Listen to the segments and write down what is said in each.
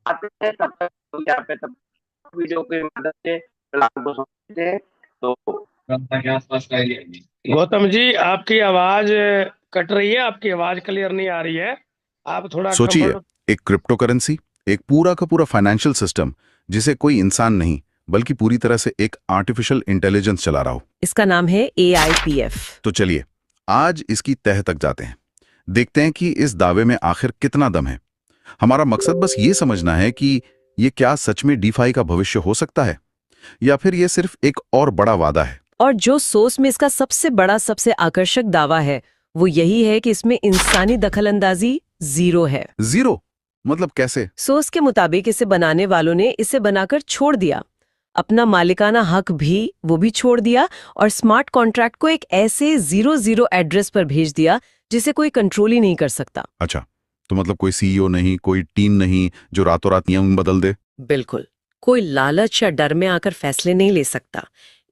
आते थे तब तक क्या पे तब वीडियो की मदद से प्लान को समझते हैं। तो गौतम जी, आपकी आवाज कट रही है। आपकी आवाज क्लियर नहीं आ रही है। आप थोड़ा सोचिए, कंफर्ट। एक क्रिप्टो करेंसी, एक पूरा का पूरा फाइनेंशियल सिस्टम जिसे कोई इंसान नहीं बल्कि पूरी तरह से एक आर्टिफिशियल इंटेलिजेंस चला रहा हो। इसका नाम है AIPF। तो चलिए, आज इसकी तह तक जाते हैं, देखते हैं कि इस दावे में आखिर कितना दम है। हमारा मकसद बस ये समझना है कि ये क्या सच में डीफाई का भविष्य हो सकता है, या फिर ये सिर्फ एक और बड़ा वादा है। और जो सोर्स में इसका सबसे बड़ा, सबसे आकर्षक दावा है वो यही है कि इसमें इंसानी दखलंदाजी जीरो है। जीरो? मतलब कैसे? सोर्स के मुताबिक इसे बनाने वालों ने इसे बनाकर छोड़ दिया, अपना मालिकाना हक भी वो भी छोड़ दिया, और स्मार्ट कॉन्ट्रैक्ट को एक ऐसे 00 एड्रेस पर भेज दिया जिसे कोई कंट्रोल ही नहीं कर सकता। अच्छा, तो मतलब कोई सीईओ नहीं, कोई टीम नहीं जो रातों रात नियम बदल दे। बिल्कुल, कोई लालच या डर में आकर फैसले नहीं ले सकता।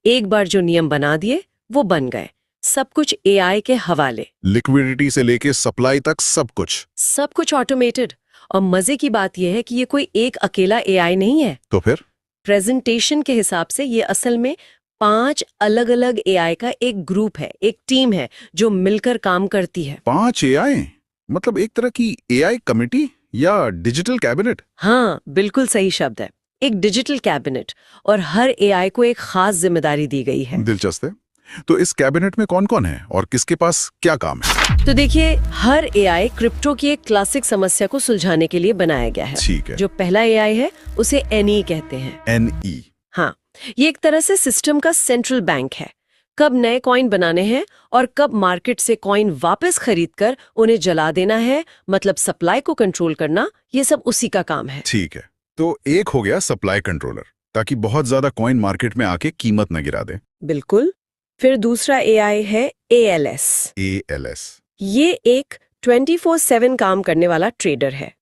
एक बार जो नियम बना दिए वो बन गए, सब कुछ AI के हवाले, लिक्विडिटी से लेके सप्लाई तक सब कुछ ऑटोमेटेड। और मजे की बात यह है कि ये कोई एक अकेला AI नहीं है। तो फिर प्रेजेंटेशन के हिसाब से ये असल में 5 अलग अलग AI का एक ग्रुप है, एक टीम है जो मिलकर काम करती है। 5 एआई? मतलब एक तरह की एआई कमिटी या डिजिटल कैबिनेट? हाँ, बिल्कुल सही शब्द है, एक डिजिटल कैबिनेट। और हर AI को एक खास जिम्मेदारी दी गई है। दिलचस्प है। तो इस कैबिनेट में कौन कौन है और किसके पास क्या काम है? तो देखिए, हर AI क्रिप्टो की एक क्लासिक समस्या को सुलझाने के लिए बनाया गया है। ठीक है। जो पहला AI है उसे NE कहते हैं। एनई? हाँ, ये एक तरह से सिस्टम का सेंट्रल बैंक है। कब नए कॉइन बनाने हैं और कब मार्केट से कॉइन वापस खरीदकर उन्हें जला देना है, मतलब सप्लाई को कंट्रोल करना, ये सब उसी का काम है। ठीक है। तो एक हो गया सप्लाई कंट्रोलर, ताकि बहुत ज्यादा कॉइन मार्केट में आके कीमत न गिरा दे। बिल्कुल। फिर दूसरा AI है ALS। एएलएस? ये एक 24/7 काम करने वाला ट्रेडर है।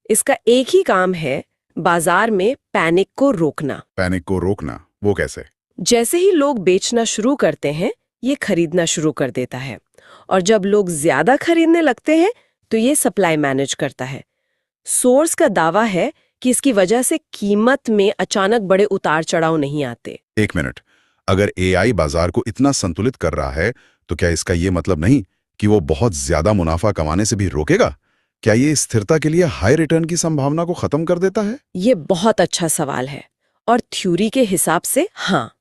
इसका एक ही काम है, बाजार में पैनिक को रोकना। पैनिक को रोकना? वो कैसे? जैसे ही लोग बेचना शुरू करते हैं, ये खरीदना शुरू कर देता है, और जब लोग ज्यादा खरीदने लगते हैं तो ये सप्लाई मैनेज करता है। सोर्स का दावा है कि इसकी वजह से कीमत में अचानक बड़े उतार चढ़ाव नहीं आते। एक मिनट, अगर एआई बाजार को इतना संतुलित कर रहा है, तो क्या इसका ये मतलब नहीं कि वो बहुत ज्यादा मुनाफा कमाने से भी रोकेगा? क्या ये स्थिरता के लिए हाई रिटर्न की संभावना को खत्म कर देता है? ये बहुत अच्छा सवाल है, और थ्योरी के हिसाब से हाँ,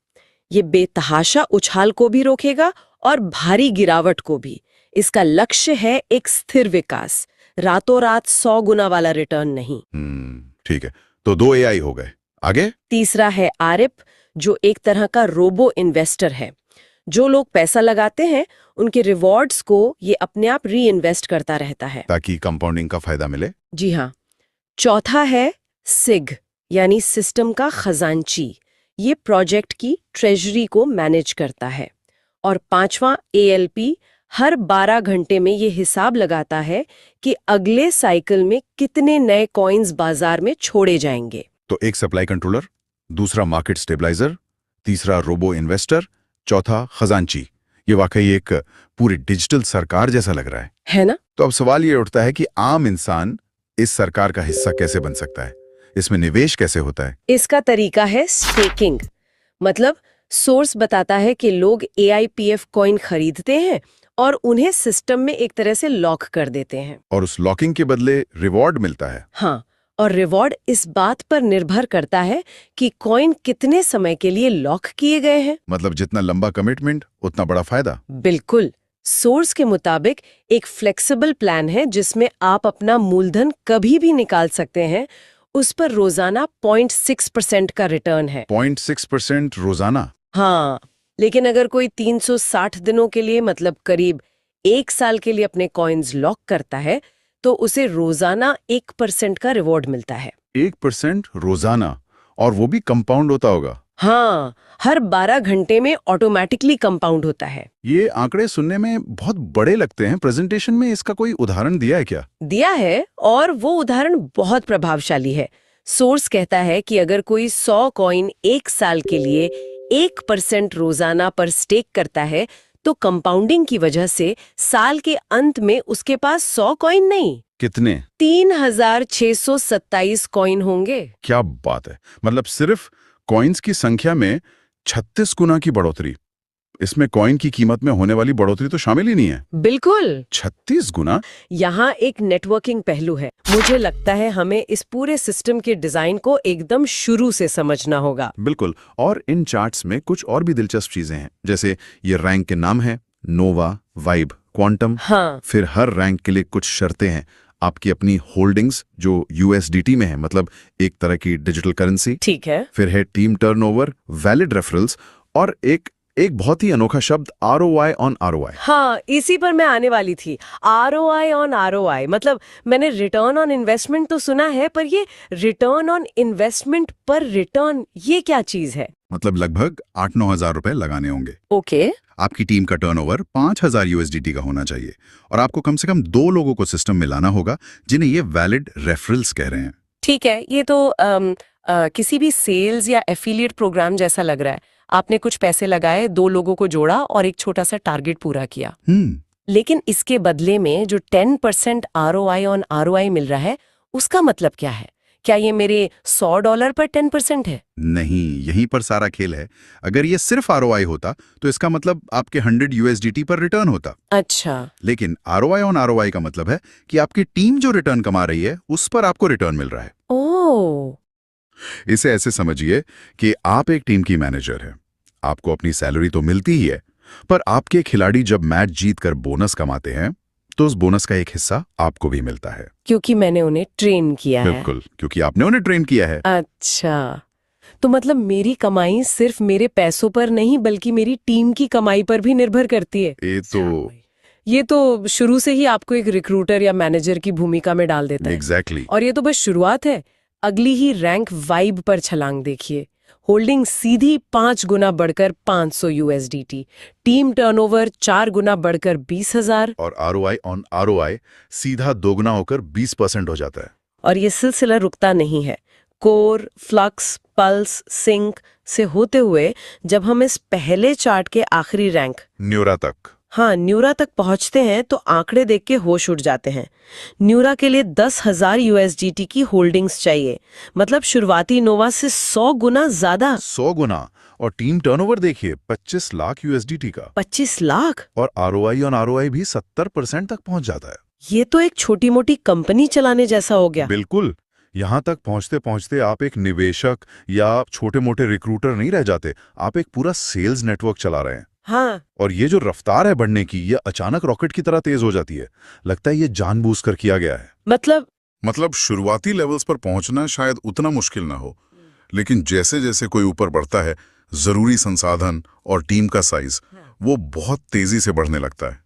ये बेतहाशा उछाल को भी रोकेगा और भारी गिरावट को भी। इसका लक्ष्य है एक स्थिर विकास, रातों रात 100 गुना वाला रिटर्न नहीं। ठीक है। तो 2 एआई हो गए, आगे? तीसरा है आरिप, जो एक तरह का रोबो इन्वेस्टर है। जो लोग पैसा लगाते हैं उनके रिवॉर्ड्स को ये अपने आप री इन्वेस्ट करता रहता है, ताकि कंपाउंडिंग का फायदा मिले। जी हाँ। चौथा है सिग, यानी सिस्टम का खजांची। ये प्रोजेक्ट की ट्रेजरी को मैनेज करता है। और पांचवा ALP, हर 12 घंटे में ये हिसाब लगाता है कि अगले साइकिल में कितने नए कॉइन्स बाजार में छोड़े जाएंगे। तो एक सप्लाई कंट्रोलर, दूसरा मार्केट स्टेबलाइजर, तीसरा रोबो इन्वेस्टर, चौथा खजांची। ये वाकई एक पूरी डिजिटल सरकार जैसा लग रहा है ना? तो अब सवाल ये उठता है कि आम इंसान इस सरकार का हिस्सा कैसे बन सकता है? इसमें निवेश कैसे होता है? इसका तरीका है स्टेकिंग। मतलब सोर्स बताता है कि लोग AIPF कॉइन खरीदते हैं और उन्हें सिस्टम में एक तरह से लॉक कर देते हैं। और उस लॉकिंग के बदले रिवॉर्ड मिलता है? हाँ, और रिवॉर्ड इस बात पर निर्भर करता है कि कॉइन कितने समय के लिए लॉक किए गए हैं। मतलब जितना लंबा कमिटमेंट उतना बड़ा फायदा। बिल्कुल। सोर्स के मुताबिक एक फ्लेक्सिबल प्लान है जिसमें आप अपना मूलधन कभी भी निकाल सकते हैं। उस पर रोजाना 0.6% का रिटर्न है। 0.6% रोजाना? हाँ, लेकिन अगर कोई 360 दिनों के लिए, मतलब करीब 1 साल के लिए अपने कॉइन्स लॉक करता है तो उसे रोजाना 1% का रिवॉर्ड मिलता है। 1% रोजाना? और वो भी कंपाउंड होता होगा? हाँ, हर 12 घंटे में ऑटोमेटिकली कंपाउंड होता है। ये आंकड़े सुनने में बहुत बड़े लगते हैं। प्रेजेंटेशन में इसका कोई उदाहरण दिया है क्या? दिया है, और वो उदाहरण बहुत प्रभावशाली है। सोर्स कहता है कि अगर कोई 100 कॉइन 1 साल के लिए 1% रोजाना पर स्टेक करता है तो कंपाउंडिंग की वजह से साल के अंत में उसके पास 100 कॉइन नहीं, कितने? 3627 कॉइन होंगे। क्या बात है! मतलब सिर्फ कॉइन्स की संख्या में 36 गुना की बढ़ोतरी। इसमें कॉइन की कीमत में होने वाली बढ़ोतरी तो शामिल ही नहीं है। बिल्कुल। 36 गुना? यहाँ एक नेटवर्किंग पहलू है। मुझे लगता है हमें इस पूरे सिस्टम के डिजाइन को एकदम शुरू से समझना होगा। बिल्कुल। और इन चार्ट्स में कुछ और भी दिलचस्प चीजें हैं, जैसे ये रैंक के नाम है, नोवा, वाइब, क्वांटम। हाँ। फिर हर रैंक के लिए कुछ शर्तें हैं। आपकी अपनी होल्डिंग्स जो यूएसडीटी में है, मतलब एक तरह की डिजिटल करेंसी। ठीक है। फिर है टीम टर्नओवर, वैलिड रेफरल्स और एक बहुत ही अनोखा शब्द आरओआई ऑन आरओआई। हाँ, इसी पर मैं आने वाली थी। ROI ऑन ROI, मतलब मैंने रिटर्न ऑन इन्वेस्टमेंट तो सुना है, पर ये रिटर्न ऑन इन्वेस्टमेंट पर रिटर्न, ये क्या चीज है? मतलब लगभग 8-9 हजार रुपए लगाने होंगे। ओके। आपकी टीम का टर्नओवर 5000 यूएसडीटी का होना चाहिए और आपको कम से कम 2 लोगों को सिस्टम में लाना होगा जिन्हें ये वैलिड रेफरल्स कह रहे हैं। ठीक है, ये तो किसी भी सेल्स या एफिलिएट प्रोग्राम जैसा लग रहा है। आपने कुछ पैसे लगाए, 2 लोगों को जोड़ा और एक छोटा सा टारगेट पूरा किया। लेकिन इसके बदले में जो 10% ROI ऑन ROI मिल रहा है, उसका मतलब क्या है? क्या ये मेरे $100 पर 10% है? नहीं, यहीं पर सारा खेल है। अगर ये सिर्फ आरओआई होता तो इसका मतलब आपके 100 यूएसडीटी पर रिटर्न होता। अच्छा। लेकिन आरओआई ऑन आरओआई का मतलब है कि आपकी टीम जो रिटर्न कमा रही है उस पर आपको रिटर्न मिल रहा है। ओह। इसे ऐसे समझिए कि आप एक टीम की मैनेजर हैं। आपको अपनी सैलरी तो मिलती ही है, पर आपके खिलाड़ी जब मैच जीतकर बोनस कमाते हैं तो उस बोनस का एक हिस्सा आपको भी मिलता है। क्योंकि मैंने उन्हें ट्रेन किया है। बिल्कुल, क्योंकि आपने उन्हें ट्रेन किया है। अच्छा, तो मतलब मेरी कमाई सिर्फ मेरे पैसों पर नहीं बल्कि मेरी टीम की कमाई पर भी निर्भर करती है। ये तो शुरू से ही आपको एक रिक्रूटर या मैनेजर की भूमिका में डाल देता है। एग्जैक्टली। और ये तो बस शुरुआत है। अगली ही रैंक वाइब पर छलांग देखिए। होल्डिंग सीधी 5 गुना बढ़कर 500 यूएसडीटी, टीम टर्नओवर 4 गुना बढ़कर 20,000 और आरओआई ऑन आरओआई सीधा दोगुना होकर 20% हो जाता है। और ये सिलसिला रुकता नहीं है। कोर, फ्लक्स, पल्स, सिंक से होते हुए जब हम इस पहले चार्ट के आखिरी रैंक न्यूरा तक, हाँ, न्यूरा तक पहुंचते हैं तो आंकड़े देख के होश उड़ जाते हैं। न्यूरा के लिए 10,000 यूएसडीटी की होल्डिंग्स चाहिए, मतलब शुरुआती नोवा से 100 गुना ज्यादा। 100 गुना। और टीम टर्नओवर देखिए 25 लाख यूएसडीटी का। 25 लाख? और आरओआई ऑन आरओआई भी 70% तक पहुंच जाता है। ये तो एक छोटी मोटी कंपनी चलाने जैसा हो गया। बिल्कुल। यहां तक पहुंचते पहुंचते आप एक निवेशक या छोटे मोटे रिक्रूटर नहीं रह जाते, आप एक पूरा सेल्स नेटवर्क चला रहे हैं। हाँ। और ये जो रफ्तार है बढ़ने की, ये अचानक रॉकेट की तरह तेज हो जाती है। लगता है ये जानबूझकर किया गया है। मतलब शुरुआती लेवल्स पर पहुंचना शायद उतना मुश्किल ना हो, लेकिन जैसे जैसे कोई ऊपर बढ़ता है, जरूरी संसाधन और टीम का साइज वो बहुत तेजी से बढ़ने लगता है।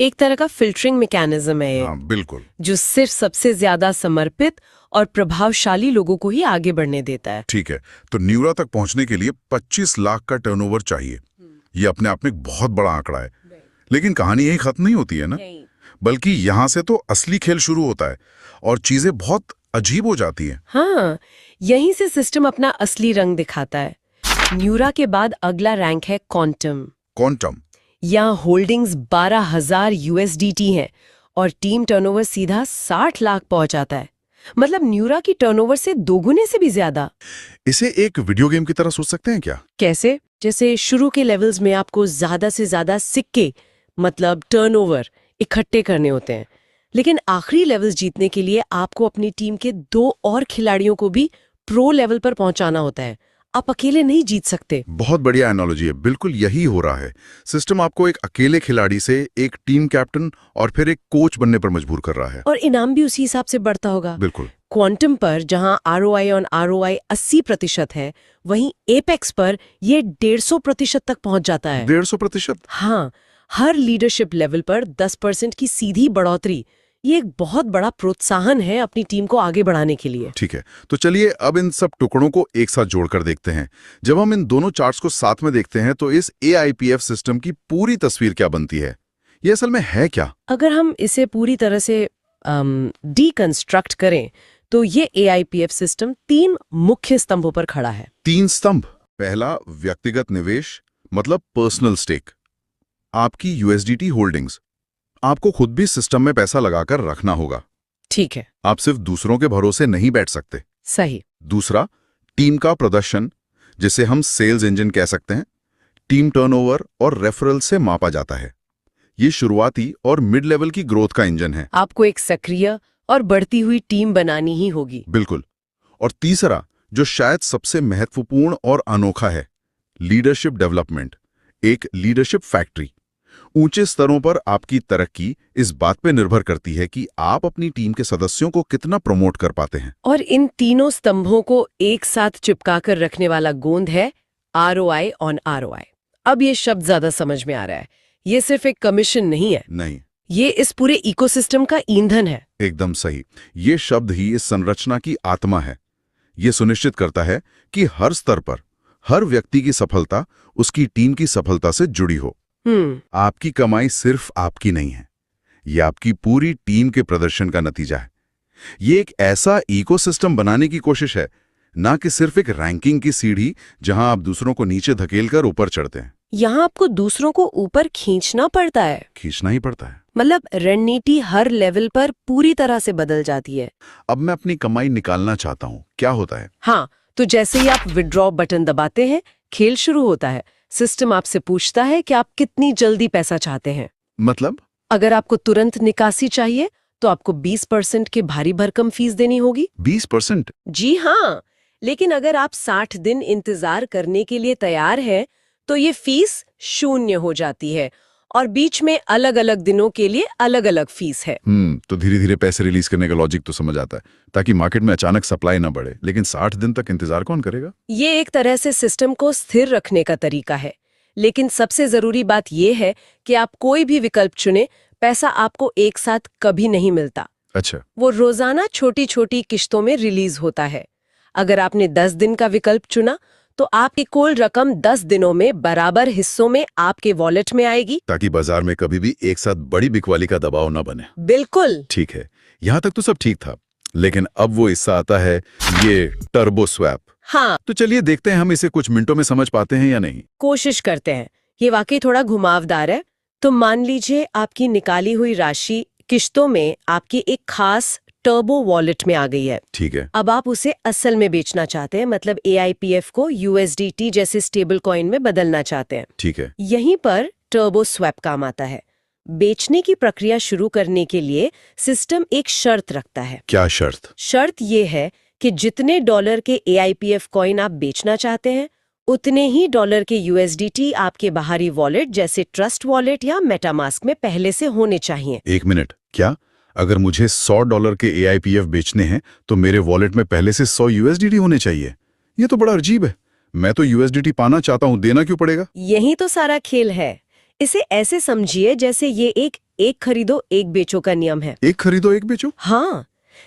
एक तरह का फिल्टरिंग मैकेनिज्म है ये। हाँ, बिल्कुल। जो सिर्फ सबसे ज्यादा समर्पित और प्रभावशाली लोगों को ही आगे बढ़ने देता है। ठीक है, तो न्यूरा तक पहुंचने के लिए 25 लाख का टर्नओवर चाहिए। ये अपने आप में एक बहुत बड़ा आंकड़ा है। लेकिन कहानी यही खत्म नहीं होती है ना, बल्कि यहां से तो असली खेल शुरू होता है और चीजें बहुत अजीब हो जाती हैं। हाँ, यहीं से सिस्टम अपना असली रंग दिखाता है। न्यूरा के बाद अगला रैंक है क्वांटम। यहाँ होल्डिंग्स 12,000 यूएसडीटी हैं और टीम टर्नओवर सीधा 60 लाख पहुंच जाता है। मतलब न्यूरा की टर्नओवर से 2 गुने से भी ज्यादा। इसे एक वीडियो गेम की तरह सोच सकते हैं क्या? कैसे? जैसे शुरू के लेवल्स में आपको ज्यादा से ज्यादा सिक्के, मतलब टर्नओवर, इकट्ठे करने होते हैं, लेकिन आखिरी लेवल्स जीतने के लिए आपको अपनी टीम के 2 और खिलाड़ियों को भी प्रो लेवल पर पहुंचाना होता है। आप अकेले नहीं जीत सकते। बहुत बढ़िया एनालॉजी है। बिल्कुल यही हो रहा है। सिस्टम आपको एक अकेले खिलाड़ी से एक टीम कैप्टन और फिर एक कोच बनने पर मजबूर कर रहा है। और इनाम भी उसी हिसाब से बढ़ता होगा। बिल्कुल। क्वांटम पर जहां ROI ऑन ROI 80% है, वहीं एपेक्स पर ये 150% तक पहुंच जाता है। 150%? हाँ, हर लीडरशिप लेवल पर 10% की सीधी बढ़ोतरी, ये एक बहुत बड़ा प्रोत्साहन है अपनी टीम को आगे बढ़ाने के लिए। ठीक है, तो चलिए अब इन सब टुकड़ों को एक साथ जोड़कर देखते हैं। जब हम इन दोनों चार्ट्स को साथ में देखते हैं तो इस AIPF सिस्टम की पूरी तस्वीर क्या बनती है? ये असल में है क्या? अगर हम इसे पूरी तरह से डीकंस्ट्रक्ट करें तो ये AIPF सिस्टम 3 मुख्य स्तंभों पर खड़ा है। 3 स्तंभ। पहला, व्यक्तिगत निवेश, मतलब पर्सनल स्टेक। आपकी USDT होल्डिंग्स। आपको खुद भी सिस्टम में पैसा लगाकर रखना होगा। ठीक है। आप सिर्फ दूसरों के भरोसे नहीं बैठ सकते। सही। दूसरा, टीम का प्रदर्शन, जिसे हम सेल्स इंजन कह सकते हैं, टीम टर्नओवर और रेफरल से मापा जाता है। ये शुरुआती और मिड लेवल की ग्रोथ का इंजन है। आपको एक सक्रिय और बढ़ती हुई टीम बनानी ही होगी। बिल्कुल। और तीसरा, जो शायद सबसे महत्वपूर्ण और अनोखा है, लीडरशिप डेवलपमेंट, एक लीडरशिप फैक्ट्री। ऊंचे स्तरों पर आपकी तरक्की इस बात पर निर्भर करती है कि आप अपनी टीम के सदस्यों को कितना प्रमोट कर पाते हैं। और इन तीनों स्तंभों को एक साथ चिपकाकर रखने वाला गोंद है ROI ऑन ROI। अब ये शब्द ज्यादा समझ में आ रहा है। ये सिर्फ एक कमीशन नहीं है, नहीं, ये इस पूरे इकोसिस्टम का ईंधन है। एकदम सही। ये शब्द ही इस संरचना की आत्मा है। ये सुनिश्चित करता है कि हर स्तर पर हर व्यक्ति की सफलता उसकी टीम की सफलता से जुड़ी हो। आपकी कमाई सिर्फ आपकी नहीं है, ये आपकी पूरी टीम के प्रदर्शन का नतीजा है। ये एक ऐसा इकोसिस्टम बनाने की कोशिश है, ना कि सिर्फ एक रैंकिंग की सीढ़ी जहां आप दूसरों को नीचे धकेलकर ऊपर चढ़ते हैं। यहाँ आपको दूसरों को ऊपर खींचना पड़ता है। खींचना ही पड़ता है। मतलब रणनीति हर लेवल पर पूरी तरह से बदल जाती है। अब मैं अपनी कमाई निकालना चाहता हूं, क्या होता है? हाँ, तो जैसे ही आप विड्रॉ बटन दबाते हैं, खेल शुरू होता है। सिस्टम आपसे पूछता है कि आप कितनी जल्दी पैसा चाहते हैं। मतलब? अगर आपको तुरंत निकासी चाहिए तो आपको 20% की भारी भरकम फीस देनी होगी। 20%? जी हाँ, लेकिन अगर आप 60 दिन इंतजार करने के लिए तैयार हैं तो ये फीस 0 हो जाती है और बीच में अलग अलग दिनों के लिए अलग अलग फीस है। तो धीरे धीरे पैसे रिलीज करने का लॉजिक तो समझ आता है, ताकि मार्केट में अचानक सप्लाई ना बढ़े। लेकिन 60 दिन तक इंतजार कौन करेगा? ये एक तरह से सिस्टम को स्थिर रखने का तरीका है। लेकिन सबसे जरूरी बात यह है कि आप कोई भी विकल्प चुने, पैसा आपको एक साथ कभी नहीं मिलता। अच्छा। वो रोजाना छोटी छोटी किश्तों में रिलीज होता है। अगर आपने 10 दिन का विकल्प चुना तो आपकी कुल रकम 10 दिनों में बराबर हिस्सों में आपके वॉलेट में आएगी, ताकि बाजार में कभी भी एक साथ बड़ी बिकवाली का दबाव न बने। बिल्कुल। ठीक है, यहाँ तक तो सब ठीक था, लेकिन अब वो हिस्सा आता है, ये टर्बो स्वैप। हाँ, तो चलिए देखते हैं हम इसे कुछ मिनटों में समझ पाते हैं या नहीं। कोशिश करते हैं। ये वाकई थोड़ा घुमावदार है। तो मान लीजिए आपकी निकाली हुई राशि किश्तों में आपकी एक खास टर्बो वॉलेट में आ गई है। ठीक है। अब आप उसे असल में बेचना चाहते हैं, मतलब AIPF को USDT जैसे स्टेबल कॉइन में बदलना चाहते हैं। ठीक है। यहीं पर टर्बो स्वैप काम आता है। बेचने की प्रक्रिया शुरू करने के लिए सिस्टम एक शर्त रखता है। क्या शर्त? शर्त ये है कि जितने डॉलर के AIPF कॉइन आप बेचना चाहते हैं, उतने ही डॉलर के USDT आपके बाहरी वॉलेट जैसे ट्रस्ट वॉलेट या मेटामास्क में पहले से होने चाहिए। एक मिनट, क्या अगर मुझे $100 के AIPF बेचने हैं तो मेरे वॉलेट में पहले से 100 USDT होने चाहिए? ये तो बड़ा अजीब है। मैं तो USDT पाना चाहता हूँ, देना क्यों पड़ेगा? यही तो सारा खेल है। इसे ऐसे समझिए जैसे ये एक खरीदो एक बेचो का नियम है। एक खरीदो एक बेचो? हाँ,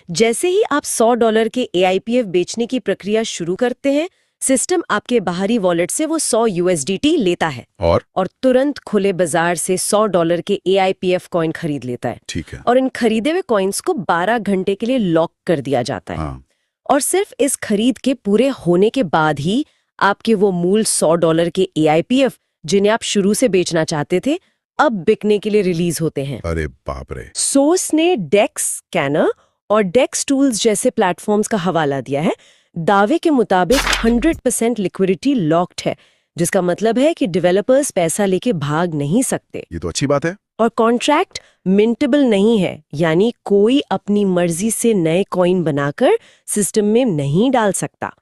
जैसे ही आप $100 के AIPF बेचने की प्रक्रिया शुरू करते हैं, सिस्टम आपके बाहरी वॉलेट से वो 100 USDT लेता है और तुरंत खुले बाजार से $100 के AIPF कॉइन खरीद लेता है। ठीक है। और इन खरीदे हुए कॉइन्स को 12 घंटे के लिए लॉक कर दिया जाता है। हाँ। और सिर्फ इस खरीद के पूरे होने के बाद ही आपके वो मूल $100 के AIPF, जिन्हें आप शुरू से बेचना चाहते थे, अब बिकने के लिए रिलीज होते हैं। अरे बाप रे। सोर्स ने डेक्स स्कैनर और डेक्स टूल्स जैसे प्लेटफॉर्म्स का हवाला दिया है। दावे के मुताबिक 100% लिक्विडिटी लॉक्ड है, जिसका मतलब है कि डेवलपर्स पैसा लेके भाग नहीं सकते। ये तो अच्छी बात है। और कॉन्ट्रैक्ट मिंटेबल नहीं है, यानी कोई अपनी मर्जी से नए कॉइन बनाकर सिस्टम में नहीं डाल सकता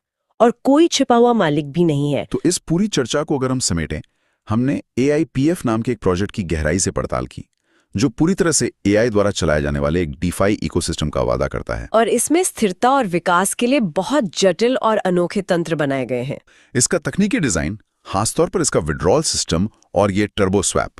और कोई छिपा हुआ मालिक भी नहीं है। तो इस पूरी चर्चा को अगर हम समेटें, हमने AIPF नाम के एक प्रोजेक्ट की गहराई से पड़ताल की, जो पूरी तरह से AI द्वारा चलाए जाने वाले एक DeFi इकोसिस्टम का वादा करता है। और इसमें स्थिरता और विकास के लिए बहुत जटिल और अनोखे तंत्र बनाए गए हैं। इसका तकनीकी डिजाइन, खासतौर पर इसका विड्रॉल सिस्टम और ये टर्बो स्वैप,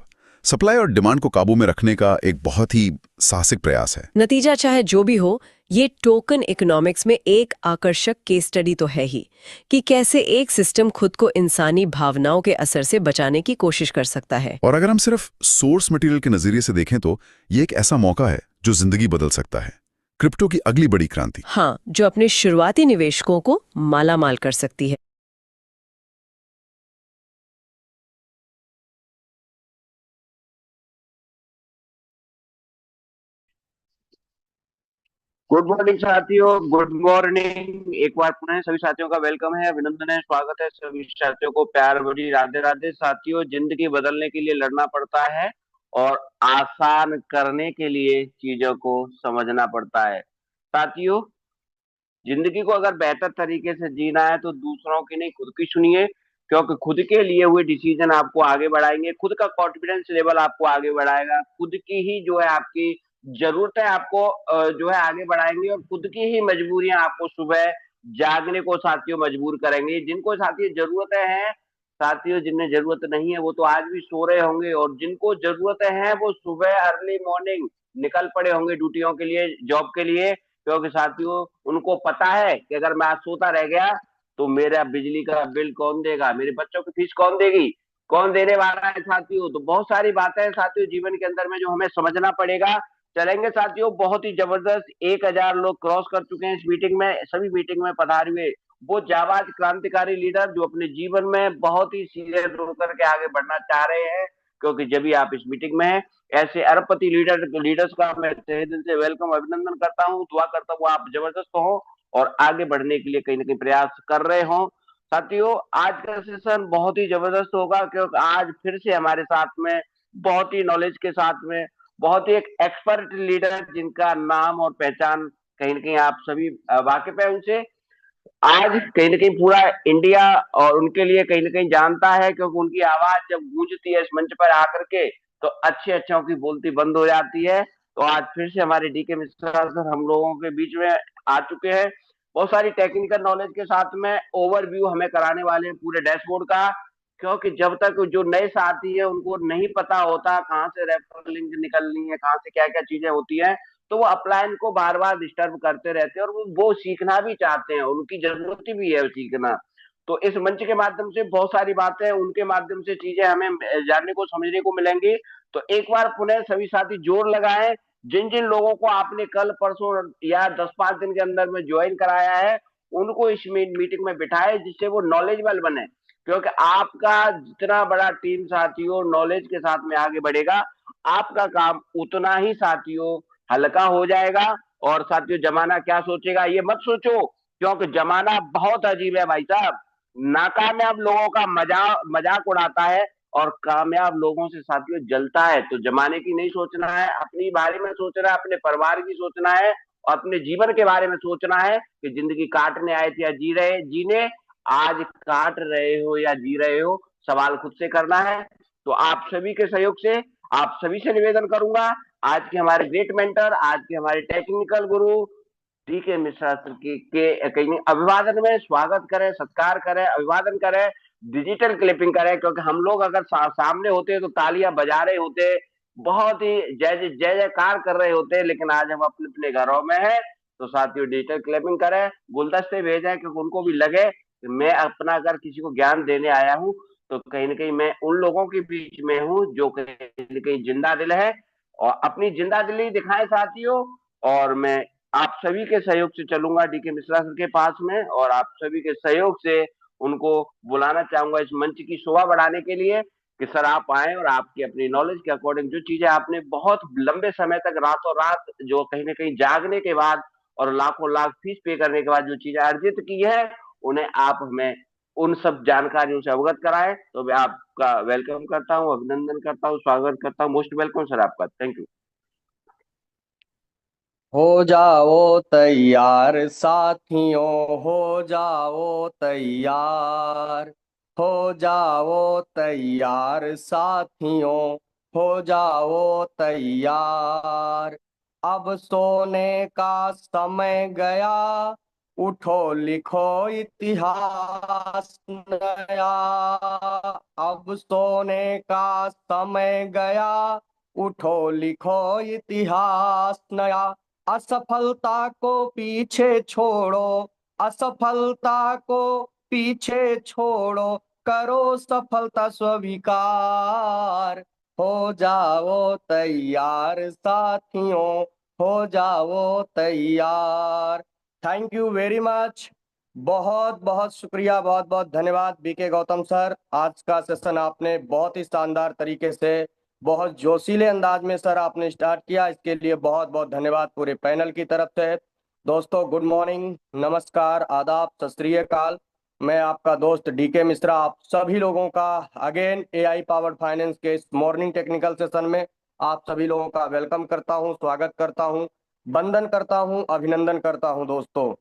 सप्लाई और डिमांड को काबू में रखने का एक बहुत ही साहसिक प्रयास है। नतीजा चाहे जो भी हो, ये टोकन इकोनॉमिक्स में एक आकर्षक केस स्टडी तो है ही कि कैसे एक सिस्टम खुद को इंसानी भावनाओं के असर से बचाने की कोशिश कर सकता है। और अगर हम सिर्फ सोर्स मटेरियल के नजरिए से देखें तो ये एक ऐसा मौका है जो जिंदगी बदल सकता है। क्रिप्टो की अगली बड़ी क्रांति। हाँ, जो अपने शुरुआती निवेशकों को मालामाल कर सकती है। गुड मॉर्निंग साथियों, गुड मॉर्निंग। एक बार पुनः सभी साथियों का वेलकम है, अभिनंदन है, स्वागत है। सभी साथियों को प्यार भरी राधे राधे। साथियों, जिंदगी बदलने के लिए लड़ना पड़ता है और आसान करने के लिए चीजों को समझना पड़ता है। साथियों, जिंदगी को अगर बेहतर तरीके से जीना है तो दूसरों की नहीं, खुद की सुनिए, क्योंकि खुद के लिए हुए डिसीजन आपको आगे बढ़ाएंगे। खुद का कॉन्फिडेंस लेवल आपको आगे बढ़ाएगा। खुद की ही जो है आपकी जरूरतें आपको जो है आगे बढ़ाएंगी और खुद की ही मजबूरियां आपको सुबह जागने को साथियों मजबूर करेंगे। जिनको साथियों जरूरतें हैं, साथियों जिन्हें जरूरत नहीं है वो तो आज भी सो रहे होंगे, और जिनको जरूरतें हैं वो सुबह अर्ली मॉर्निंग निकल पड़े होंगे ड्यूटियों के लिए, जॉब के लिए। क्योंकि साथियों उनको पता है कि अगर मैं आज सोता रह गया तो मेरा बिजली का बिल कौन देगा, मेरे बच्चों की फीस कौन देगी, कौन देने वाला है। साथियों तो बहुत सारी बातें हैं साथियों जीवन के अंदर में जो हमें समझना पड़ेगा। चलेंगे साथियों, बहुत ही जबरदस्त 1000 लोग क्रॉस कर चुके हैं इस मीटिंग में। सभी मीटिंग में पधारे हुए वो जाबाज क्रांतिकारी लीडर जो अपने जीवन में बहुत ही सीरियस होकर के आगे बढ़ना चाह रहे हैं, क्योंकि जब भी आप इस मीटिंग में हैं, ऐसे अरबपति लीडर्स का मैं तहे दिल से वेलकम अभिनंदन करता हूं। दुआ करता हूं आप जबरदस्त हो और आगे बढ़ने के लिए कहीं ना कहीं प्रयास कर रहे हो। साथियों, आज का सेशन बहुत ही जबरदस्त होगा, क्योंकि आज फिर से हमारे साथ में बहुत ही नॉलेज के साथ में बहुत ही एक एक्सपर्ट लीडर जिनका नाम और पहचान कहीं ना कहीं आप सभी वाकिफ है उनसे। आज कहीं ना कहीं पूरा इंडिया और उनके लिए कहीं ना कहीं जानता है, क्योंकि उनकी आवाज जब गूंजती है इस मंच पर आकर के तो अच्छे अच्छों की बोलती बंद हो जाती है। तो आज फिर से हमारे डीके मिश्रा सर हम लोगों के बीच में आ चुके हैं, बहुत सारी टेक्निकल नॉलेज के साथ में ओवरव्यू हमें कराने वाले हैं पूरे डैशबोर्ड का। क्योंकि जब तक जो नए साथी है उनको नहीं पता होता कहाँ से रेफरल लिंक निकलनी है, कहाँ से क्या क्या चीजें होती हैं, तो वो अपलाइन को बार बार डिस्टर्ब करते रहते हैं और वो सीखना भी चाहते हैं, उनकी जरूरत भी है सीखना। तो इस मंच के माध्यम से बहुत सारी बातें उनके माध्यम से चीजें हमें जानने को समझने को मिलेंगी। तो एक बार पुनः सभी साथी जोर लगाएं। जिन जिन लोगों को आपने कल परसों या 10-5 दिन के अंदर में ज्वाइन कराया है उनको इस मीटिंग में बिठाए, जिससे वो नॉलेजेबल बने। क्योंकि आपका जितना बड़ा टीम साथियों नॉलेज के साथ में आगे बढ़ेगा, आपका काम उतना ही साथियों हल्का हो जाएगा। और साथियों जमाना क्या सोचेगा ये मत सोचो, क्योंकि जमाना बहुत अजीब है भाई साहब। नाकामयाब लोगों का मजाक उड़ाता है और कामयाब लोगों से साथियों जलता है। तो जमाने की नहीं सोचना है, अपनी बारे में सोचना है, अपने परिवार की सोचना है और अपने जीवन के बारे में सोचना है कि जिंदगी काटने आए थे या जीने आज काट रहे हो या जी रहे हो, सवाल खुद से करना है। तो आप सभी के सहयोग से आप सभी से निवेदन करूंगा, आज के हमारे ग्रेट मेंटर, आज के हमारे टेक्निकल गुरु डीके मिश्रा सर के कहीं अभिवादन में स्वागत करें, सत्कार करें, अभिवादन करें, डिजिटल क्लिपिंग करें। क्योंकि हम लोग अगर सामने होते तो तालियां बजा रहे होते, बहुत ही जय जय जयकार कर रहे होते, लेकिन आज हम अपने अपने घरों में हैं। तो साथियों डिजिटल क्लिपिंग करें, गुलदस्ते भेजें, क्योंकि उनको भी लगे कि मैं अपना अगर किसी को ज्ञान देने आया हूँ तो कहीं ना कहीं मैं उन लोगों के बीच में हूँ जो कहीं ना कहीं जिंदा दिल है और अपनी जिंदा दिली दिखाएं साथियों। और मैं आप सभी के सहयोग से चलूंगा डीके मिश्रा सर के पास में, और आप सभी के सहयोग से उनको बुलाना चाहूंगा इस मंच की शोभा बढ़ाने के लिए कि सर आप आए और आपकी अपनी नॉलेज के अकॉर्डिंग जो चीजें आपने बहुत लंबे समय तक रातों रात जो कहीं ना कहीं जागने के बाद और लाखों लाख फीस पे करने के बाद जो चीजें अर्जित की है, उन्हें आप हमें उन सब जानकारियों से अवगत कराएं। तो मैं आपका वेलकम करता हूं, अभिनंदन करता हूं, स्वागत करता हूं। मोस्ट वेलकम सर आपका, थैंक यू। हो जाओ तैयार साथियों, हो जाओ तैयार, हो जाओ तैयार साथियों, हो जाओ तैयार। अब सोने का समय गया, उठो लिखो इतिहास नया। अब सोने का समय गया, उठो लिखो इतिहास नया। असफलता को पीछे छोड़ो, असफलता को पीछे छोड़ो, करो सफलता स्वीकार। हो जाओ तैयार साथियों, हो जाओ तैयार। Thank you very much. बहुत बहुत शुक्रिया, बहुत बहुत धन्यवाद बीके गौतम सर। आज का सेशन आपने बहुत ही शानदार तरीके से, बहुत जोशीले अंदाज में सर आपने स्टार्ट किया, इसके लिए बहुत बहुत धन्यवाद पूरे पैनल की तरफ से। दोस्तों गुड मॉर्निंग, नमस्कार, आदाब, सत श्री अकाल। मैं आपका दोस्त डीके मिश्रा आप सभी लोगों का अगेन एआई पावर्ड फाइनेंस के इस मॉर्निंग टेक्निकल सेशन में आप सभी लोगों का वेलकम करता हूं, स्वागत करता हूं, वंदन करता हूं, अभिनंदन करता हूं। दोस्तों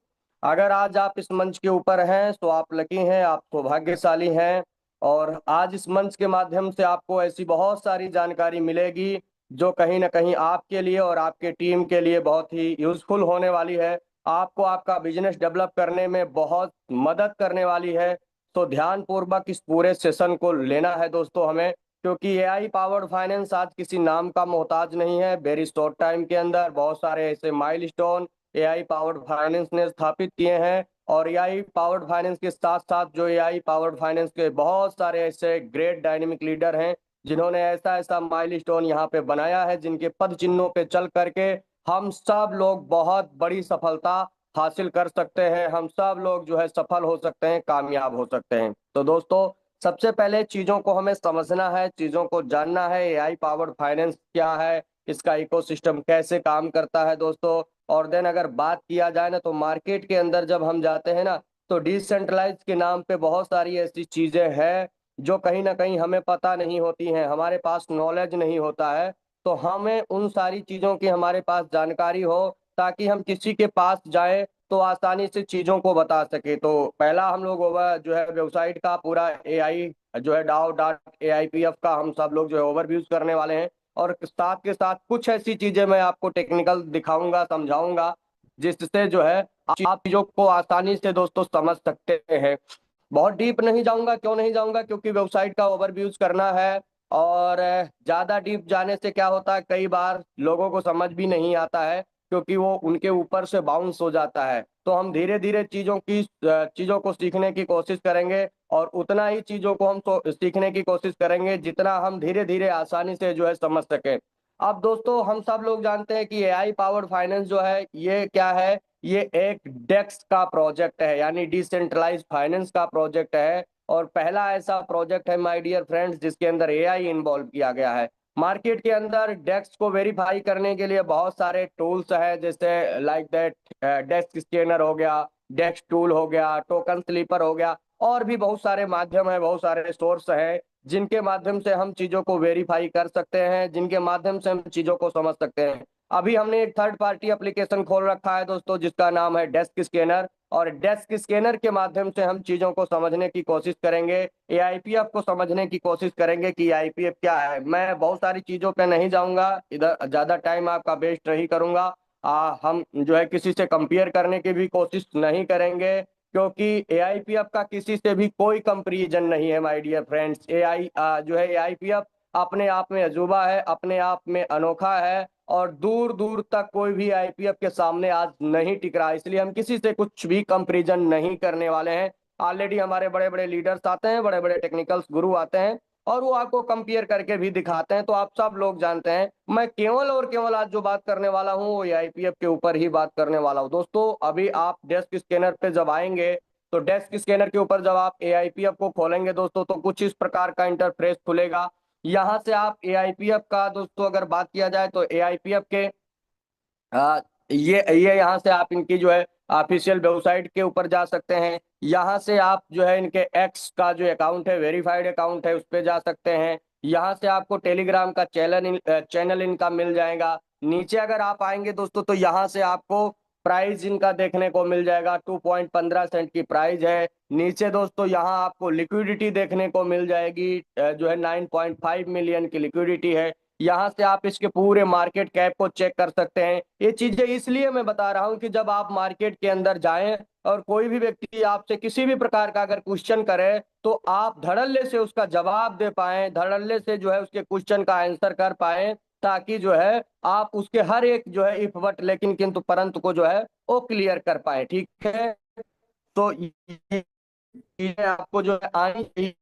अगर आज आप इस मंच के ऊपर हैं तो आप लकी हैं, आप सौभाग्यशाली हैं। और आज इस मंच के माध्यम से आपको ऐसी बहुत सारी जानकारी मिलेगी जो कहीं ना कहीं आपके लिए और आपके टीम के लिए बहुत ही यूजफुल होने वाली है, आपको आपका बिजनेस डेवलप करने में बहुत मदद करने वाली है। तो ध्यान पूर्वक इस पूरे सेशन को लेना है दोस्तों हमें, क्योंकि एआई पावर्ड फाइनेंस आज किसी नाम का मोहताज नहीं है। वेरी शॉर्ट टाइम के अंदर बहुत सारे ऐसे माइलस्टोन एआई पावर्ड फाइनेंस ने स्थापित किए हैं। और एआई पावर्ड फाइनेंस के साथ साथ जो एआई पावर्ड फाइनेंस के बहुत सारे ऐसे ग्रेट डायनेमिक लीडर हैं जिन्होंने ऐसा ऐसा माइलस्टोन यहाँ पे बनाया है, जिनके पद चिन्हों पे चल करके हम सब लोग बहुत बड़ी सफलता हासिल कर सकते हैं। हम सब लोग जो है सफल हो सकते हैं, कामयाब हो सकते हैं। तो दोस्तों सबसे पहले चीजों को हमें समझना है, चीजों को जानना है। एआई पावर्ड फाइनेंस क्या है, इसका इकोसिस्टम कैसे काम करता है दोस्तों। और देन अगर बात किया जाए ना, तो मार्केट के अंदर जब हम जाते हैं ना, तो डिसेंट्रलाइज के नाम पे बहुत सारी ऐसी चीजें हैं जो कहीं ना कहीं हमें पता नहीं होती हैं, हमारे पास नॉलेज नहीं होता है। तो हमें उन सारी चीजों की हमारे पास जानकारी हो, ताकि हम किसी के पास जाएं तो आसानी से चीजों को बता सके। तो पहला हम लोग जो है वेबसाइट का पूरा एआई जो है DAO.AIPF का हम सब लोग जो है ओवरव्यूज करने वाले हैं। और साथ के साथ कुछ ऐसी चीजें मैं आपको टेक्निकल दिखाऊंगा, समझाऊंगा, जिससे जो है आप चीजों को आसानी से दोस्तों समझ सकते हैं। बहुत डीप नहीं जाऊंगा, क्यों नहीं जाऊंगा, क्योंकि वेबसाइट का ओवरव्यूज करना है। और ज्यादा डीप जाने से क्या होता है, कई बार लोगों को समझ भी नहीं आता है, क्योंकि वो उनके ऊपर से बाउंस हो जाता है। तो हम धीरे धीरे चीजों को सीखने की कोशिश करेंगे, और उतना ही चीजों को हम सीखने की कोशिश करेंगे जितना हम धीरे धीरे आसानी से जो है समझ सके। अब दोस्तों हम सब लोग जानते हैं कि एआई पावर्ड फाइनेंस जो है ये क्या है। ये एक डेक्स का प्रोजेक्ट है, यानी डिसेंट्रलाइज फाइनेंस का प्रोजेक्ट है। और पहला ऐसा प्रोजेक्ट है माय डियर फ्रेंड्स जिसके अंदर एआई इन्वॉल्व किया गया है। मार्केट के अंदर डेक्स को वेरीफाई करने के लिए बहुत सारे टूल्स हैं, जैसे लाइक दैट डेस्क स्कैनर हो गया, डेक्स टूल हो गया, टोकन स्लीपर हो गया, और भी बहुत सारे माध्यम है, बहुत सारे सोर्स है जिनके माध्यम से हम चीजों को वेरीफाई कर सकते हैं, जिनके माध्यम से हम चीजों को समझ सकते हैं। अभी हमने एक थर्ड पार्टी एप्लीकेशन खोल रखा है दोस्तों, जिसका नाम है डेस्क स्कैनर। और डेस्क स्कैनर के माध्यम से हम चीजों को समझने की कोशिश करेंगे, एआईपीएफ को समझने की कोशिश करेंगे कि एआईपीएफ क्या है। मैं बहुत सारी चीजों पे नहीं जाऊंगा, इधर ज्यादा टाइम आपका वेस्ट नहीं करूंगा। हम जो है किसी से कंपेयर करने की भी कोशिश नहीं करेंगे, क्योंकि एआईपीएफ का किसी से भी कोई कंपैरिजन नहीं है माय डियर फ्रेंड्स। जो है एआईपीएफ अपने आप में अजूबा है, अपने आप में अनोखा है, और दूर दूर तक कोई भी आईपीएफ के सामने आज नहीं टिक रहा। इसलिए हम किसी से कुछ भी कंपैरिजन नहीं करने वाले हैं। ऑलरेडी हमारे बड़े बड़े लीडर्स आते हैं, बड़े बड़े टेक्निकल्स गुरु आते हैं, और वो आपको कंपेयर करके भी दिखाते हैं। तो आप सब लोग जानते हैं, मैं केवल और केवल आज जो बात करने वाला हूँ वो आईपीएफ के ऊपर ही बात करने वाला हूँ। दोस्तों अभी आप डेस्क स्कैनर पे जब आएंगे, तो डेस्क स्कैनर के ऊपर जब आप एआईपीएफ को खोलेंगे दोस्तों, तो कुछ इस प्रकार का इंटरफेस खुलेगा। यहाँ से आप एआईपीएफ का दोस्तों अगर बात किया जाए तो एआईपीएफ के ये यहाँ से आप इनकी जो है ऑफिशियल वेबसाइट के ऊपर जा सकते हैं। यहाँ से आप जो है इनके एक्स का जो अकाउंट है, वेरीफाइड अकाउंट है, उस पर जा सकते हैं। यहाँ से आपको टेलीग्राम का चैनल इनका मिल जाएगा। नीचे अगर आप आएंगे दोस्तों, तो यहाँ से आपको प्राइस इनका देखने को मिल जाएगा। 2.15 सेंट की प्राइस है। नीचे दोस्तों यहाँ आपको लिक्विडिटी देखने को मिल जाएगी, जो है 9.5 मिलियन की लिक्विडिटी है। यहाँ से आप इसके पूरे मार्केट कैप को चेक कर सकते हैं। ये चीजें इसलिए मैं बता रहा हूँ कि जब आप मार्केट के अंदर जाएं और कोई भी व्यक्ति आपसे किसी भी प्रकार का अगर क्वेश्चन करे, तो आप धड़ल्ले से उसका जवाब दे पाए, धड़ल्ले से जो है उसके क्वेश्चन का आंसर कर पाए, ताकि जो है आप उसके हर एक जो है इफ बट लेकिन किंतु परंतु को जो है वो क्लियर कर पाए। ठीक है, तो ये चीजें आपको जो है आनी चाहिए।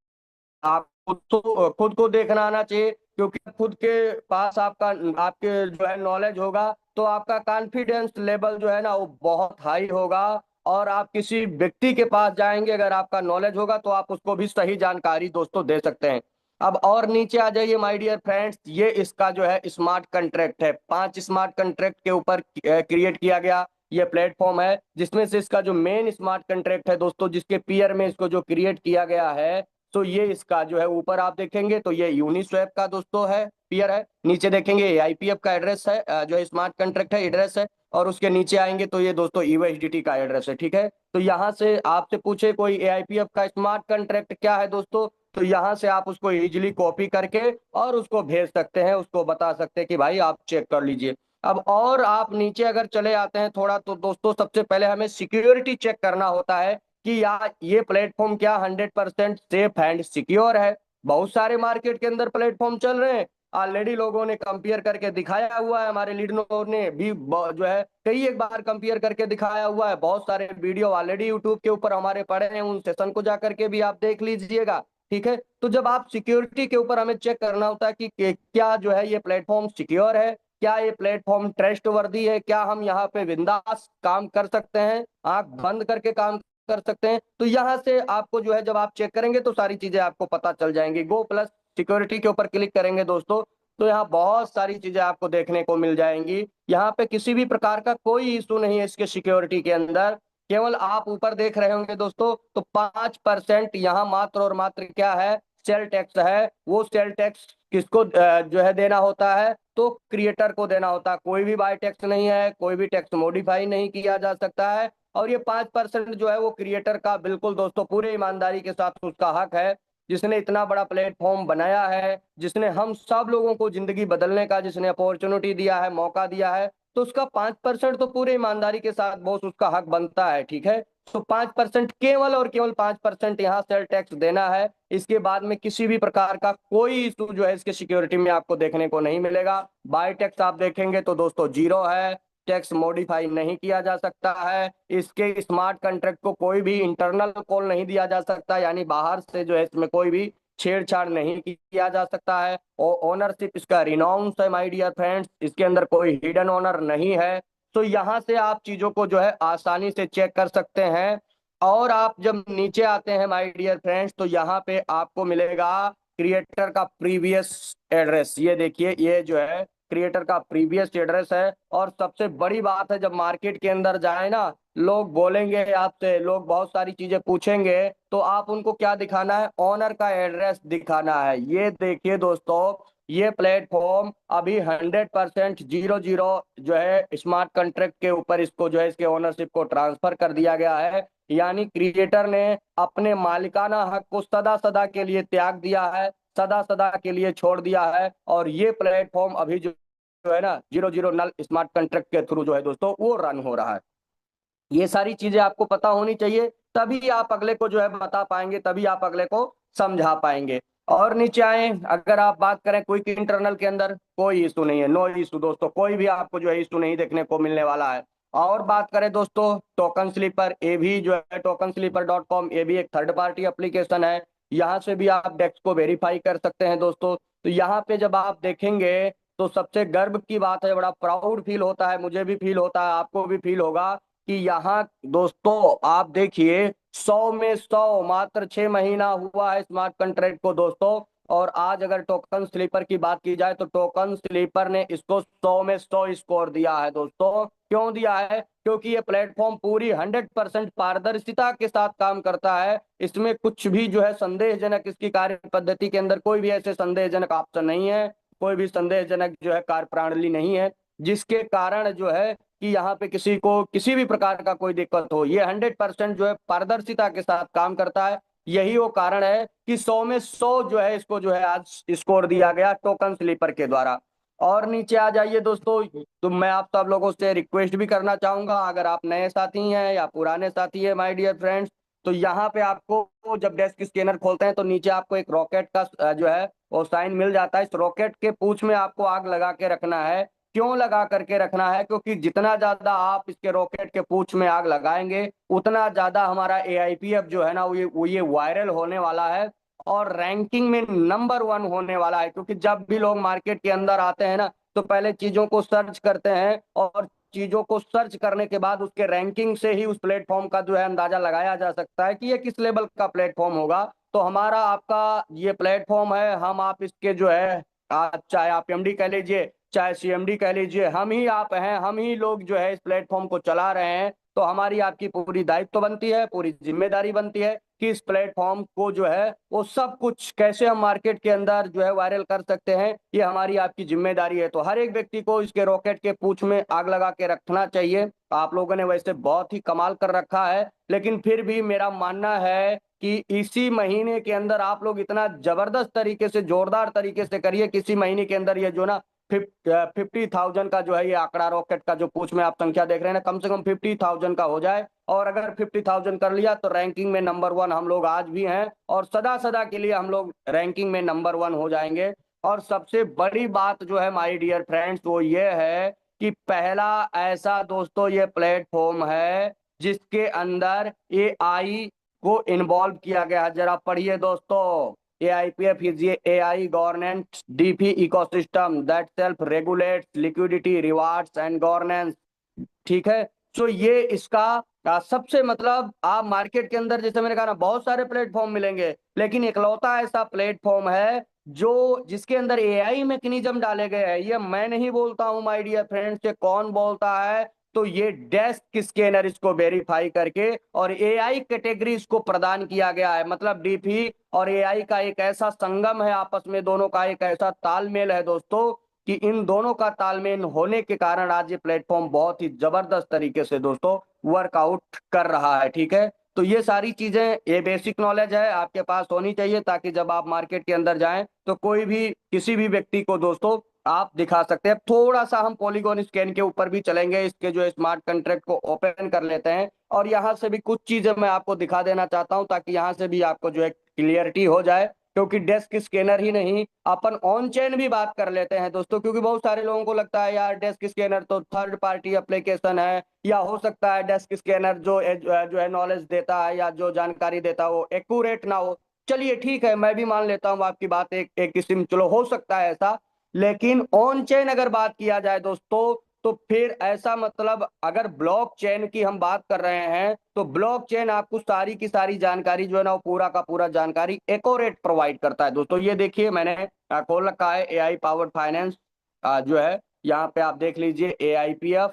आप खुद को देखना आना चाहिए, क्योंकि खुद के पास आपका आपके जो है नॉलेज होगा, तो आपका कॉन्फिडेंस लेवल जो है ना वो बहुत हाई होगा। और आप किसी व्यक्ति के पास जाएंगे, अगर आपका नॉलेज होगा, तो आप उसको भी सही जानकारी दोस्तों दे सकते हैं। अब और नीचे आ जाइए माय डियर फ्रेंड्स, ये इसका जो है स्मार्ट कंट्रैक्ट है। 5 स्मार्ट कंट्रैक्ट के ऊपर क्रिएट किया गया। ये प्लेटफॉर्म है, जिसमें से इसका जो मेन स्मार्ट कॉन्ट्रैक्ट है दोस्तों, जिसके पीयर में इसको जो क्रिएट किया गया है, तो ये इसका जो है ऊपर आप देखेंगे तो ये यूनिस्वैप का दोस्तों है, पीयर है। नीचे देखेंगे AIPF का एड्रेस है, जो है स्मार्ट कॉन्ट्रैक्ट है, एड्रेस है। और उसके नीचे आएंगे तो ये दोस्तों USDT का एड्रेस है, ठीक है। तो यहाँ से आपसे पूछे कोई AIPF का स्मार्ट कॉन्ट्रैक्ट क्या है दोस्तों, तो यहाँ से आप उसको इजीली कॉपी करके और उसको भेज सकते हैं, उसको बता सकते हैं कि भाई आप चेक कर लीजिए। अब और आप नीचे अगर चले आते हैं थोड़ा, तो दोस्तों सबसे पहले हमें सिक्योरिटी चेक करना होता है कि यार ये प्लेटफॉर्म क्या 100% सेफ एंड सिक्योर है। बहुत सारे मार्केट के अंदर प्लेटफॉर्म चल रहे हैं, ऑलरेडी लोगों ने कंपेयर करके दिखाया हुआ है, हमारे लीडर ने भी जो है कई एक बार कंपेयर करके दिखाया हुआ है। बहुत सारे वीडियो ऑलरेडी यूट्यूब के ऊपर हमारे पड़े हैं, उन सेशन को जाकर के भी आप देख लीजिएगा, ठीक है। तो जब आप सिक्योरिटी के ऊपर हमें चेक करना होता है कि क्या जो है ये प्लेटफॉर्म सिक्योर है, क्या ये प्लेटफॉर्म ट्रस्ट वर्दी है, क्या हम यहाँ पे बिंदास काम कर सकते हैं, आंख बंद करके काम कर सकते हैं। तो यहाँ से आपको जो है जब आप चेक करेंगे तो सारी चीजें आपको पता चल जाएंगी। गो प्लस सिक्योरिटी के ऊपर क्लिक करेंगे दोस्तों, तो यहाँ बहुत सारी चीजें आपको देखने को मिल जाएंगी। यहाँ पे किसी भी प्रकार का कोई इशू नहीं है इसके सिक्योरिटी के अंदर। केवल आप ऊपर देख रहे होंगे दोस्तों, तो 5% यहाँ मात्र और मात्र क्या है, सेल टैक्स है। वो सेल टैक्स किसको जो है देना होता है, तो क्रिएटर को देना होता है। कोई भी बाय टैक्स नहीं है, कोई भी टैक्स मॉडिफाई नहीं किया जा सकता है। और ये 5% जो है वो क्रिएटर का बिल्कुल दोस्तों पूरे ईमानदारी के साथ उसका हक है, जिसने इतना बड़ा प्लेटफॉर्म बनाया है, जिसने हम सब लोगों को जिंदगी बदलने का जिसने अपॉर्चुनिटी दिया है, मौका दिया है, तो उसका 5% तो पूरे ईमानदारी के साथ बॉस उसका हक बनता है, ठीक है। तो 5% केवल और केवल 5% यहाँ सेल टैक्स देना है। इसके बाद में किसी भी प्रकार का कोई इशू जो है इसके सिक्योरिटी में आपको देखने को नहीं मिलेगा। बाय टैक्स आप देखेंगे तो दोस्तों 0 है, टैक्स मॉडिफाई नहीं किया जा सकता है। इसके स्मार्ट कॉन्ट्रैक्ट को कोई भी इंटरनल कॉल नहीं दिया जा सकता, यानी बाहर से जो है इसमें कोई भी छेड़छाड़ नहीं किया जा सकता है। और ओनरशिप इसका रिनाउंस है माय डियर फ्रेंड्स, इसके अंदर कोई हिडन ओनर नहीं है। तो यहाँ से आप चीजों को जो है आसानी से चेक कर सकते हैं। और आप जब नीचे आते हैं माय डियर फ्रेंड्स, तो यहाँ पे आपको मिलेगा क्रिएटर का प्रीवियस एड्रेस। ये देखिए, ये जो है क्रिएटर का प्रीवियस एड्रेस है। और सबसे बड़ी बात है, जब मार्केट के अंदर जाए ना, लोग बोलेंगे आपसे, लोग बहुत सारी चीजें पूछेंगे, तो आप उनको क्या दिखाना है, ऑनर का एड्रेस दिखाना है। ये देखिए दोस्तों, ये प्लेटफॉर्म अभी 100% 00 जो है स्मार्ट कॉन्ट्रैक्ट के ऊपर इसको जो है इसके ओनरशिप को ट्रांसफर कर दिया गया है। यानी क्रिएटर ने अपने मालिकाना हक को सदा सदा के लिए त्याग दिया है, सदा सदा के लिए छोड़ दिया है। और ये प्लेटफॉर्म अभी जो है ना 00 नल स्मार्ट कॉन्ट्रैक्ट के थ्रू जो है दोस्तों वो रन हो रहा है। ये सारी चीजें आपको पता होनी चाहिए, तभी आप अगले को जो है बता पाएंगे, तभी आप अगले को समझा पाएंगे। और नीचे आए, अगर आप बात करें क्विक इंटरनल के अंदर कोई इशू नहीं है, नो इशू दोस्तों, कोई भी आपको जो है इशू नहीं देखने को मिलने वाला है। और बात करें दोस्तों टोकन स्लीपर, ये भी जो है tokensleeper.com, ये भी एक थर्ड पार्टी एप्लीकेशन है। यहाँ से भी आप डेस्क को वेरीफाई कर सकते हैं दोस्तों। तो यहाँ पे जब आप देखेंगे तो सबसे गर्व की बात है, बड़ा प्राउड फील होता है, मुझे भी फील होता है, आपको भी फील होगा कि यहाँ दोस्तों आप देखिए 100 में 100, मात्र 6 महीना हुआ है स्मार्ट कॉन्ट्रैक्ट को दोस्तों। और आज अगर टोकन स्लीपर की बात की जाए तो टोकन स्लीपर ने इसको 100 में 100 स्कोर दिया है दोस्तों। क्यों दिया है? क्योंकि ये प्लेटफॉर्म पूरी 100% पारदर्शिता के साथ काम करता है। इसमें कुछ भी जो है संदेहजनक, इसकी कार्य पद्धति के अंदर कोई भी ऐसे संदेहजनक ऑप्शन नहीं है, कोई भी संदेहजनक जो है कार्य प्रणाली नहीं है, जिसके कारण जो है कि यहाँ पे किसी को किसी भी प्रकार का कोई दिक्कत हो। ये 100% जो है पारदर्शिता के साथ काम करता है। यही वो कारण है कि 100 में 100 जो है इसको जो है आज स्कोर दिया गया टोकन स्लीपर के द्वारा। और नीचे आ जाइए दोस्तों, तो मैं आप सब लोगों से रिक्वेस्ट भी करना चाहूंगा, अगर आप नए साथी हैं या पुराने साथी हैं माय डियर फ्रेंड्स, तो यहाँ पे आपको जब डेस्क स्कैनर खोलते हैं तो नीचे आपको एक रॉकेट का जो है वो साइन मिल जाता है। इस रॉकेट के पूंछ में आपको आग लगा के रखना है। क्यों लगा करके रखना है? क्योंकि जितना ज्यादा आप इसके रॉकेट के पूंछ में आग लगाएंगे, उतना ज्यादा हमारा AIPF जो है ना वो ये वायरल होने वाला है और रैंकिंग में नंबर 1 होने वाला है। क्योंकि जब भी लोग मार्केट के अंदर आते हैं ना, तो पहले चीजों को सर्च करते हैं, और चीजों को सर्च करने के बाद उसके रैंकिंग से ही उस प्लेटफॉर्म का जो है अंदाजा लगाया जा सकता है कि ये किस लेवल का प्लेटफॉर्म होगा। तो हमारा आपका ये प्लेटफॉर्म है, हम आप इसके जो है चाहे आप MD कह लीजिए चाहे सीएमडी कह लीजिए, हम ही आप हैं, हम ही लोग जो है इस प्लेटफॉर्म को चला रहे हैं। तो हमारी आपकी पूरी दायित्व बनती है, पूरी जिम्मेदारी बनती है कि इस प्लेटफॉर्म को जो है वो सब कुछ कैसे हम मार्केट के अंदर जो है वायरल कर सकते हैं, ये हमारी आपकी जिम्मेदारी है। तो हर एक व्यक्ति को इसके रॉकेट के पूंछ में आग लगा के रखना चाहिए। आप लोगों ने वैसे बहुत ही कमाल कर रखा है, लेकिन फिर भी मेरा मानना है कि इसी महीने के अंदर आप लोग इतना जबरदस्त तरीके से, जोरदार तरीके से करिए, किसी महीने के अंदर ये जो ना 50,000 का जो है ये आंकड़ा रॉकेट का जो पूछ में आप संख्या देख रहे हैं ना, कम से कम 50,000 का हो जाए। और अगर 50,000 कर लिया तो रैंकिंग में नंबर 1 हम लोग आज भी हैं, और सदा सदा के लिए हम लोग रैंकिंग में नंबर 1 हो जाएंगे। और सबसे बड़ी बात जो है माय डियर फ्रेंड्स वो ये है कि पहला ऐसा दोस्तों ये प्लेटफॉर्म है जिसके अंदर एआई को इन्वॉल्व किया गया है। जरा पढ़िए दोस्तों, AIPF is a AI governance DP ecosystem that self regulates liquidity, rewards and governance। ठीक है, तो ये इसका सबसे मतलब आप मार्केट के अंदर जैसे मैंने कहा ना बहुत सारे प्लेटफॉर्म मिलेंगे, लेकिन इकलौता ऐसा प्लेटफॉर्म है जो जिसके अंदर एआई मैकेनिज्म डाले गए हैं। ये मैं नहीं बोलता हूं माय डियर फ्रेंड्स, ये कौन बोलता है? तो ये डेस्क स्कैनर इसको वेरीफाई करके और एआई कैटेगरी इसको प्रदान किया गया है। मतलब डीपी और एआई का एक ऐसा संगम है, आपस में दोनों का एक ऐसा तालमेल है दोस्तों कि इन दोनों का तालमेल होने के कारण आज ये प्लेटफॉर्म बहुत ही जबरदस्त तरीके से दोस्तों वर्कआउट कर रहा है। ठीक है, तो ये सारी चीजें, ये बेसिक नॉलेज है आपके पास होनी चाहिए, ताकि जब आप मार्केट के अंदर जाएं तो कोई भी किसी भी व्यक्ति को दोस्तों आप दिखा सकते हैं। थोड़ा सा हम पॉलीगॉन स्कैन के ऊपर भी चलेंगे, इसके जो स्मार्ट कॉन्ट्रैक्ट को ओपन कर लेते हैं और यहाँ से भी कुछ चीजें मैं आपको दिखा देना चाहता हूँ, ताकि यहाँ से भी आपको जो है क्लियरिटी हो जाए। क्योंकि डेस्क स्कैनर ही नहीं, अपन ऑन चेन भी बात कर लेते हैं दोस्तों, क्योंकि बहुत सारे लोगों को लगता है यार डेस्क स्कैनर तो थर्ड पार्टी एप्लीकेशन है, या हो सकता है डेस्क स्कैनर जो है नॉलेज देता है या जो जानकारी देता है वो एक्यूरेट ना हो। चलिए ठीक है, मैं भी मान लेता हूँ आपकी बात, एक किस्म, चलो हो सकता है ऐसा। लेकिन ऑन चेन अगर बात किया जाए दोस्तों, तो फिर ऐसा मतलब अगर ब्लॉक चेन की हम बात कर रहे हैं तो ब्लॉक चेन आपको सारी की सारी जानकारी जो है ना वो पूरा का पूरा जानकारी एक्यूरेट प्रोवाइड करता है दोस्तों। ये देखिए मैंने खोल रखा है एआई पावर्ड फाइनेंस जो है, यहाँ पे आप देख लीजिए AIPF।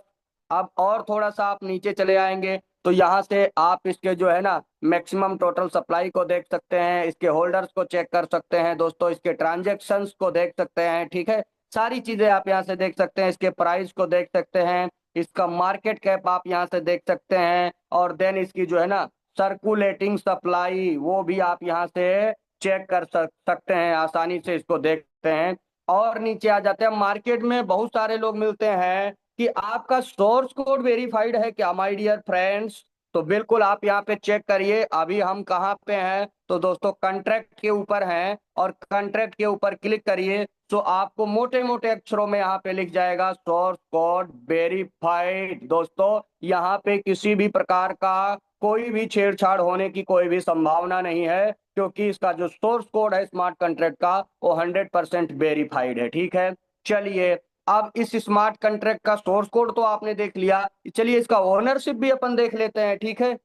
अब और थोड़ा सा आप नीचे चले आएंगे तो यहाँ से आप इसके जो है ना मैक्सिमम टोटल सप्लाई को देख सकते हैं, इसके होल्डर्स को चेक कर सकते हैं दोस्तों, इसके ट्रांजैक्शंस को देख सकते हैं। ठीक है, सारी चीजें आप यहाँ से देख सकते हैं, इसके प्राइस को देख सकते हैं, इसका मार्केट कैप आप यहाँ से देख सकते हैं, और देन इसकी जो है ना सर्कुलेटिंग सप्लाई वो भी आप यहाँ से चेक कर सकते हैं, आसानी से इसको देखते हैं। और नीचे आ जाते हैं, मार्केट में बहुत सारे लोग मिलते हैं कि आपका सोर्स कोड वेरीफाइड है क्या माय डियर फ्रेंड्स? तो बिल्कुल आप यहाँ पे चेक करिए। अभी हम कहाँ पे हैं? तो दोस्तों कॉन्ट्रैक्ट के ऊपर हैं, और कॉन्ट्रैक्ट के ऊपर क्लिक करिए तो आपको मोटे मोटे अक्षरों में यहाँ पे लिख जाएगा सोर्स कोड वेरीफाइड। दोस्तों यहाँ पे किसी भी प्रकार का कोई भी छेड़छाड़ होने की कोई भी संभावना नहीं है, क्योंकि इसका जो सोर्स कोड है स्मार्ट कॉन्ट्रैक्ट का वो 100% वेरीफाइड है। ठीक है, चलिए अब इस स्मार्ट कॉन्ट्रैक्ट का सोर्स कोड तो आपने देख लिया, चलिए इसका ओनरशिप भी अपन देख लेते हैं। ठीक है,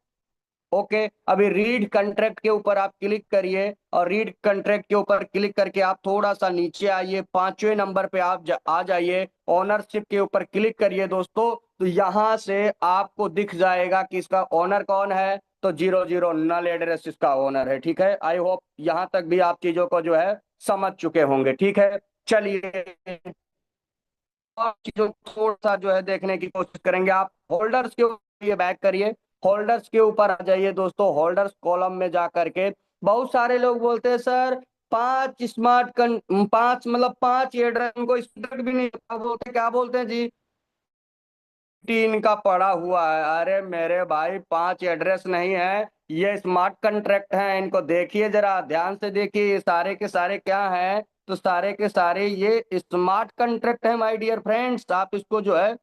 ओके, अभी रीड कॉन्ट्रैक्ट के ऊपर आप क्लिक करिए, और रीड कॉन्ट्रैक्ट के ऊपर क्लिक करके आप थोड़ा सा नीचे आइए, 5वें नंबर पे आप आ जाइए, ओनरशिप के ऊपर क्लिक करिए दोस्तों। तो यहाँ से आपको दिख जाएगा कि इसका ओनर कौन है। तो 00 नल एड्रेस इसका ओनर है। ठीक है, आई होप यहाँ तक भी आप चीजों को जो है समझ चुके होंगे। ठीक है, चलिए और चीजों को थोड़ा सा जो है देखने की कोशिश करेंगे। आप होल्डर्स के ऊपर बैक करिए, होल्डर्स के ऊपर आ जाइए दोस्तों, होल्डर्स कॉलम में जा करके बहुत सारे लोग बोलते हैं सर 5 मतलब 5 एड्रेस को स्टूडेंट भी नहीं बोलते, क्या बोलते हैं जी 3 का पड़ा हुआ है। अरे मेरे भाई 5 एड्रेस नहीं है, ये स्मार्ट कॉन्ट्रैक्ट है, इनको देखिए जरा ध्यान से देखिए, ये सारे के सारे क्या हैं? तो सारे के सारे ये स्मार्ट कॉन्ट्रैक्ट है माय डियर फ्रेंड्स। आप इसको जो है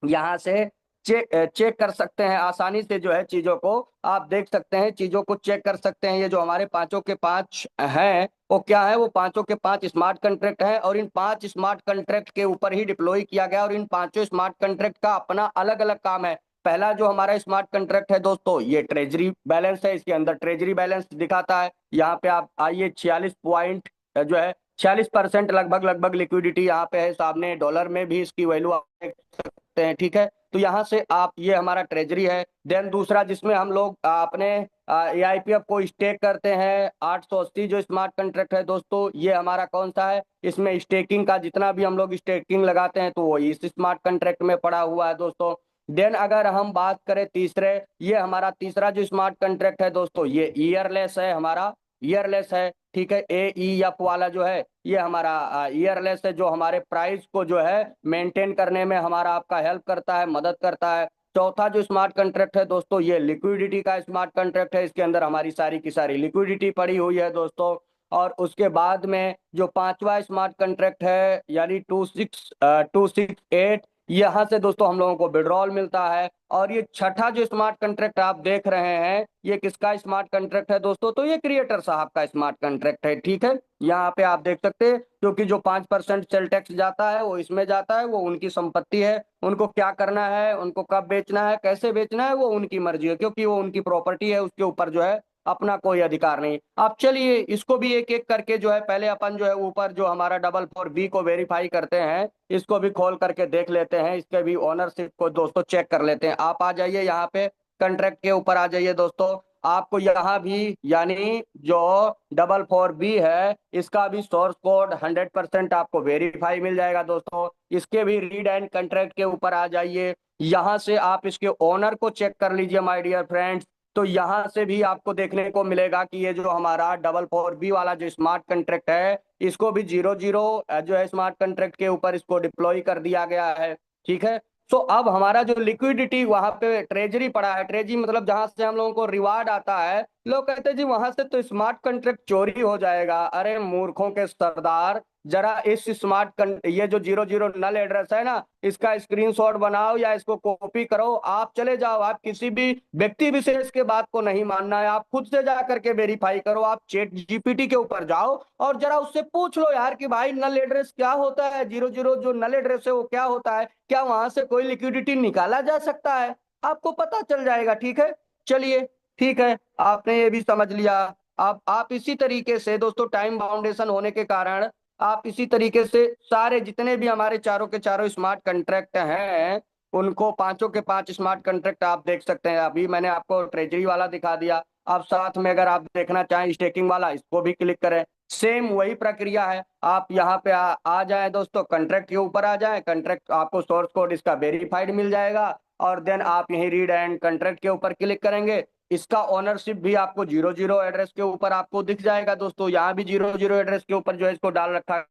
यहाँ से चेक कर सकते हैं आसानी से, जो है चीजों को आप देख सकते हैं, चीजों को चेक कर सकते हैं। ये जो हमारे पांचों के 5 हैं वो क्या है? वो पांचों के 5 स्मार्ट कॉन्ट्रैक्ट हैं, और इन 5 स्मार्ट कॉन्ट्रैक्ट के ऊपर ही डिप्लॉय किया गया, और इन पांचों स्मार्ट कॉन्ट्रैक्ट का अपना अलग अलग काम है। पहला जो हमारा स्मार्ट कॉन्ट्रैक्ट है दोस्तों ये ट्रेजरी बैलेंस है, इसके अंदर ट्रेजरी बैलेंस दिखाता है। यहाँ पे आप आइए 46 पॉइंट जो है 46% लगभग लगभग लिक्विडिटी यहाँ पे है सामने, डॉलर में भी इसकी वैल्यू आप देख सकते हैं। ठीक है, तो यहाँ से आप, ये हमारा ट्रेजरी है। देन दूसरा जिसमें हम लोग अपने AIPF को स्टेक करते हैं, 880 जो स्मार्ट कंट्रैक्ट है दोस्तों, ये हमारा कौन सा है, इसमें स्टेकिंग का जितना भी हम लोग स्टेकिंग लगाते हैं तो वो इस स्मार्ट कंट्रैक्ट में पड़ा हुआ है दोस्तों। देन अगर हम बात करें तीसरे, ये हमारा तीसरा जो स्मार्ट कंट्रैक्ट है दोस्तों, ये ईयरलेस है, हमारा ईयरलेस है। ठीक है, AEF वाला जो है ये हमारा ईयरलेस है, जो हमारे प्राइस को जो है मेंटेन करने में हमारा आपका हेल्प करता है, मदद करता है। चौथा जो स्मार्ट कंट्रैक्ट है दोस्तों, ये लिक्विडिटी का स्मार्ट कंट्रैक्ट है, इसके अंदर हमारी सारी की सारी लिक्विडिटी पड़ी हुई है दोस्तों। और उसके बाद में जो पांचवा स्मार्ट कंट्रैक्ट है यानी 268, यहाँ से दोस्तों हम लोगों को विड्रॉल मिलता है। और ये छठा जो स्मार्ट कंट्रैक्ट आप देख रहे हैं, ये किसका स्मार्ट कंट्रैक्ट है दोस्तों, तो ये क्रिएटर साहब का स्मार्ट कंट्रैक्ट है। ठीक है, यहाँ पे आप देख सकते हैं, क्योंकि जो 5% सेल टैक्स जाता है वो इसमें जाता है, वो उनकी संपत्ति है, उनको क्या करना है, उनको कब बेचना है, कैसे बेचना है, वो उनकी मर्जी है, क्योंकि वो उनकी प्रॉपर्टी है, उसके ऊपर जो है अपना कोई अधिकार नहीं। अब चलिए इसको भी एक एक करके जो है, पहले अपन जो है ऊपर जो हमारा 444B को वेरीफाई करते हैं, इसको भी खोल करके देख लेते हैं, इसके भी ओनरशिप को दोस्तों चेक कर लेते हैं। आप आ जाइए यहाँ पे कंट्रैक्ट के ऊपर आ जाइए दोस्तों। आपको यहाँ भी यानी जो 444B है, इसका भी सोर्स कोड 100% आपको वेरीफाई मिल जाएगा दोस्तों। इसके भी रीड एंड कंट्रैक्ट के ऊपर आ जाइए, यहाँ से आप इसके ओनर को चेक कर लीजिए माय डियर फ्रेंड्स। तो यहाँ से भी आपको देखने को मिलेगा कि ये जो हमारा 444B वाला जो स्मार्ट कंट्रैक्ट है, इसको भी 00 जो है स्मार्ट कंट्रैक्ट के ऊपर इसको डिप्लॉय कर दिया गया है। ठीक है, तो अब हमारा जो लिक्विडिटी वहां पे ट्रेजरी पड़ा है, ट्रेजरी मतलब जहां से हम लोगों को रिवार्ड आता है, लोग कहते हैं जी वहां से तो स्मार्ट कंट्रैक्ट चोरी हो जाएगा। अरे मूर्खों के सरदार, जरा इस ये जो 00 नल एड्रेस है ना, इसका स्क्रीनशॉट बनाओ या इसको कॉपी करो, आप चले जाओ, आप किसी भी व्यक्ति विशेष के बात को नहीं मानना है, आप खुद से जा करके वेरीफाई करो, आप चैट GPT के ऊपर जाओ और जरा उससे पूछ लो यार कि भाई नल एड्रेस क्या होता है, 00 जो नल एड्रेस है वो क्या होता है, क्या वहां से कोई लिक्विडिटी निकाला जा सकता है, आपको पता चल जाएगा। ठीक है, चलिए ठीक है, आपने ये भी समझ लिया। अब आप इसी तरीके से दोस्तों, टाइम बाउंडेशन होने के कारण आप इसी तरीके से सारे जितने भी हमारे चारों के चारों स्मार्ट कंट्रैक्ट हैं, उनको पांचों के पांच स्मार्ट कंट्रैक्ट आप देख सकते हैं। अभी मैंने आपको ट्रेजरी वाला दिखा दिया, अब साथ में अगर आप देखना चाहें स्टेकिंग वाला, इसको भी क्लिक करें, सेम वही प्रक्रिया है। आप यहाँ पे आ जाएं दोस्तों, कंट्रैक्ट के ऊपर आ जाएं, कंट्रैक्ट आपको सोर्स कोड इसका वेरीफाइड मिल जाएगा, और देन आप यही रीड एंड कंट्रैक्ट के ऊपर क्लिक करेंगे, इसका ओनरशिप भी आपको 00 एड्रेस के ऊपर आपको दिख जाएगा दोस्तों। यहाँ भी 00 एड्रेस के ऊपर जो है इसको डाल रखा है।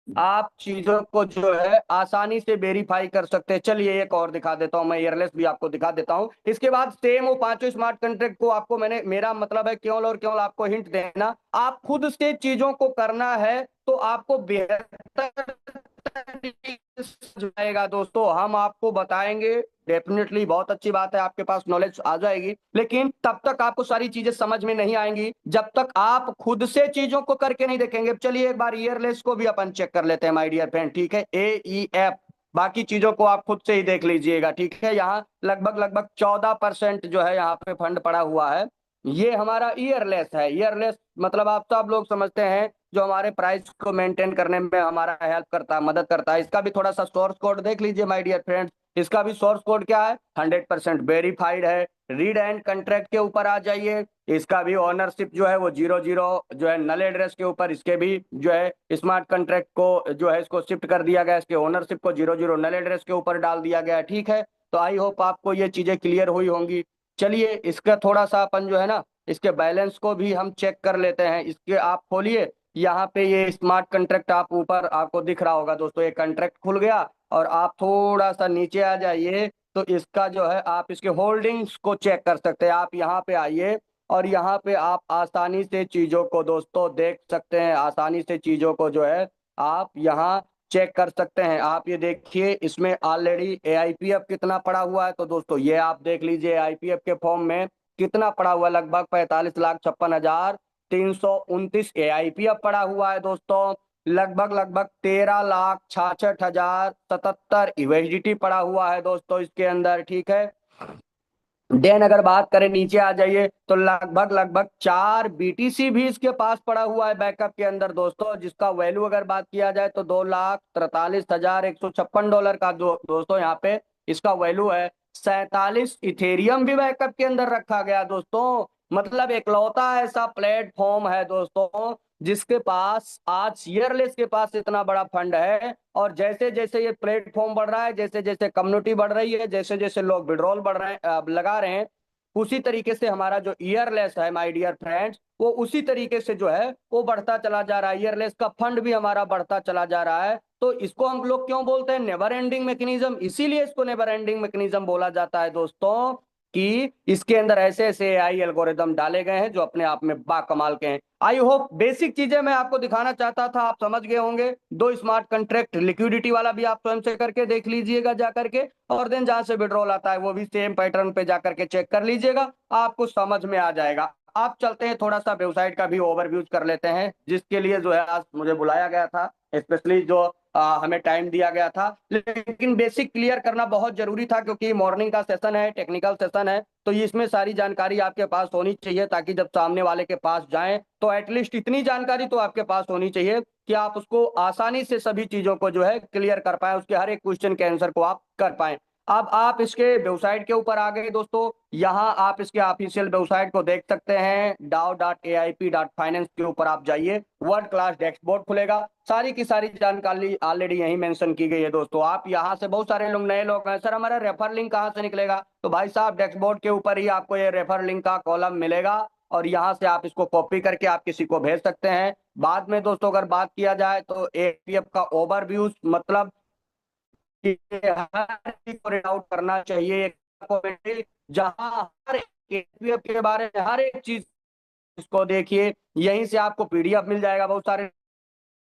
आप चीजों को जो है आसानी से वेरीफाई कर सकते हैं। चलिए एक और दिखा देता हूं, मैं एयरलेस भी आपको दिखा देता हूं। इसके बाद सेम वो पांचों स्मार्ट कंट्रैक्ट को आपको मैंने, मेरा मतलब है केवल और केवल आपको हिंट देना, आप खुद से चीजों को करना है तो आपको बेहतर जाएगा दोस्तों, हम आपको बताएंगे। डेफिनेटली बहुत अच्छी बात है, आपके पास नॉलेज आ जाएगी, लेकिन तब तक आपको सारी चीजें समझ में नहीं आएंगी जब तक आप खुद से चीजों को करके नहीं देखेंगे। चलिए एक बार ईयरलेस को भी अपन चेक कर लेते हैं माय डियर फ्रेंड। ठीक है, AEF, बाकी चीजों को आप खुद से ही देख लीजिएगा। ठीक है, यहाँ लगभग लगभग 14% जो है यहाँ पे फंड पड़ा हुआ है। ये हमारा ईयरलेस है। ईयरलेस मतलब आप सब लोग समझते हैं, जो हमारे प्राइस को मेंटेन करने में हमारा हेल्प करता है, मदद करता है। इसका भी थोड़ा सा सोर्स कोड देख लीजिए माय डियर फ्रेंड्स। इसका भी सोर्स कोड क्या है, 100% वेरीफाइड है। रीड एंड कंट्रैक्ट के ऊपर आ जाइए, इसका भी ओनरशिप जो है वो 00 जो है नल एड्रेस के ऊपर, इसके भी जो है स्मार्ट कंट्रैक्ट को जो है इसको शिफ्ट कर दिया गया, इसके ओनरशिप को 00 नल एड्रेस के ऊपर डाल दिया गया। ठीक है, तो आई होप आपको ये चीजें क्लियर हुई होंगी। चलिए इसका थोड़ा सा अपन जो है ना, इसके बैलेंस को भी हम चेक कर लेते हैं। इसके आप खोलिए, यहाँ पे ये स्मार्ट कंट्रैक्ट आप ऊपर आपको दिख रहा होगा दोस्तों, ये कंट्रैक्ट खुल गया, और आप थोड़ा सा नीचे आ जाइए तो इसका जो है आप इसके होल्डिंग्स को चेक कर सकते हैं। आप यहाँ पे आइए और यहाँ पे आप आसानी से चीजों को दोस्तों देख सकते हैं, आसानी से चीजों को जो है आप यहाँ चेक कर सकते हैं। आप ये देखिए, इसमें ऑलरेडी AIPF कितना पड़ा हुआ है, तो दोस्तों ये आप देख लीजिए AIPF के फॉर्म में कितना पड़ा हुआ है, लगभग 45,56,329 AIPF पड़ा हुआ है दोस्तों। लगभग लगभग 13,66,077 USDT पड़ा हुआ है दोस्तों इसके अंदर। ठीक है, देन अगर बात करें नीचे आ जाइए तो लगभग लगभग 4 बीटीसी भी इसके पास पड़ा हुआ है बैकअप के अंदर दोस्तों, जिसका वैल्यू अगर बात किया जाए तो $2,43,156 का दोस्तों यहाँ पे इसका वैल्यू है। 47 इथेरियम भी बैकअप के अंदर रखा गया दोस्तों। मतलब एकलौता ऐसा प्लेटफॉर्म है दोस्तों जिसके पास आज सीयरलेस के पास इतना बड़ा फंड है। और जैसे जैसे ये प्लेटफॉर्म बढ़ रहा है, जैसे जैसे कम्युनिटी बढ़ रही है, जैसे जैसे लोग विड्रॉल बढ़ रहे हैं लगा रहे हैं, उसी तरीके से हमारा जो ईयरलेस है माय डियर फ्रेंड्स, वो उसी तरीके से जो है वो बढ़ता चला जा रहा है। ईयरलेस का फंड भी हमारा बढ़ता चला जा रहा है। तो इसको हम लोग क्यों बोलते हैं नेवर एंडिंग मैकेनिज्म? इसीलिए इसको नेवर एंडिंग मैकेनिज्म बोला जाता है दोस्तों कि इसके अंदर ऐसे ऐसे एआई एल्गोरिदम डाले गए हैं जो अपने आप में बाकमाल के हैं। आई होप बेसिक चीजें मैं आपको दिखाना चाहता था, आप समझ गए होंगे। दो स्मार्ट कंट्रैक्ट लिक्विडिटी वाला भी आप स्वयं से करके देख लीजिएगा जा करके, और देन जहां से विड्रॉल आता है वो भी सेम पैटर्न पे जा करके चेक कर लीजिएगा, आपको समझ में आ जाएगा। आप चलते हैं थोड़ा सा वेबसाइट का भी ओवरव्यू कर लेते हैं, जिसके लिए जो है आज मुझे बुलाया गया था, स्पेशली जो हमें टाइम दिया गया था। लेकिन बेसिक क्लियर करना बहुत जरूरी था क्योंकि मॉर्निंग का सेशन है, टेक्निकल सेशन है, तो इसमें सारी जानकारी आपके पास होनी चाहिए ताकि जब सामने वाले के पास जाएं तो एटलीस्ट इतनी जानकारी तो आपके पास होनी चाहिए कि आप उसको आसानी से सभी चीजों को जो है क्लियर कर पाए, उसके हर एक क्वेश्चन के आंसर को आप कर पाए। अब आप इसके वेबसाइट के ऊपर आ गए दोस्तों, यहाँ आप इसके ऑफिशियल वेबसाइट को देख सकते हैं dow.aip.finance के ऊपर आप जाइए, वर्ल्ड क्लास डैशबोर्ड खुलेगा, सारी की सारी जानकारी ऑलरेडी यही मेंशन की गई है दोस्तों। आप यहाँ से बहुत सारे लोग नए लोग हैं, सर हमारा रेफर लिंक कहाँ से निकलेगा? तो भाई साहब डैशबोर्ड के ऊपर ही आपको ये रेफर लिंक का कॉलम मिलेगा और यहाँ से आप इसको कॉपी करके आप किसी को भेज सकते हैं। बाद में दोस्तों अगर बात किया जाए तो एपीएफ का ओवरव्यू, मतलब कि हर चीज को रीड आउट करना चाहिए एक कमेटी, जहां हर एपीएफ के बारे में हर एक चीज इसको देखिए। यहीं से आपको पीडीएफ मिल जाएगा। बहुत सारे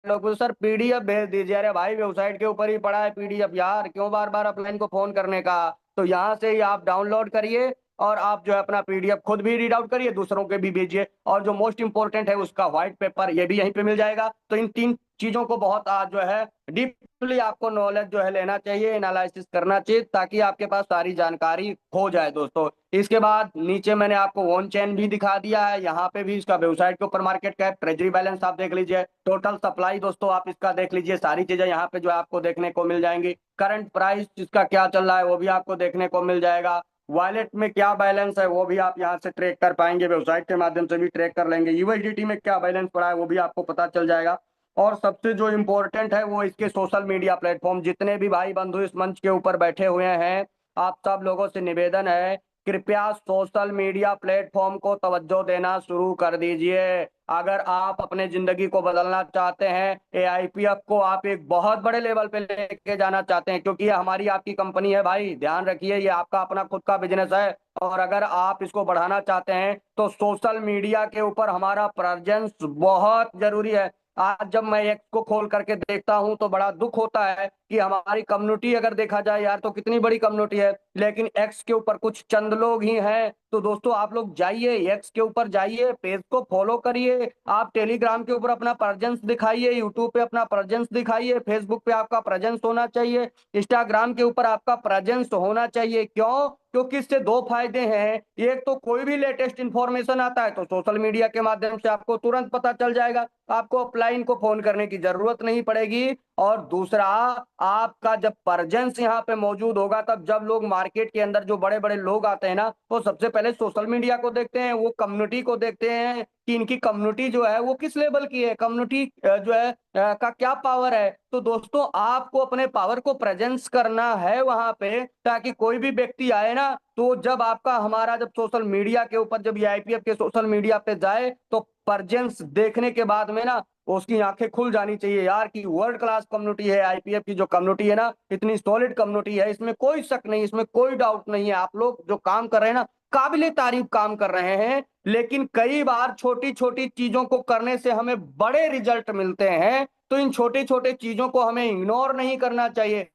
लोग बोलते, सर पीडीएफ भेज दीजिए। अरे भाई वेबसाइट के ऊपर ही पड़ा है पीडीएफ, यार क्यों बार बार अपलाइन को फोन करने का? तो यहाँ से ही आप डाउनलोड करिए और आप जो है अपना पीडीएफ खुद भी रीड आउट करिए, दूसरों के भी भेजिए। और जो मोस्ट इंपोर्टेंट है उसका व्हाइट पेपर, ये भी यहीं पे मिल जाएगा। तो इन तीन चीजों को बहुत जो है डीपली आपको नॉलेज जो है लेना चाहिए, एनालिसिस करना चाहिए, ताकि आपके पास सारी जानकारी हो जाए दोस्तों। इसके बाद नीचे मैंने आपको ऑन चेन भी दिखा दिया है, यहाँ पे भी इसका वेबसाइट के ऊपर मार्केट कैप, ट्रेजरी बैलेंस आप देख लीजिए, टोटल सप्लाई दोस्तों आप इसका देख लीजिए, सारी चीजें यहाँ पे जो आपको देखने को मिल जाएंगी। करंट प्राइस इसका क्या चल रहा है वो भी आपको देखने को मिल जाएगा। वॉलेट में क्या बैलेंस है वो भी आप यहाँ से ट्रैक कर पाएंगे, वेबसाइट के माध्यम से भी ट्रैक कर लेंगे। यूएसडीटी में क्या बैलेंस पड़ा है वो भी आपको पता चल जाएगा। और सबसे जो इम्पोर्टेंट है वो इसके सोशल मीडिया प्लेटफॉर्म, जितने भी भाई बंधु इस मंच के ऊपर बैठे हुए हैं, आप सब लोगों से निवेदन है कृपया सोशल मीडिया प्लेटफॉर्म को तवज्जो देना शुरू कर दीजिए। अगर आप अपने जिंदगी को बदलना चाहते हैं, एआईपीएफ को आप एक बहुत बड़े लेवल पे लेके जाना चाहते हैं, क्योंकि ये हमारी आपकी कंपनी है भाई, ध्यान रखिए ये आपका अपना खुद का बिजनेस है। और अगर आप इसको बढ़ाना चाहते हैं तो सोशल मीडिया के ऊपर हमारा प्रेजेंस बहुत जरूरी है। आज जब मैं एक्स को खोल करके देखता हूं तो बड़ा दुख होता है कि हमारी कम्युनिटी अगर देखा जाए यार तो कितनी बड़ी कम्युनिटी है, लेकिन एक्स के ऊपर कुछ चंद लोग ही हैं। तो दोस्तों आप लोग जाइए एक्स के ऊपर जाइए, पेज को फॉलो करिए, आप टेलीग्राम के ऊपर अपना प्रेजेंस दिखाइए, यूट्यूब पे अपना प्रेजेंस दिखाइए, फेसबुक पे आपका प्रेजेंस होना चाहिए, इंस्टाग्राम के ऊपर आपका प्रेजेंस होना चाहिए। क्यों? क्योंकि इससे दो फायदे हैं। एक तो कोई भी लेटेस्ट इंफॉर्मेशन आता है तो सोशल मीडिया के माध्यम से आपको तुरंत पता चल जाएगा, आपको अपलाइन को फोन करने की जरूरत नहीं पड़ेगी। और दूसरा, आपका जब प्रेजेंस यहाँ पे मौजूद होगा तब जब लोग मार्केट के अंदर जो बड़े बड़े लोग आते हैं ना, वो सबसे पहले सोशल मीडिया को देखते हैं, वो कम्युनिटी को देखते हैं कि इनकी कम्युनिटी जो है वो किस लेवल की है, कम्युनिटी जो है का क्या पावर है। तो दोस्तों आपको अपने पावर को प्रेजेंस करना है वहां पे, ताकि कोई भी व्यक्ति आए ना, तो जब आपका हमारा जब सोशल मीडिया के ऊपर जब ये आईपीएफ के सोशल मीडिया पे जाए तो प्रेजेंस देखने के बाद में ना उसकी आंखें खुल जानी चाहिए यार कि वर्ल्ड क्लास कम्युनिटी है आईपीएफ की। जो कम्युनिटी है ना, इतनी सॉलिड कम्युनिटी है, इसमें कोई शक नहीं, इसमें कोई डाउट नहीं है। आप लोग जो काम कर रहे हैं ना, काबिले तारीफ काम कर रहे हैं, लेकिन कई बार छोटी छोटी चीजों को करने से हमें बड़े रिजल्ट मिलते हैं। तो इन छोटे छोटे चीजों को हमें इग्नोर नहीं करना चाहिए।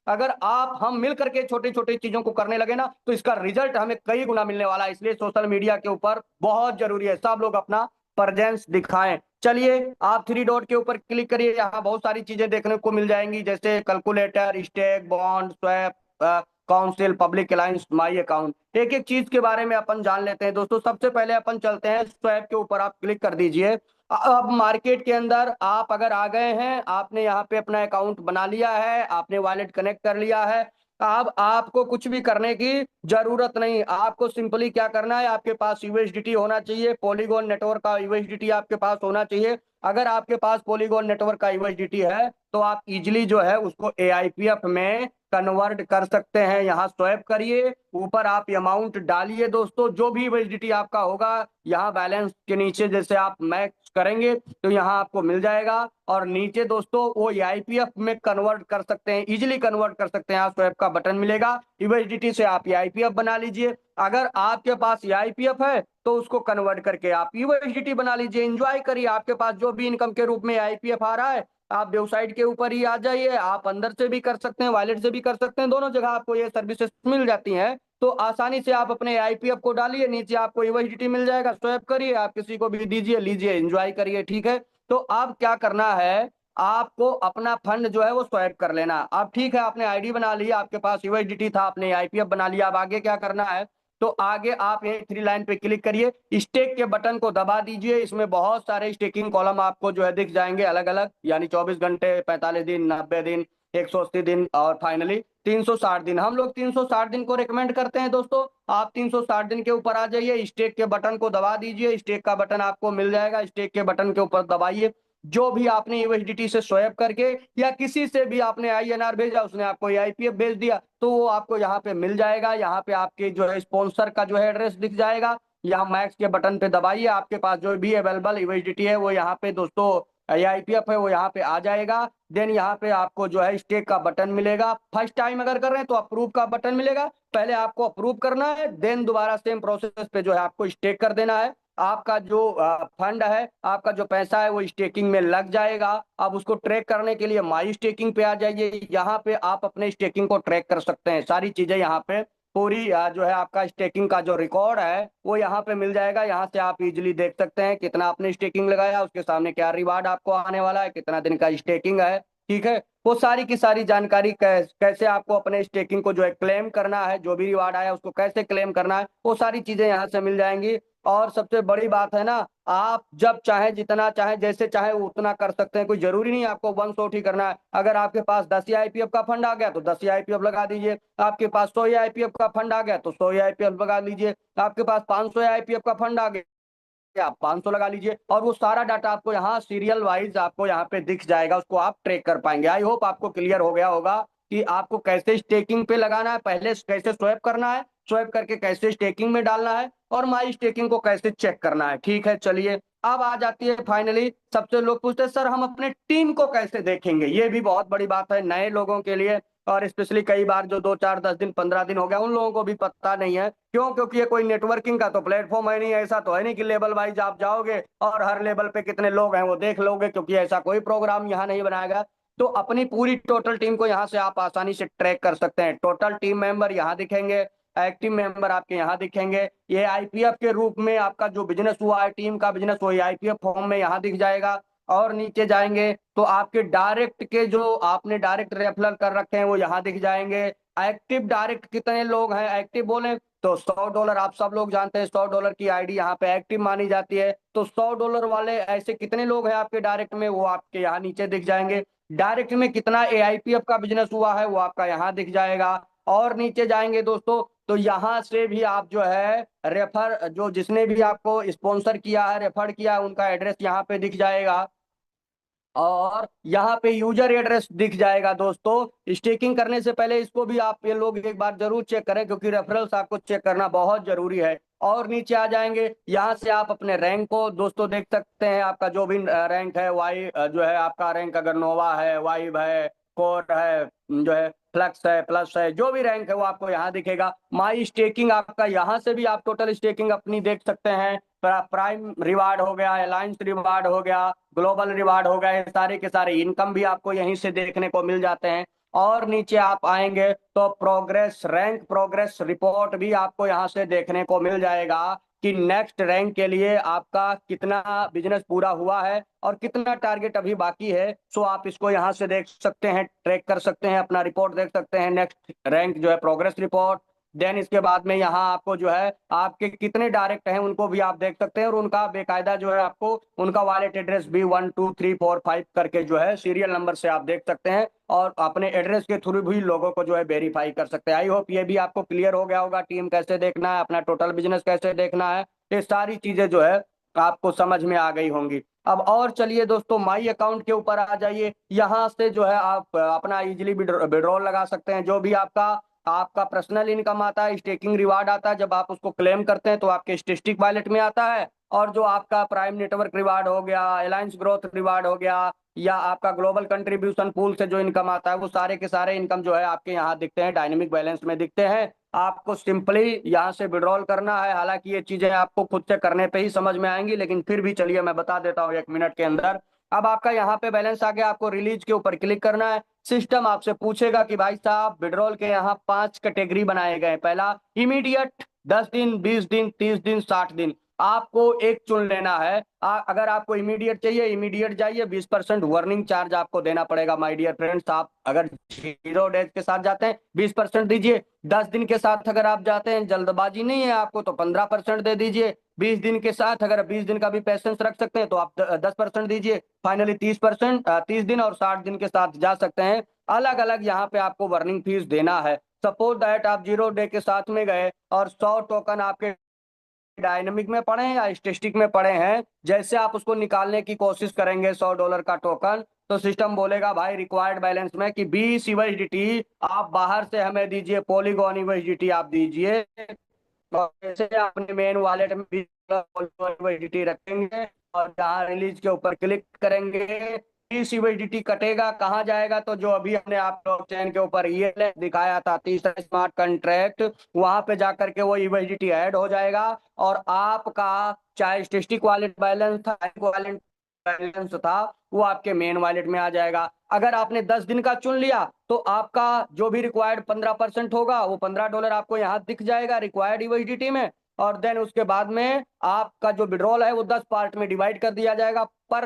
अगर आप हम मिल करके छोटे छोटे चीजों को करने लगे ना, तो इसका रिजल्ट हमें कई गुना मिलने वाला है। इसलिए सोशल मीडिया के ऊपर बहुत जरूरी है सब लोग अपना प्रेजेंस दिखाएं। चलिए आप थ्री डॉट के ऊपर क्लिक करिए, यहाँ बहुत सारी चीजें देखने को मिल जाएंगी, जैसे calculator, stake, bond, swap, council, public alliance, my account. एक एक चीज के बारे में अपन जान लेते हैं दोस्तों। सबसे पहले अपन चलते हैं स्वैप के ऊपर, आप क्लिक कर दीजिए। अब मार्केट के अंदर आप अगर आ गए हैं, आपने यहाँ पे अपना अकाउंट बना लिया है, आपने वॉलेट कनेक्ट कर लिया है, अब आपको कुछ भी करने की जरूरत नहीं। आपको सिंपली क्या करना है, आपके पास यूएसडीटी होना चाहिए, पॉलीगॉन नेटवर्क का यूएसडीटी आपके पास होना चाहिए। अगर आपके पास पॉलीगॉन नेटवर्क का यूएसडीटी है तो आप इजिली जो है उसको एआईपीएफ में कन्वर्ट कर सकते हैं। यहाँ स्वैप करिए, ऊपर आप अमाउंट डालिए दोस्तों, जो भी यूएसडीटी आपका होगा। यहाँ बैलेंस के नीचे जैसे आप मैक्स करेंगे तो यहाँ आपको मिल जाएगा, और नीचे दोस्तों वो एआईपीएफ में कन्वर्ट कर सकते हैं, इजिली कन्वर्ट कर सकते हैं। यहाँ स्वैप का बटन मिलेगा, यूएसडीटी से आप एआईपीएफ बना लीजिए। अगर आपके पास एआईपीएफ है तो उसको कन्वर्ट करके आप यूएसडीटी बना लीजिए, एंजॉय करिए। आपके पास जो भी इनकम के रूप में एआईपीएफ आ रहा है, आप वेबसाइट के ऊपर ही आ जाइए, आप अंदर से भी कर सकते हैं, वॉलेट से भी कर सकते हैं, दोनों जगह आपको ये सर्विसेज मिल जाती हैं। तो आसानी से आप अपने आईपीएफ को डालिए, नीचे आपको यूएसडीटी मिल जाएगा, स्वैप करिए, आप किसी को भी दीजिए, लीजिए, एंजॉय करिए। ठीक है, तो अब क्या करना है, आपको अपना फंड जो है वो स्वैप कर लेना। अब ठीक है, आपने आईडी बना लिया, आपके पास यूएसडीटी था, आपने आईपीएफ बना लिया। अब आगे क्या करना है, तो आगे आप ये 3 लाइन पे क्लिक करिए, स्टेक के बटन को दबा दीजिए। इसमें बहुत सारे स्टेकिंग कॉलम आपको जो है दिख जाएंगे अलग अलग, यानी 24 घंटे, 45 दिन, 90 दिन, 180 दिन और फाइनली 360 दिन। हम लोग 360 दिन को रिकमेंड करते हैं दोस्तों। आप 360 दिन के ऊपर आ जाइए, स्टेक के बटन को दबा दीजिए, स्टेक का बटन आपको मिल जाएगा, स्टेक के बटन के ऊपर दबाइए। जो भी आपने यूएसडीटी से स्वैप करके या किसी से भी आपने आईएनआर भेजा, उसने आपको आईपीएफ भेज दिया, तो वो आपको यहाँ पे मिल जाएगा। यहाँ पे आपके जो है स्पॉन्सर का जो है एड्रेस दिख जाएगा। यहाँ मैक्स के बटन पे दबाइए, आपके पास जो भी अवेलेबल यूएसडीटी है वो यहाँ पे दोस्तों, आईपीएफ है वो यहाँ पे आ जाएगा। देन यहाँ पे आपको जो है स्टेक का बटन मिलेगा। फर्स्ट टाइम अगर कर रहे हैं तो अप्रूव का बटन मिलेगा, पहले आपको अप्रूव करना है, देन दोबारा सेम प्रोसेस पे जो है आपको स्टेक कर देना है। आपका जो फंड है, आपका जो पैसा है वो स्टेकिंग में लग जाएगा। अब उसको ट्रैक करने के लिए माई स्टेकिंग पे आ जाइए, यहाँ पे आप अपने स्टेकिंग को ट्रैक कर सकते हैं। सारी चीजें यहाँ पे पूरी जो है आपका स्टेकिंग का जो रिकॉर्ड है वो यहाँ पे मिल जाएगा। यहाँ से आप इजिली देख सकते हैं कितना आपने स्टेकिंग लगाया, उसके सामने क्या रिवार्ड आपको आने वाला है, कितना दिन का स्टेकिंग है। ठीक है, वो सारी की सारी जानकारी कैसे आपको अपने स्टेकिंग को जो है क्लेम करना है, जो भी रिवार्ड आया उसको कैसे क्लेम करना है, वो सारी चीजें यहाँ से मिल जाएंगी। और सबसे बड़ी बात है ना, आप जब चाहे, जितना चाहे, जैसे चाहे उतना कर सकते हैं। कोई जरूरी नहीं आपको वन शॉट ही करना है। अगर आपके पास 10 आईपीएफ का फंड आ गया तो 10 आईपीएफ लगा दीजिए, आपके पास 100 आईपीएफ का फंड आ गया तो 100 आईपीएफ लगा लीजिए, आपके पास 500 आईपीएफ का फंड आ गया आप 500 लगा लीजिए। और वो सारा डाटा आपको यहाँ सीरियल वाइज आपको यहाँ पे दिख जाएगा, उसको आप ट्रैक कर पाएंगे। आई होप आपको क्लियर हो गया होगा कि आपको कैसे स्टेकिंग पे लगाना है, पहले कैसे स्वैप करना है, स्वैप करके कैसे स्टेकिंग में डालना है, और माई स्टेकिंग को कैसे चेक करना है। ठीक है, चलिए अब आ जाती है फाइनली, सबसे लोग पूछते हैं सर हम अपने टीम को कैसे देखेंगे। ये भी बहुत बड़ी बात है नए लोगों के लिए, और स्पेशली कई बार जो 2 4 10 दिन 15 दिन हो गया उन लोगों को भी पता नहीं है। क्यों? क्योंकि ये कोई नेटवर्किंग का तो प्लेटफॉर्म है नहीं, ऐसा तो है नहीं कि लेवल वाइज आप जाओगे और हर लेवल पे कितने लोग हैं वो देख लोगे, क्योंकि ऐसा कोई प्रोग्राम यहाँ नहीं बनाएगा। तो अपनी पूरी टोटल टीम को यहाँ से आप आसानी से ट्रैक कर सकते हैं। टोटल टीम मेंबर यहाँ दिखेंगे, एक्टिव मेंबर आपके यहाँ दिखेंगे। ये आईपीएफ के रूप में आपका जो बिजनेस हुआ है, टीम का बिजनेस, वो आईपीएफ फॉर्म में यहाँ दिख जाएगा। और नीचे जाएंगे तो आपके डायरेक्ट के जो आपने डायरेक्ट रेफरल कर रखे हैं वो यहाँ दिख जाएंगे। एक्टिव डायरेक्ट कितने लोग हैं, एक्टिव बोले तो $100 आप सब लोग जानते हैं, $100 की आईडी यहाँ पे एक्टिव मानी जाती है। तो $100 वाले ऐसे कितने लोग हैं आपके डायरेक्ट में, वो आपके यहाँ नीचे दिख जाएंगे। डायरेक्ट में कितना एआईपीएफ का बिजनेस हुआ है वो आपका यहाँ दिख जाएगा। और नीचे जाएंगे दोस्तों तो यहाँ से भी आप जो है रेफर, जो जिसने भी आपको स्पॉन्सर किया है, रेफर किया है, उनका एड्रेस यहाँ पे दिख जाएगा। और यहाँ पे यूजर एड्रेस दिख जाएगा दोस्तों। स्टेकिंग करने से पहले इसको भी आप ये लोग एक बार जरूर चेक करें, क्योंकि रेफरल्स आपको चेक करना बहुत जरूरी है। और नीचे आ जाएंगे, यहाँ से आप अपने रैंक को दोस्तों देख सकते हैं। आपका जो भी रैंक है, वाई जो है आपका रैंक, अगर नोवा है, वाइब है, कोर है, जो है फ्लक्स है, प्लस है, जो भी रैंक है वो आपको यहाँ दिखेगा। माई स्टेकिंग आपका, यहाँ से भी आप टोटल स्टेकिंग अपनी देख सकते हैं। प्राइम रिवार्ड हो गया, अलायंस रिवार्ड हो गया, ग्लोबल रिवार्ड हो गया, सारे के सारे इनकम भी आपको यहीं से देखने को मिल जाते हैं। और नीचे आप आएंगे तो प्रोग्रेस, रैंक प्रोग्रेस रिपोर्ट भी आपको यहाँ से देखने को मिल जाएगा कि नेक्स्ट रैंक के लिए आपका कितना बिजनेस पूरा हुआ है और कितना टारगेट अभी बाकी है। सो आप इसको यहाँ से देख सकते हैं, ट्रैक कर सकते हैं, अपना रिपोर्ट देख सकते हैं, नेक्स्ट रैंक जो है प्रोग्रेस रिपोर्ट। देन इसके बाद में यहाँ आपको जो है आपके कितने डायरेक्ट हैं उनको भी आप देख सकते हैं, और उनका बेकायदा जो है आपको उनका वॉलेट एड्रेस भी 1 2 3 4 5 करके जो है सीरियल नंबर से आप देख सकते हैं, और अपने एड्रेस के थ्रू भी लोगों को जो है वेरीफाई कर सकते हैं। आई होप ये भी आपको क्लियर हो गया होगा, टीम कैसे देखना है, अपना टोटल बिजनेस कैसे देखना है, ये सारी चीजें जो है आपको समझ में आ गई होंगी। अब और चलिए दोस्तों, माई अकाउंट के ऊपर आ जाइए। यहाँ से जो है आप अपना इजीली विड्रॉल लगा सकते हैं। जो भी आपका आपका पर्सनल इनकम आता है, स्टेकिंग रिवार्ड आता है, जब आप उसको क्लेम करते हैं तो आपके स्टेटिस्टिक वॉलेट में आता है। और जो आपका प्राइम नेटवर्क रिवार्ड हो गया, अलायंस ग्रोथ रिवार्ड हो गया, या आपका ग्लोबल कंट्रीब्यूशन पूल से जो इनकम आता है, वो सारे के सारे इनकम जो है आपके यहाँ दिखते हैं, डायनेमिक बैलेंस में दिखते हैं। आपको सिंपली यहाँ से विड्रॉल करना है। हालांकि ये चीजें आपको खुद से करने पे ही समझ में आएंगी, लेकिन फिर भी चलिए मैं बता देता हूँ 1 मिनट के अंदर। अब आपका यहाँ पे बैलेंस आ गया, आपको रिलीज के ऊपर क्लिक करना है। सिस्टम आपसे पूछेगा कि भाई साहब विड्रॉल के यहाँ 5 कैटेगरी बनाए गए। पहला इमीडिएट, 10 दिन, 20 दिन, 30 दिन, 60 दिन, आपको एक चुन लेना है। अगर आपको इमीडिएट चाहिए, इमीडिएट जाइए, 20% वार्निंग चार्ज आपको देना पड़ेगा माय डियर फ्रेंड्स। आप अगर 0 डेज के साथ जाते हैं 20% दीजिए। 10 दिन के साथ अगर आप जाते हैं, जल्दबाजी नहीं है आपको, तो 15% दे दीजिए। 20 दिन के साथ अगर 20 दिन का भी पेशेंस रख सकते हैं तो आप 10% दीजिए। फाइनली 30%, 30 दिन और 60 दिन के साथ जा सकते हैं। अलग अलग यहाँ पे आपको वार्निंग फीस देना है। सपोज दैट आप 0 डे के साथ में गए और 100 टोकन आपके डायनेमिक में पड़े हैं या स्टैटिस्टिक में पड़े हैं, जैसे आप उसको निकालने की कोशिश करेंगे $100 का टोकन, तो सिस्टम बोलेगा भाई रिक्वायर्ड बैलेंस में कि 20 यूएसडीटी आप बाहर से हमें दीजिए, पॉलीगॉन यूएसडीटी आप दीजिए। और जैसे अपने मेन वॉलेट में 20 यूएसडीटी रखेंगे और जहाँ रिलीज के ऊपर क्लिक करेंगे, 30 यूएसडीटी कटेगा। कहाँ जाएगा? तो जो अभी हमने आप ब्लॉकचेन के ऊपर ये दिखाया था, तीसरा स्मार्ट कॉन्ट्रैक्ट, वहां पे जाकर के वो यूएसडीटी ऐड हो जाएगा, और आपका चाहे स्टैटिस्टिक वॉलेट बैलेंस था, वॉलेट बैलेंस था, वो आपके मेन वॉलेट में आ जाएगा। अगर आपने 10 दिन का चुन लिया तो आपका जो भी रिक्वायर्ड 15% होगा, वो $15 आपको यहाँ दिख जाएगा रिक्वायर्ड यूएसडीटी में। और देन उसके बाद में आपका जो विड्रॉल है वो 10 पार्ट में डिवाइड कर दिया जाएगा। पर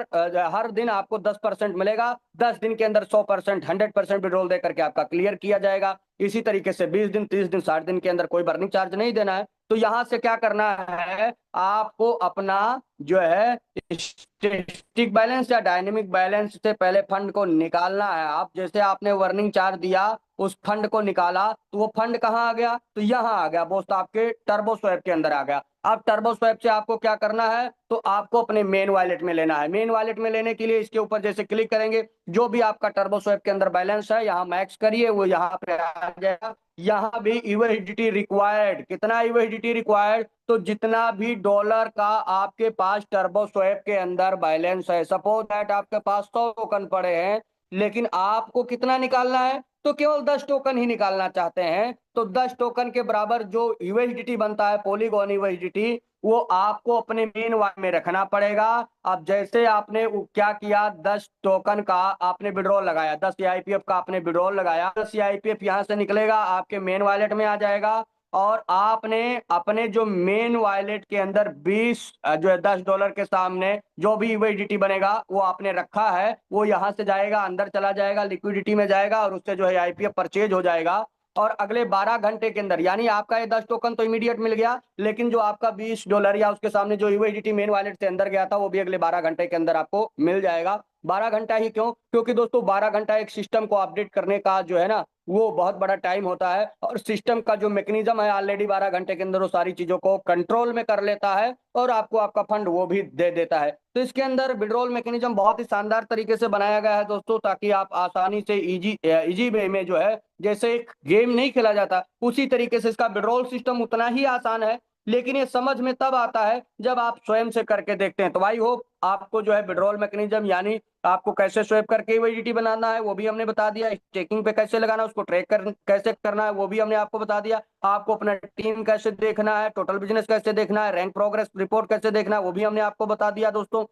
हर दिन आपको 10% मिलेगा। 10 दिन के अंदर 100%, 100% विड्रॉल देकर के आपका क्लियर किया जाएगा। इसी तरीके से 20 दिन, 30 दिन, 60 दिन के अंदर कोई बर्निंग चार्ज नहीं देना है। तो यहाँ से क्या करना है, आपको अपना जो है स्टैटिस्टिक बैलेंस या डायनेमिक बैलेंस से पहले फंड को निकालना है। आप जैसे आपने वार्निंग चार्ज दिया, उस फंड को निकाला, तो वो फंड कहाँ आ गया? तो यहाँ आ गया दोस्त, आपके टर्बो स्वैप के अंदर आ गया। अब टर्बो स्वैप से आपको क्या करना है, तो आपको अपने मेन वॉलेट में लेना है। मेन वॉलेट में लेने के लिए इसके ऊपर जैसे क्लिक करेंगे, जो भी आपका टर्बो स्वैप के अंदर बैलेंस है यहाँ मैक्स करिए, वो यहाँ पे आ जाएगा। यहाँ भी यूएसडीटी रिक्वायर्ड, कितना यूएसडीटी रिक्वायर्ड? तो जितना भी डॉलर का आपके पास टर्बो स्वैप के अंदर बैलेंस है। सपोज दैट आपके पास 100 टोकन पड़े हैं, लेकिन आपको कितना निकालना है? तो केवल 10 टोकन ही निकालना चाहते हैं। तो 10 टोकन के बराबर जो यूएसडीटी बनता है, पॉलीगॉन यूएसडीटी, वो आपको अपने मेन वॉलेट में रखना पड़ेगा। अब जैसे आपने क्या किया, 10 टोकन का आपने विड्रॉल लगाया, 10 सीआईपीएफ का आपने विड्रॉल लगाया, 10 सीआईपीएफ यहाँ से निकलेगा, आपके मेन वॉलेट में आ जाएगा। और आपने अपने जो मेन वॉलेट के अंदर 20 जो है $10 के सामने जो भी यूएसडीटी बनेगा वो आपने रखा है, वो यहाँ से जाएगा, अंदर चला जाएगा, लिक्विडिटी में जाएगा, और उससे जो है आईपीएफ परचेज हो जाएगा। और अगले 12 घंटे के अंदर, यानी आपका ये 10 टोकन तो इमीडिएट मिल गया, लेकिन जो आपका $20 या उसके सामने जो यूएसडीटी मेन वॉलेट से अंदर गया था, वो भी अगले 12 घंटे के अंदर आपको मिल जाएगा। 12 घंटा ही क्यों? क्योंकि दोस्तों 12 घंटा एक सिस्टम को अपडेट करने का जो है ना, वो बहुत बड़ा टाइम होता है, और सिस्टम का जो मैकेनिज्म है ऑलरेडी 12 घंटे के अंदर वो सारी चीजों को कंट्रोल में कर लेता है, और आपको आपका फंड वो भी दे देता है। तो इसके अंदर विड्रॉल मैकेनिज्म बहुत ही शानदार तरीके से बनाया गया है दोस्तों, ताकि आप आसानी से इजी वे में जो है, जैसे एक गेम नहीं खेला जाता, उसी तरीके से इसका विड्रॉल सिस्टम उतना ही आसान है। लेकिन ये समझ में तब आता है जब आप स्वयं से करके देखते हैं। तो भाई होप आपको जो है विड्रॉल मैकेनिज्म, यानी आपको कैसे स्वैप करके यूएसडीटी बनाना है वो भी हमने बता दिया, स्टेकिंग पे कैसे लगाना है, उसको ट्रैक कैसे करना है वो भी हमने आपको बता दिया, आपको अपना टीम कैसे देखना है, टोटल बिजनेस कैसे देखना है, रैंक प्रोग्रेस रिपोर्ट कैसे देखना है, वो भी हमने आपको बता दिया दोस्तों।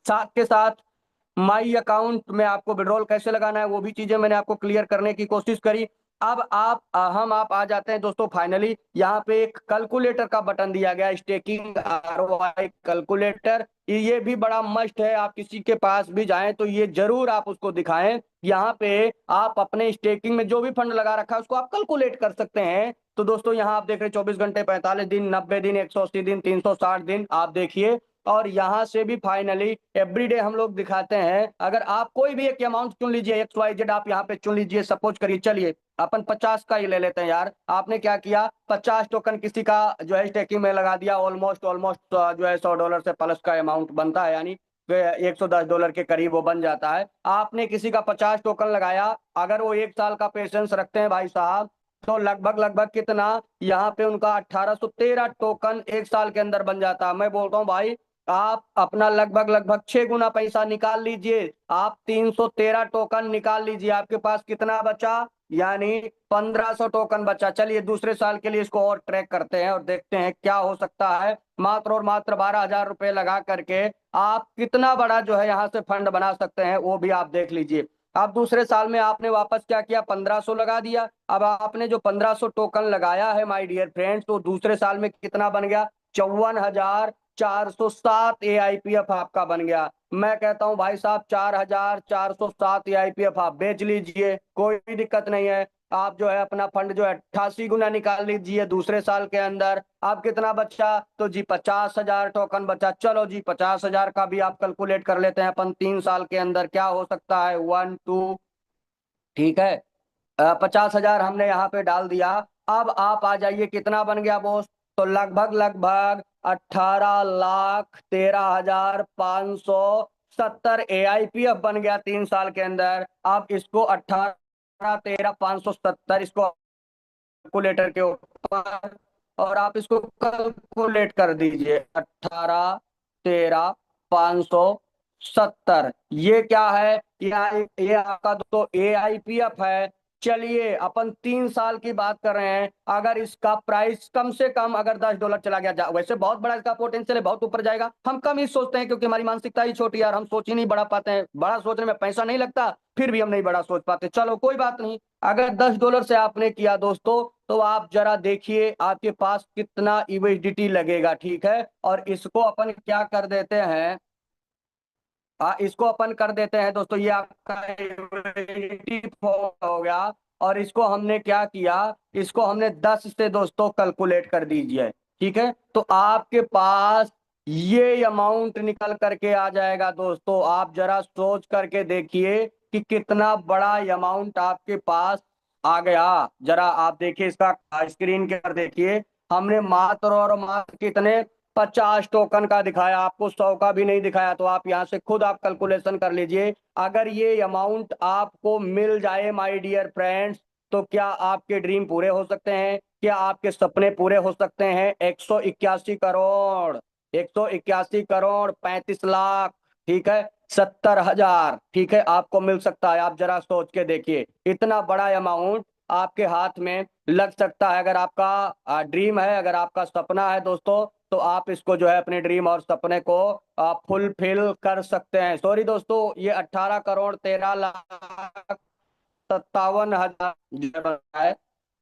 साथ के साथ माई अकाउंट में आपको विड्रॉल कैसे लगाना है वो भी चीजें मैंने आपको क्लियर करने की कोशिश करी। अब हम आप आ जाते हैं दोस्तों फाइनली यहाँ पे एक कैलकुलेटर का बटन दिया गया, स्टेकिंग आरओआई कैलकुलेटर। ये भी बड़ा मस्ट है, आप किसी के पास भी जाएं तो ये जरूर आप उसको दिखाएं। यहाँ पे आप अपने स्टेकिंग में जो भी फंड लगा रखा है उसको आप कैलकुलेट कर सकते हैं। तो दोस्तों यहाँ आप देख रहे हैं 24 घंटे, 45 दिन, 90 दिन, 180 दिन, 360 दिन, आप देखिए। और यहाँ से भी फाइनली एवरीडे हम लोग दिखाते हैं। अगर आप कोई भी एक अमाउंट चुन लीजिए, XYZ आप यहाँ पे चुन लीजिए, सपोज करिए, चलिए अपन 50 का ही ले लेते हैं यार। आपने क्या किया, 50 टोकन किसी का जो है स्टेकिंग में लगा दिया, ऑलमोस्ट जो है $100 से प्लस का अमाउंट बनता है, यानी $110 के करीब वो बन जाता है। आपने किसी का 50 टोकन लगाया, अगर वो 1 साल का पेशेंस रखते हैं भाई साहब, तो लगभग लगभग कितना, यहाँ पे उनका 1813 टोकन 1 साल के अंदर बन जाता है। मैं बोलता हूँ भाई, आप अपना लगभग लगभग 6 गुना पैसा निकाल लीजिए। आप 313 टोकन निकाल लीजिए, आपके पास कितना बचा, यानी 1500 टोकन बचा। चलिए दूसरे साल के लिए इसको और ट्रैक करते हैं और देखते हैं क्या हो सकता है। मात्र और मात्र 12,000 रुपए लगा करके आप कितना बड़ा जो है यहाँ से फंड बना सकते हैं, वो भी आप देख लीजिए। अब दूसरे साल में आपने वापस क्या किया, 1500 लगा दिया। अब आपने जो 1500 टोकन लगाया है माय डियर फ्रेंड्स, तो दूसरे साल में कितना बन गया, 54,407 AIPF आपका बन गया। मैं कहता हूं भाई साहब 4,407 AIPF आप बेच लीजिए, कोई दिक्कत नहीं है। आप जो है अपना फंड जो है 88 गुना निकाल लीजिए दूसरे साल के अंदर। आप कितना बचा, तो जी 50,000 टोकन बचा। चलो जी 50,000 का भी आप कैलकुलेट कर लेते हैं अपन, 3 साल के अंदर क्या हो सकता है, 1 2, ठीक है। 50,000 हमने यहाँ पे डाल दिया। अब आप आ जाइए, कितना बन गया बॉस, तो लगभग लगभग 18,13,570 AIPF बन गया 3 साल के अंदर। अब इसको 18,13,570 इसको कैलकुलेटर के ऊपर, और आप इसको कैलकुलेट कर दीजिए, 18,13,570, ये क्या है, ये आपका दोस्तों AIPF है। चलिए अपन 3 साल की बात कर रहे हैं, अगर इसका प्राइस कम से कम अगर $10 चला गया, वैसे बहुत बड़ा इसका पोटेंशियल है, बहुत ऊपर जाएगा, हम कम ही सोचते हैं क्योंकि हमारी मानसिकता ही छोटी है यार, हम सोच ही नहीं बढ़ा पाते हैं। बड़ा सोचने में पैसा नहीं लगता, फिर भी हम नहीं बड़ा सोच पाते। चलो कोई बात नहीं, अगर $10 से आपने किया दोस्तों, तो आप जरा देखिए आपके पास कितना यूएसडीटी लगेगा, ठीक है। और इसको अपन क्या कर देते हैं, इसको अपन कर देते हैं दोस्तों, ये आपका यूएसडीटी हो गया। और इसको हमने क्या किया, इसको हमने 10 से दोस्तों कैलकुलेट कर दीजिए, ठीक है। तो आपके पास ये अमाउंट निकल करके आ जाएगा दोस्तों। आप जरा सोच करके देखिए कि कितना बड़ा अमाउंट आपके पास आ गया। जरा आप देखिए, इसका स्क्रीन के ऊपर देखिए, हमने मात्र और मात्र कितने 50 टोकन का दिखाया, आपको 100 का भी नहीं दिखाया। तो आप यहाँ से खुद आप कैलकुलेशन कर लीजिए, अगर ये अमाउंट आपको मिल जाए माय डियर फ्रेंड्स, तो क्या आपके ड्रीम पूरे हो सकते हैं, क्या आपके सपने पूरे हो सकते हैं। 181 करोड़, 181 करोड़ 35 लाख, ठीक है, 70,000, ठीक है, आपको मिल सकता है। आप जरा सोच के देखिए, इतना बड़ा अमाउंट आपके हाथ में लग सकता है। अगर आपका ड्रीम है, अगर आपका सपना है दोस्तों, तो आप इसको जो है अपने ड्रीम और सपने को फुलफिल कर सकते हैं। सॉरी दोस्तों, ये 18,13,57,000 है,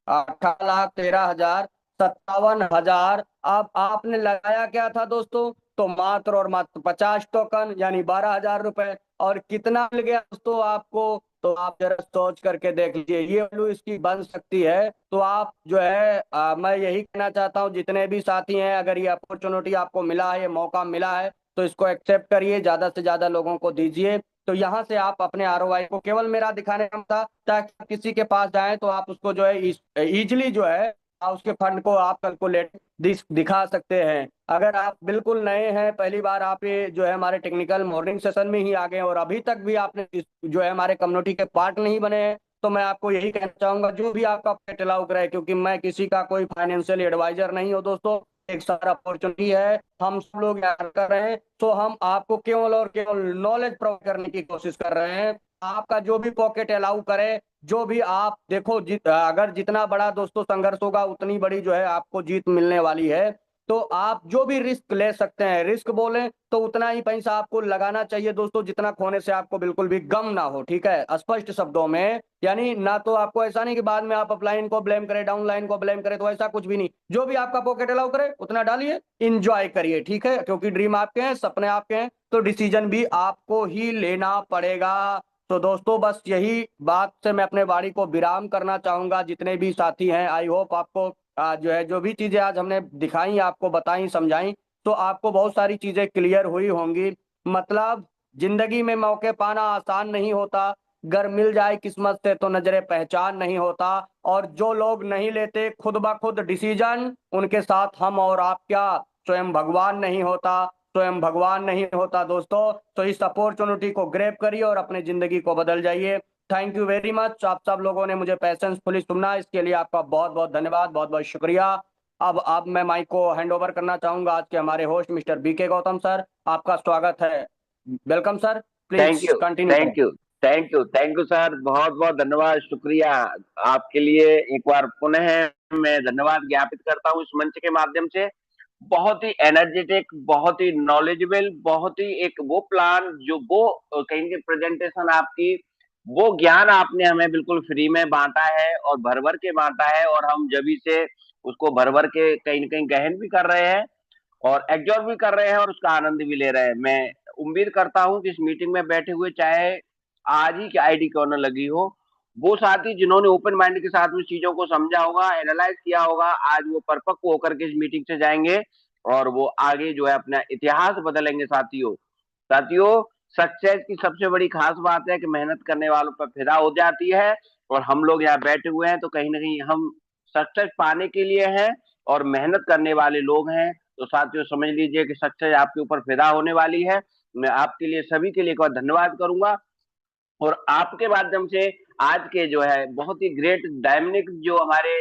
18,13,57,000। अब आपने लगाया क्या था दोस्तों, तो मात्र और मात्र 50 टोकन, यानी 12,000 रुपए। और कितना मिल गया दोस्तों आपको, तो आप जरा सोच करके देख लीजिए, ये वैल्यू इसकी बन सकती है। तो आप जो है मैं यही कहना चाहता हूँ, जितने भी साथी हैं, अगर ये अपॉर्चुनिटी आपको मिला है, ये मौका मिला है, तो इसको एक्सेप्ट करिए, ज्यादा से ज्यादा लोगों को दीजिए। तो यहाँ से आप अपने आरओआई को, केवल मेरा दिखाने का था ताकि किसी के पास जाए तो आप उसको जो है इजिली जो है उसके फंड को आप कैलकुलेट दिखा सकते हैं। अगर आप बिल्कुल नए हैं, पहली बार आप ये जो है हमारे टेक्निकल मॉर्निंग सेशन में ही आ गए और अभी तक भी आपने जो है हमारे कम्युनिटी के पार्ट नहीं बने हैं, तो मैं आपको यही कहना चाहूंगा, जो भी आपका पेट अलाउ करे, क्योंकि मैं किसी का कोई फाइनेंशियल एडवाइजर नहीं हूँ दोस्तों, एक सारा अपॉर्चुनिटी है, हम सब लोग याद कर रहे हैं। तो हम आपको केवल और केवल नॉलेज प्रोवाइड करने की कोशिश कर रहे हैं। आपका जो भी पॉकेट अलाउ करे, जो भी आप देखो, अगर जितना बड़ा दोस्तों संघर्ष होगा, उतनी बड़ी जो है आपको जीत मिलने वाली है। तो आप जो भी रिस्क ले सकते हैं, रिस्क बोले तो उतना ही पैसा आपको लगाना चाहिए दोस्तों जितना खोने से आपको बिल्कुल भी गम ना हो, ठीक है, स्पष्ट शब्दों में। यानी ना तो आपको ऐसा नहीं कि बाद में आप अपलाइन को ब्लेम करें, डाउनलाइन को ब्लेम करें, तो ऐसा कुछ भी नहीं। जो भी आपका पॉकेट अलाउ करे उतना डालिए, इंजॉय करिए, ठीक है, क्योंकि ड्रीम आपके हैं, सपने आपके हैं, तो डिसीजन भी आपको ही लेना पड़ेगा। तो दोस्तों बस यही बात से मैं अपने वाणी को विराम करना चाहूंगा। जितने भी साथी हैं, आई होप आपको जो है जो भी चीजें आज हमने दिखाई, आपको बताई, समझाई, तो आपको बहुत सारी चीजें क्लियर हुई होंगी। मतलब जिंदगी में मौके पाना आसान नहीं होता, अगर मिल जाए किस्मत से तो नजरे पहचान नहीं होता, और जो लोग नहीं लेते खुद ब खुद डिसीजन, उनके साथ हम और आप क्या, स्वयं भगवान नहीं होता, स्वयं भगवान नहीं होता दोस्तों। तो इस अपॉर्चुनिटी को ग्रैब करिए और अपनी जिंदगी को बदल जाइए। थैंक यू वेरी मच, आप सब लोगों ने मुझे पैशंसफुली सुनना, इसके लिए आपका बहुत बहुत धन्यवाद, बहुत बहुत शुक्रिया। अब मैं माइक को हैंड ओवर करना चाहूंगा आज के हमारे host mister BK Gautam sir. आपका स्वागत है, welcome sir, thank please you, continue करें। Thank you, thank you, thank you sir, बहुत बहुत धन्यवाद, शुक्रिया। आपके लिए एक बार पुनः मैं धन्यवाद ज्ञापित करता हूँ इस मंच के माध्यम से। बहुत ही एनर्जेटिक, बहुत ही नॉलेजेबल, बहुत ही एक वो प्लान जो वो कहेंगे प्रेजेंटेशन आपकी, वो ज्ञान आपने हमें बिल्कुल फ्री में बांटा है और भर भर के बांटा है, और हम जभी से उसको भर भर के कहीं न कहीं गहन भी कर रहे हैं और एब्जॉर्ब भी कर रहे हैं और उसका आनंद भी ले रहे हैं। मैं उम्मीद करता हूँ कि इस मीटिंग में बैठे हुए, चाहे आज ही की आईडी क्यों न लगी हो, वो साथी जिन्होंने ओपन माइंड के साथ में चीजों को समझा होगा, एनालाइज किया होगा, आज वो परिपक्व होकर के इस मीटिंग से जाएंगे और वो आगे जो है अपना इतिहास बदलेंगे। साथियों, साथियों, सक्सेस की सबसे बड़ी खास बात है कि मेहनत करने वालों पर फिदा हो जाती है, और हम लोग यहाँ बैठे हुए हैं तो कहीं ना कहीं हम सक्सेस पाने के लिए हैं और मेहनत करने वाले लोग हैं। तो साथियों समझ लीजिए कि सक्सेस आपके ऊपर फिदा होने वाली है। मैं आपके लिए, सभी के लिए एक बार धन्यवाद करूंगा, और आपके माध्यम से आज के जो है बहुत ही ग्रेट डायमनिक जो हमारे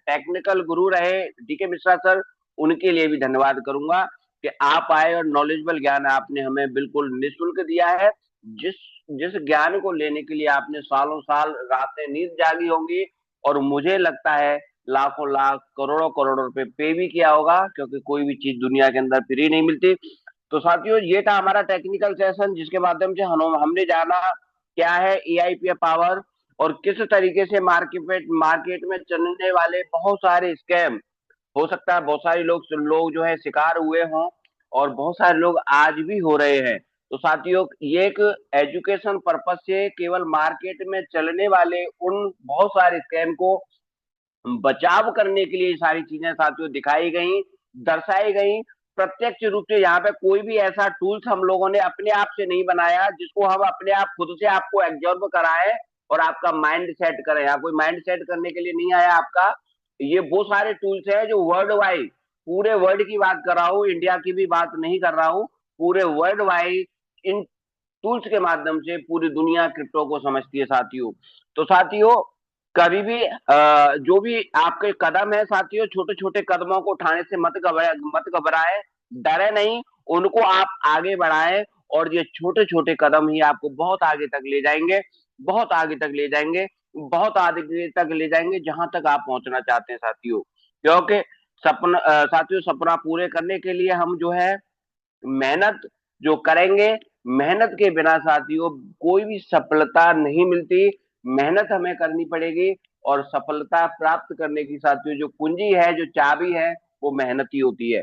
टेक्निकल गुरु रहे डीके मिश्रा सर, उनके लिए भी धन्यवाद करूंगा कि आप आए और नॉलेजेबल ज्ञान आपने हमें बिल्कुल निःशुल्क दिया है। जिस जिस ज्ञान को लेने के लिए आपने सालों साल रातें नींद जागी होंगी, और मुझे लगता है लाखों लाख करोड़ों करोड़ों रुपए पे भी किया होगा, क्योंकि कोई भी चीज दुनिया के अंदर फ्री नहीं मिलती। तो साथियों, ये था हमारा टेक्निकल सेशन जिसके माध्यम से हमने जाना क्या है एआई पावर, और किस तरीके से मार्केट में चलने वाले बहुत सारे स्कैम, हो सकता है बहुत सारे लोग जो है शिकार हुए हों, और बहुत सारे लोग आज भी हो रहे हैं। तो साथियों, ये एक एजुकेशन पर्पस से केवल मार्केट में चलने वाले उन बहुत सारे स्कैम को बचाव करने के लिए सारी चीजें साथियों दिखाई गई, दर्शाई गई। प्रत्यक्ष रूप से यहाँ पे कोई भी ऐसा टूल्स हम लोगों ने अपने आप से नहीं बनाया जिसको हम अपने आप खुद से आपको एब्जॉर्ब कराएं और आपका माइंड सेट करें। यहाँ कोई माइंड सेट करने के लिए नहीं आया आपका। ये वो सारे टूल्स हैं जो वर्ल्ड वाइड, पूरे वर्ल्ड की बात कर रहा हूँ, इंडिया की भी बात नहीं कर रहा हूँ, पूरे वर्ल्ड वाइड इन टूल्स के माध्यम से पूरी दुनिया क्रिप्टो को समझती है साथियों। तो साथियों, कभी भी जो भी आपके कदम है साथियों, छोटे छोटे कदमों को उठाने से मत घबराए, डरे नहीं, उनको आप आगे बढ़ाएं, और ये छोटे छोटे कदम ही आपको बहुत आगे तक ले जाएंगे, बहुत आगे तक ले जाएंगे, बहुत आगे तक ले जाएंगे, जहां तक आप पहुंचना चाहते हैं साथियों। क्योंकि साथियों, सपना पूरे करने के लिए हम जो है मेहनत जो करेंगे, मेहनत के बिना साथियों कोई भी सफलता नहीं मिलती। मेहनत हमें करनी पड़ेगी, और सफलता प्राप्त करने की साथियों जो कुंजी है, जो चाबी है, वो मेहनत ही होती है।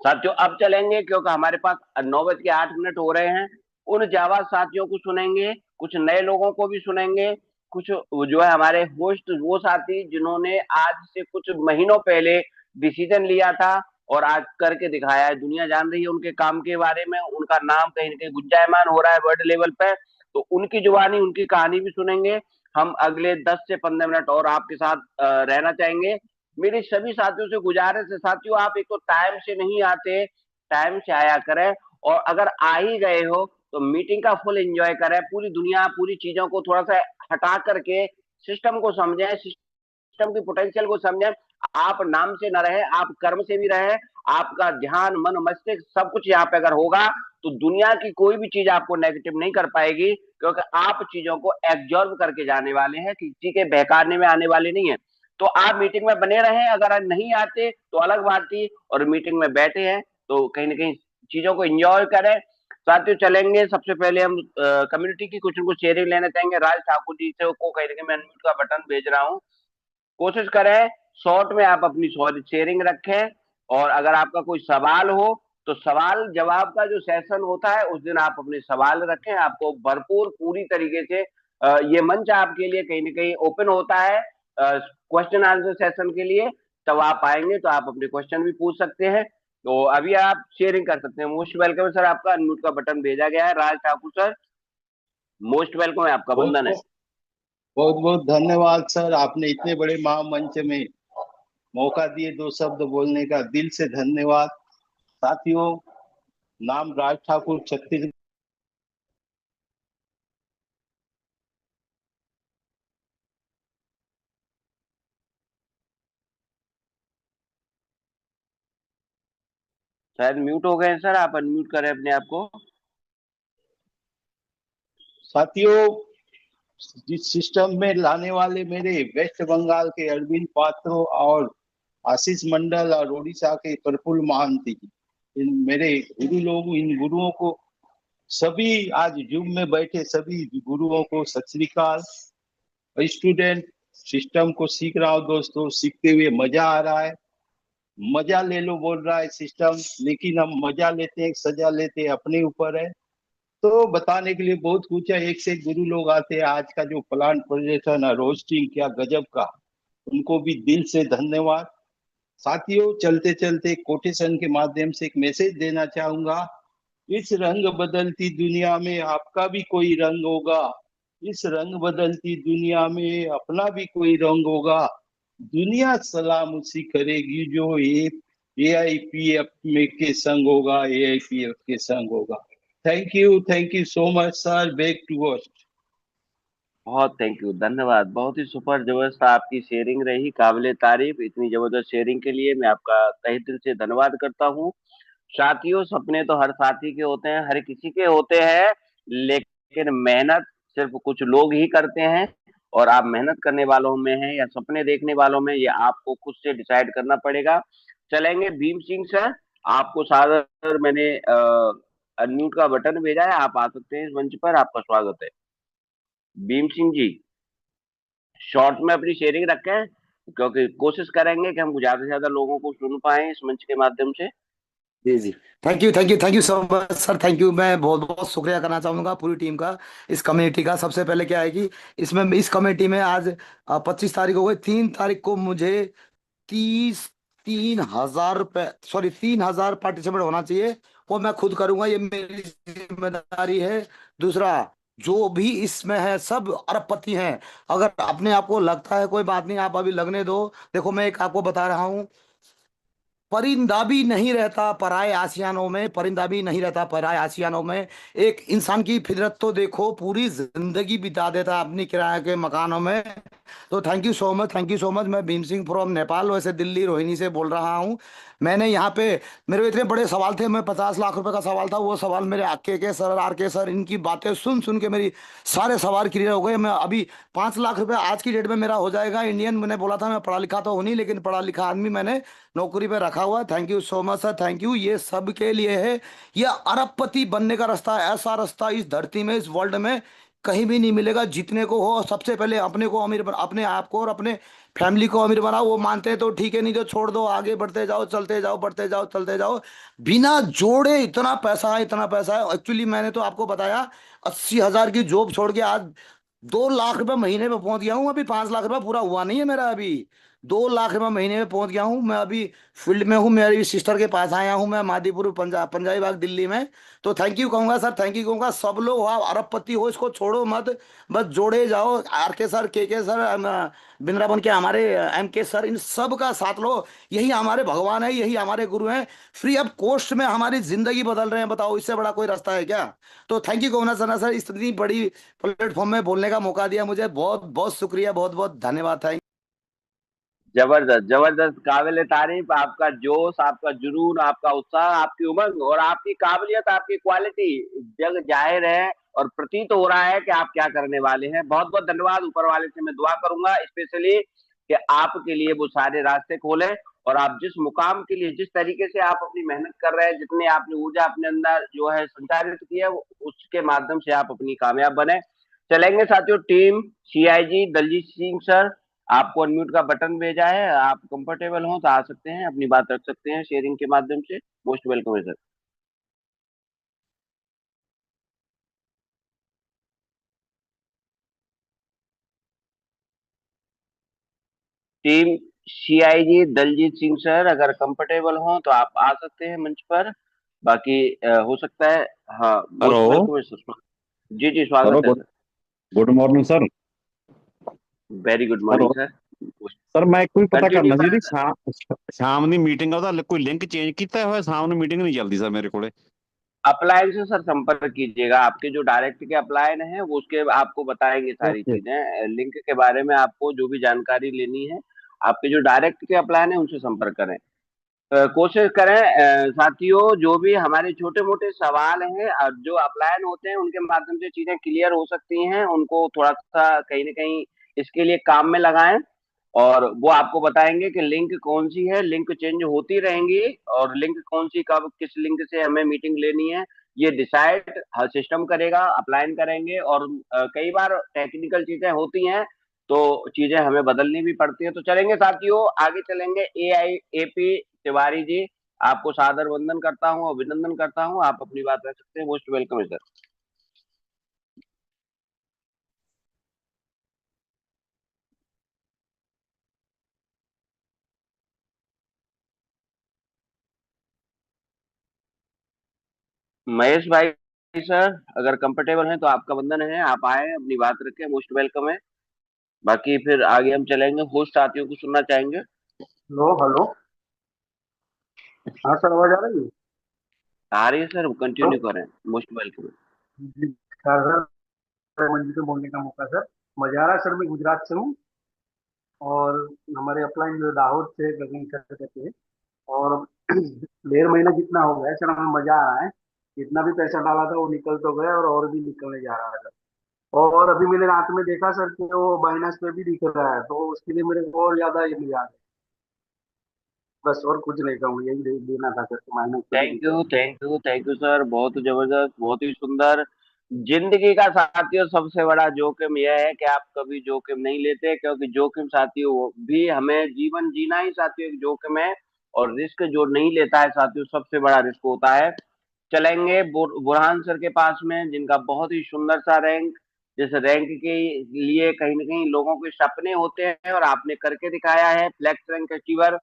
साथियों, अब चलेंगे क्योंकि हमारे पास 9:08 हो रहे हैं। उन जावा साथियों को सुनेंगे, कुछ नए लोगों को भी सुनेंगे, कुछ जो है हमारे होस्ट वो साथी जिन्होंने आज से कुछ महीनों पहले डिसीजन लिया था और आज करके दिखाया है, दुनिया जान रही है उनके काम के बारे में, उनका नाम कहीं ना कहीं गुंजायमान हो रहा है वर्ल्ड लेवल पे। तो उनकी जुबानी, उनकी कहानी भी सुनेंगे। हम अगले 10 से 15 मिनट और आपके साथ रहना चाहेंगे। मेरी सभी साथियों से गुजारिश है साथियों, आप एक तो टाइम से नहीं आते, टाइम से आया करें, और अगर आ ही गए हो तो मीटिंग का फुल एंजॉय करें। पूरी दुनिया, पूरी चीजों को थोड़ा सा हटा करके सिस्टम को समझें, सिस्टम की पोटेंशियल को समझें। आप नाम से न रहे, आप कर्म से भी रहे। आपका ध्यान, मन, मस्तिष्क सब कुछ यहाँ पे अगर होगा तो दुनिया की कोई भी चीज आपको नेगेटिव नहीं कर पाएगी, क्योंकि आप चीजों को एब्जॉर्ब करके जाने वाले हैं, किसी के बहकाने में आने वाले नहीं है। तो आप मीटिंग में बने रहें, अगर आप नहीं आते तो अलग बात थी, और मीटिंग में बैठे हैं तो कहीं ना कहीं चीजों को एंजॉय करें। साथियों चलेंगे, सबसे पहले हम कम्युनिटी की कुछ न कुछ शेयरिंग लेना चाहेंगे। राज ठाकुर जी से को कहीं ना कहीं मैं अनम्यूट का बटन भेज रहा हूँ, कोशिश करें शॉर्ट में आप अपनी शेयरिंग रखें, और अगर आपका कोई सवाल हो तो सवाल जवाब का जो सेशन होता है उस दिन आप अपने सवाल रखें। आपको भरपूर पूरी तरीके से ये मंच आपके लिए कहीं ना कहीं ओपन होता है क्वेश्चन आंसर सेशन के लिए। तब आप आएंगे तो आप अपने क्वेश्चन भी पूछ सकते हैं। तो अभी आप शेयरिंग कर सकते हैं। मोस्ट वेलकम सर, आपका अनम्यूट का बटन भेजा गया है। Raj Thakur sir, most welcome है, आपका बहुत वंदन है। बहुत बहुत धन्यवाद सर, आपने इतने बड़े महामंच में मौका दिए 2 शब्द बोलने का, दिल से धन्यवाद। साथियों, नाम राज ठाकुर, छत्तीसगढ़। शायद म्यूट हो गए हैं सर, आप अनम्यूट करें अपने आप को। साथियों, जिस सिस्टम में लाने वाले मेरे वेस्ट बंगाल के अरविंद पात्रो और आशीष मंडल और उड़ीसा के प्रफुल्ल महांती जी, इन मेरे गुरु लोग, इन गुरुओं को, सभी आज जूम में बैठे सभी गुरुओं को सत श्री अकाल। स्टूडेंट, सिस्टम को सीख रहा हूँ दोस्तों, सीखते हुए मजा आ रहा है। मजा ले लो बोल रहा है सिस्टम, लेकिन हम मजा लेते हैं सजा लेते हैं अपने ऊपर है। तो बताने के लिए बहुत कुछ है, एक से एक गुरु लोग आते हैं। आज का जो प्लांट प्रोजेक्शन है, रोस्टिंग, क्या गजब का, उनको भी दिल से धन्यवाद। साथियों, चलते चलते कोटेशन के माध्यम से एक मैसेज देना चाहूंगा। इस रंग बदलती दुनिया में आपका भी कोई रंग होगा, इस रंग बदलती दुनिया में अपना भी कोई रंग होगा। दुनिया सलाम उसी करेगी जो AIPF में के संग होगा, AIPF के संग होगा। Thank you so much sir, back to host. बहुत थैंक यू, धन्यवाद। बहुत ही सुपर जबरदस्त आपकी शेयरिंग रही, काबिले तारीफ। इतनी जबरदस्त शेयरिंग के लिए मैं आपका तहे दिल से धन्यवाद करता हूँ। साथियों, सपने तो हर साथी के होते हैं, हर किसी के होते हैं, लेकिन मेहनत सिर्फ कुछ लोग ही करते हैं। और आप मेहनत करने वालों में हैं या सपने देखने वालों में, ये आपको खुद से डिसाइड करना पड़ेगा। चलेंगे भीम सिंह सर, आपको सादर मैंने अनम्यूट का बटन भेजा है, आप आ सकते हैं इस मंच पर, आपका स्वागत है। भीम सिंह जी, शॉर्ट में अपनी शेयरिंग रखें, क्योंकि कोशिश करेंगे कि हम ज्यादा से ज्यादा लोगों को सुन पाए इस मंच के माध्यम से। जी जी, thank you so much sir, thank you. मैं बहुत बहुत शुक्रिया करना चाहूंगा पूरी टीम का, इस कम्युनिटी का। सबसे पहले क्या है कि इसमें इस कमेटी में आज 25 तारीख हो गई, 3 तारीख को मुझे 3,000 रुपए, सॉरी 3,000 पार्टिसिपेट होना चाहिए, वो मैं खुद करूंगा, ये मेरी जिम्मेदारी है। दूसरा, जो भी इसमें है सब अरबपति हैं। अगर अपने आप को लगता है कोई बात नहीं, आप अभी लगने दो। देखो, मैं एक आपको बता रहा हूँ, परिंदा भी नहीं रहता पराये आशियानों में, परिंदा भी नहीं रहता पराये आशियानों में। एक इंसान की फितरत तो देखो, पूरी जिंदगी बिता देता है अपनी किराए के मकानों में। तो thank you so much, thank you so much. मैं भीम सिंह फ्रॉम नेपाल, वैसे दिल्ली रोहिणी से बोल रहा हूँ। मैंने यहाँ पे, मेरे इतने बड़े सवाल थे, मैं 50 लाख रुपए का सवाल था, वो सवाल मेरे के सर, के सर, इनकी बातें सुन सुन के मेरी सारे सवाल क्लियर हो गए। मैं अभी 5 लाख रुपए आज की डेट में मेरा हो जाएगा इंडियन। मैंने बोला था मैं पढ़ा लिखा तो हूँ नहीं, लेकिन पढ़ा लिखा आदमी मैंने नौकरी पे रखा हुआ है। Thank you so much sir, thank you. ये सब के लिए है, ये अरबपति बनने का रास्ता, ऐसा रास्ता इस धरती में, इस वर्ल्ड में कहीं भी नहीं मिलेगा। जीतने को हो, सबसे पहले अपने को अमीर अपने आप को और अपने फैमिली को अमीर बनाओ। वो मानते हैं तो ठीक है, नहीं तो छोड़ दो, आगे बढ़ते जाओ, चलते जाओ, बढ़ते जाओ, चलते जाओ, बिना जोड़े। इतना पैसा है, इतना पैसा है। एक्चुअली मैंने तो आपको बताया, 80,000 की जॉब छोड़ के आज 2 लाख रुपए महीने में पहुंच गया हूँ। अभी 5 लाख रुपए पूरा हुआ नहीं है मेरा, अभी 2 लाख रुपए महीने में पहुंच गया हूँ। मैं अभी फील्ड में हूँ, मेरी सिस्टर के पास आया हूँ मैं, मादीपुर, पंजाबी बाग, दिल्ली में। तो थैंक यू कहूंगा सर, थैंक यू कहूंगा। सब लोग हो, आप अरबपति हो, इसको छोड़ो मत, बस जोड़े जाओ। के सर, के सर, वृंदावन के हमारे के सर, इन सब का साथ लो। यही हमारे भगवान है, यही हमारे गुरु हैं। फ्री ऑफ कॉस्ट में हमारी जिंदगी बदल रहे हैं, बताओ इससे बड़ा कोई रास्ता है क्या? तो थैंक यू कहूंगा सर, इतनी बड़ी प्लेटफॉर्म में बोलने का मौका दिया मुझे, बहुत बहुत शुक्रिया, बहुत बहुत धन्यवाद। थैंक जबरदस्त जबरदस्त, काबिल तारीफ। आपका जोश, आपका जुनून, आपका उत्साह, आपकी उमंग और आपकी काबिलियत, आपकी क्वालिटी जग जाहिर है और प्रतीत हो रहा है कि आप क्या करने वाले हैं। बहुत बहुत धन्यवाद। ऊपर वाले से मैं दुआ करूंगा, स्पेशली कि आपके लिए वो सारे रास्ते खोले और आप जिस मुकाम के लिए जिस तरीके से आप अपनी मेहनत कर रहे हैं, जितने आपने ऊर्जा अपने अंदर जो है संचारित की है, उसके माध्यम से आप अपनी कामयाब बने। चलेंगे साथियों, team CIG Daljit Singh sir, आपको अनम्यूट का बटन भेजा है, आप कंफर्टेबल हो तो आ सकते हैं, अपनी बात रख सकते हैं शेयरिंग के माध्यम से। मोस्ट वेलकम है sir. Team CIG Daljit Singh sir, अगर कंफर्टेबल हो तो आप आ सकते हैं मंच पर। बाकी हो सकता है। हाँ, हेलो। मोस्ट वेलकम है सर। जी जी, हेलो, स्वागत है good sir. Good morning sir. Very good morning hello sir. Sir, मैं कोई पता कंटिन्यू करना ਸੀ करें ਜੀ। सर। ਸ਼ਾਮ ਦੀ ਮੀਟਿੰਗ ਆ, ਉਹਦਾ ਕੋਈ ਲਿੰਕ ਚੇਂਜ ਕੀਤਾ ਹੋਇਆ। ਸ਼ਾਮ ਨੂੰ ਮੀਟਿंग नहीं चलती सर मेरे कोले। अप्लायंस से सर संपर्क कीजिएगा, आपके जो डायरेक्ट के अप्लायन है वो उसके आपको बताएंगे सारी ओके। चीजें, लिंक के बारे में आपको जो भी जानकारी लेनी है, आपके जो डायरेक्ट के अप्लायन है उनसे संपर्क करें। कोशिश करें साथियों, जो भी हमारे छोटे मोटे सवाल हैं जो अप्लायन होते हैं उनके माध्यम से चीजें क्लियर हो सकती हैं, उनको थोड़ा सा कहीं ना कहीं इसके लिए काम में लगाएं और वो आपको बताएंगे कि लिंक कौन सी है, लिंक चेंज होती रहेंगी और लिंक कौन सी कब किस लिंक से हमें मीटिंग लेनी है ये डिसाइड हर सिस्टम करेगा, अप्लाइन करेंगे। और कई बार टेक्निकल चीजें होती हैं तो चीजें हमें बदलनी भी पड़ती है। तो चलेंगे साथियों, आगे चलेंगे। एआईएपी तिवारी जी, आपको सादर वंदन करता हूँ, अभिनंदन करता हूँ, आप अपनी बात रख सकते हैं। मोस्ट वेलकम है सर। महेश भाई सर, अगर कंफर्टेबल हैं तो आपका वंदन है, आप आए अपनी बात रखें, मोस्ट वेलकम है। बाकी फिर आगे हम चलेंगे, होस्ट साथियों को सुनना चाहेंगे। Hello hello. हाँ सर, आवाज आ रही है? आ रही है सर, तो कंटिन्यू करें, मोस्ट वेलकम। जी, सर मंजी से बोलने का मौका सर। मजारा सर, मैं गुजरात से हूँ और हमारे अपलाइन जो दाहोद से गगन सर कहते हैं। और 1.5 महीना जितना हो गया है सर, हमें मजा आ रहा है। जितना भी पैसा डाला था वो निकल तो गया और भी निकलने जा रहा है सर। और अभी मैंने रात में देखा सर कि वो बाइनास पे भी दिख रहा है, तो उसके लिए मेरे को और ज्यादा ये मजा आ रहा है। बस और कुछ नहीं कहूँ, यही देना था सर, माइनस पे भी थैंक दिख रहा you thank you thank you sir, बहुत ही जबरदस्त, बहुत ही सुंदर। जिंदगी का साथियों सबसे बड़ा जोखिम यह है कि आप कभी जोखिम नहीं लेते, क्योंकि जोखिम साथियों भी हमें जीवन जीना ही साथियों एक जोखिम है। और रिस्क जो नहीं लेता है साथियों, सबसे बड़ा रिस्क होता है। चलेंगे बुरहान सर के पास में, जिनका बहुत ही सुंदर सा रैंक, जिस रैंक के लिए कहीं ना कहीं लोगों के सपने होते हैं और आपने करके दिखाया है, flex rank achiever.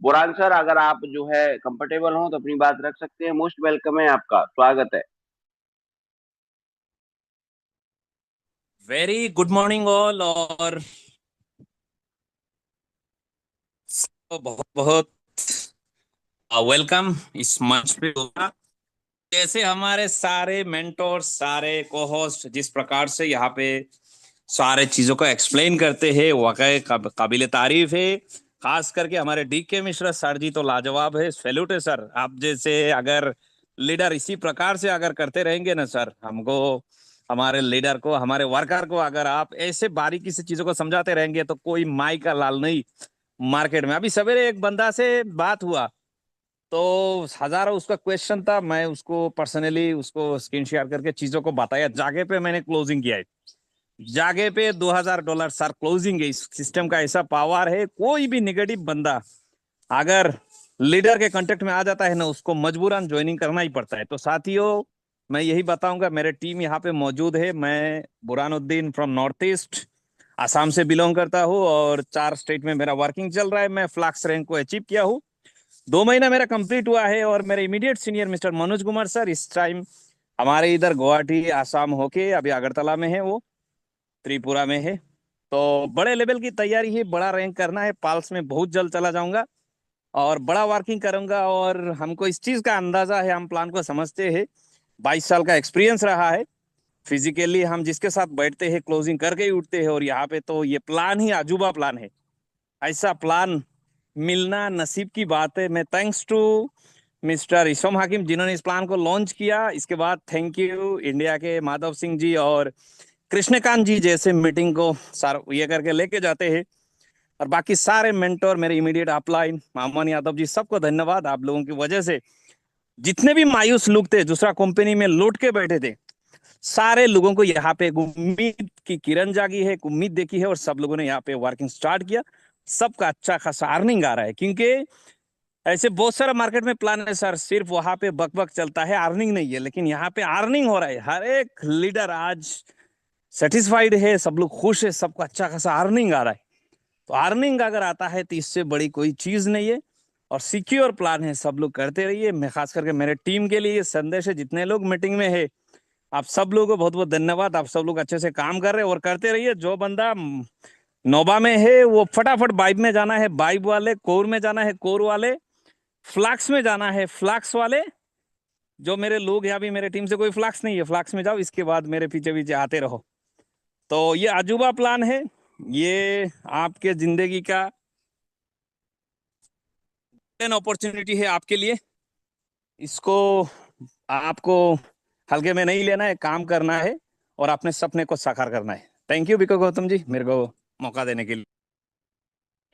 Burhan sir, अगर आप जो है कंफर्टेबल हो तो अपनी बात रख सकते हैं, मोस्ट वेलकम है, आपका स्वागत है। Very good morning all. और बहुत बहुत वेलकम इस मंच पे होगा। जैसे हमारे सारे मेंटोर, सारे को होस्ट जिस प्रकार से यहाँ पे सारे चीजों को एक्सप्लेन करते हैं, वाकई काबिले तारीफ है। खास करके हमारे डीके मिश्रा सर जी तो लाजवाब है, सैल्यूट है सर। आप जैसे अगर लीडर इसी प्रकार से अगर करते रहेंगे ना सर, हमको, हमारे लीडर को, हमारे वर्कर को अगर आप ऐसे बारीकी से चीजों को समझाते रहेंगे तो कोई माई का लाल नहीं मार्केट में। अभी सवेरे एक बंदा से बात हुआ तो हजारों उसका क्वेश्चन था, मैं उसको पर्सनली उसको स्क्रीन शेयर करके चीजों को बताया, जागे पे मैंने क्लोजिंग किया है। जागे पे $2000 सर क्लोजिंग है। इस सिस्टम का ऐसा पावर है, कोई भी निगेटिव बंदा अगर लीडर के कांटेक्ट में आ जाता है ना, उसको मजबूरन ज्वाइनिंग करना ही पड़ता है। तो साथियों, मैं यही बताऊंगा, मेरे टीम यहाँ पे मौजूद है। मैं Burhanuddin from north east Assam से बिलोंग करता हूँ और 4 स्टेट में मेरा वर्किंग चल रहा है। मैं फ्लैक्स रैंक को अचीव किया हूँ, 2 महीना मेरा कंप्लीट हुआ है। और मेरे immediate senior mister Manoj Kumar sir इस टाइम हमारे इधर गुवाहाटी आसाम होके अभी अगरतला में है, वो त्रिपुरा में है। तो बड़े लेवल की तैयारी है, बड़ा रैंक करना है। पाल्स में बहुत जल्द चला जाऊंगा और बड़ा वर्किंग करूंगा। और हमको इस चीज का अंदाजा है, हम प्लान को समझते हैं, 22 साल का एक्सपीरियंस रहा है। फिजिकली हम जिसके साथ बैठते हैं क्लोजिंग करके ही उठते हैं। और यहाँ पे तो ये प्लान ही अजूबा प्लान है, ऐसा प्लान मिलना नसीब की बात है। मैं थैंक्स टू मिस्टर इशम हाकिम जिन्होंने इस प्लान को लॉन्च किया। इसके बाद थैंक यू इंडिया के माधव सिंह जी और कृष्णकांत जी जैसे मीटिंग को सर ये करके लेके जाते हैं। और बाकी सारे मेंटोर, मेरे इमीडिएट अपलाइन, अमन यादव जी, सबको धन्यवाद। आप लोगों की वजह से जितने भी मायूस लोग थे, दूसरा कंपनी में लौट के बैठे थे, सारे लोगों को यहाँ पे एक उम्मीद की किरण जागी है, एक उम्मीद देखी है, और सब लोगों ने यहाँ पे वर्किंग स्टार्ट किया। सबका अच्छा खासा अर्निंग आ रहा है, क्योंकि ऐसे बहुत सारा मार्केट में प्लान है सर, सिर्फ वहां पे बक बक चलता है, अर्निंग नहीं है। लेकिन यहाँ पे अर्निंग हो रहा है, हर एक लीडर आज सेटिस्फाइड है, सब लोग खुश है, सबको अच्छा खासा अर्निंग आ रहा है। तो अर्निंग अगर आता है तो इससे बड़ी कोई चीज नहीं है, और सिक्योर प्लान है, सब लोग करते रहिए। मैं खास करके मेरे टीम के लिए ये संदेश है, जितने लोग मीटिंग में है, आप सब लोगों को बहुत बहुत धन्यवाद। आप सब लोग अच्छे से काम कर रहे हैं और करते रहिए। जो बंदा नोवा में है वो फटाफट बाइब में जाना है, बाइब वाले कोर में जाना है, कोर वाले फ्लैक्स में जाना है, फ्लैक्स वाले जो मेरे लोग हैं, अभी मेरे टीम से कोई फ्लैक्स नहीं है, फ्लैक्स में जाओ, इसके बाद मेरे पीछे पीछे आते रहो। तो ये अजूबा प्लान है, ये आपके जिंदगी का अपॉर्चुनिटी है आपके लिए। इसको आपको हल्के में नहीं लेना है, काम करना है और अपने सपने को साकार करना है। थैंक यू बिको गौतम जी, मेरे को मौका देने के लिए।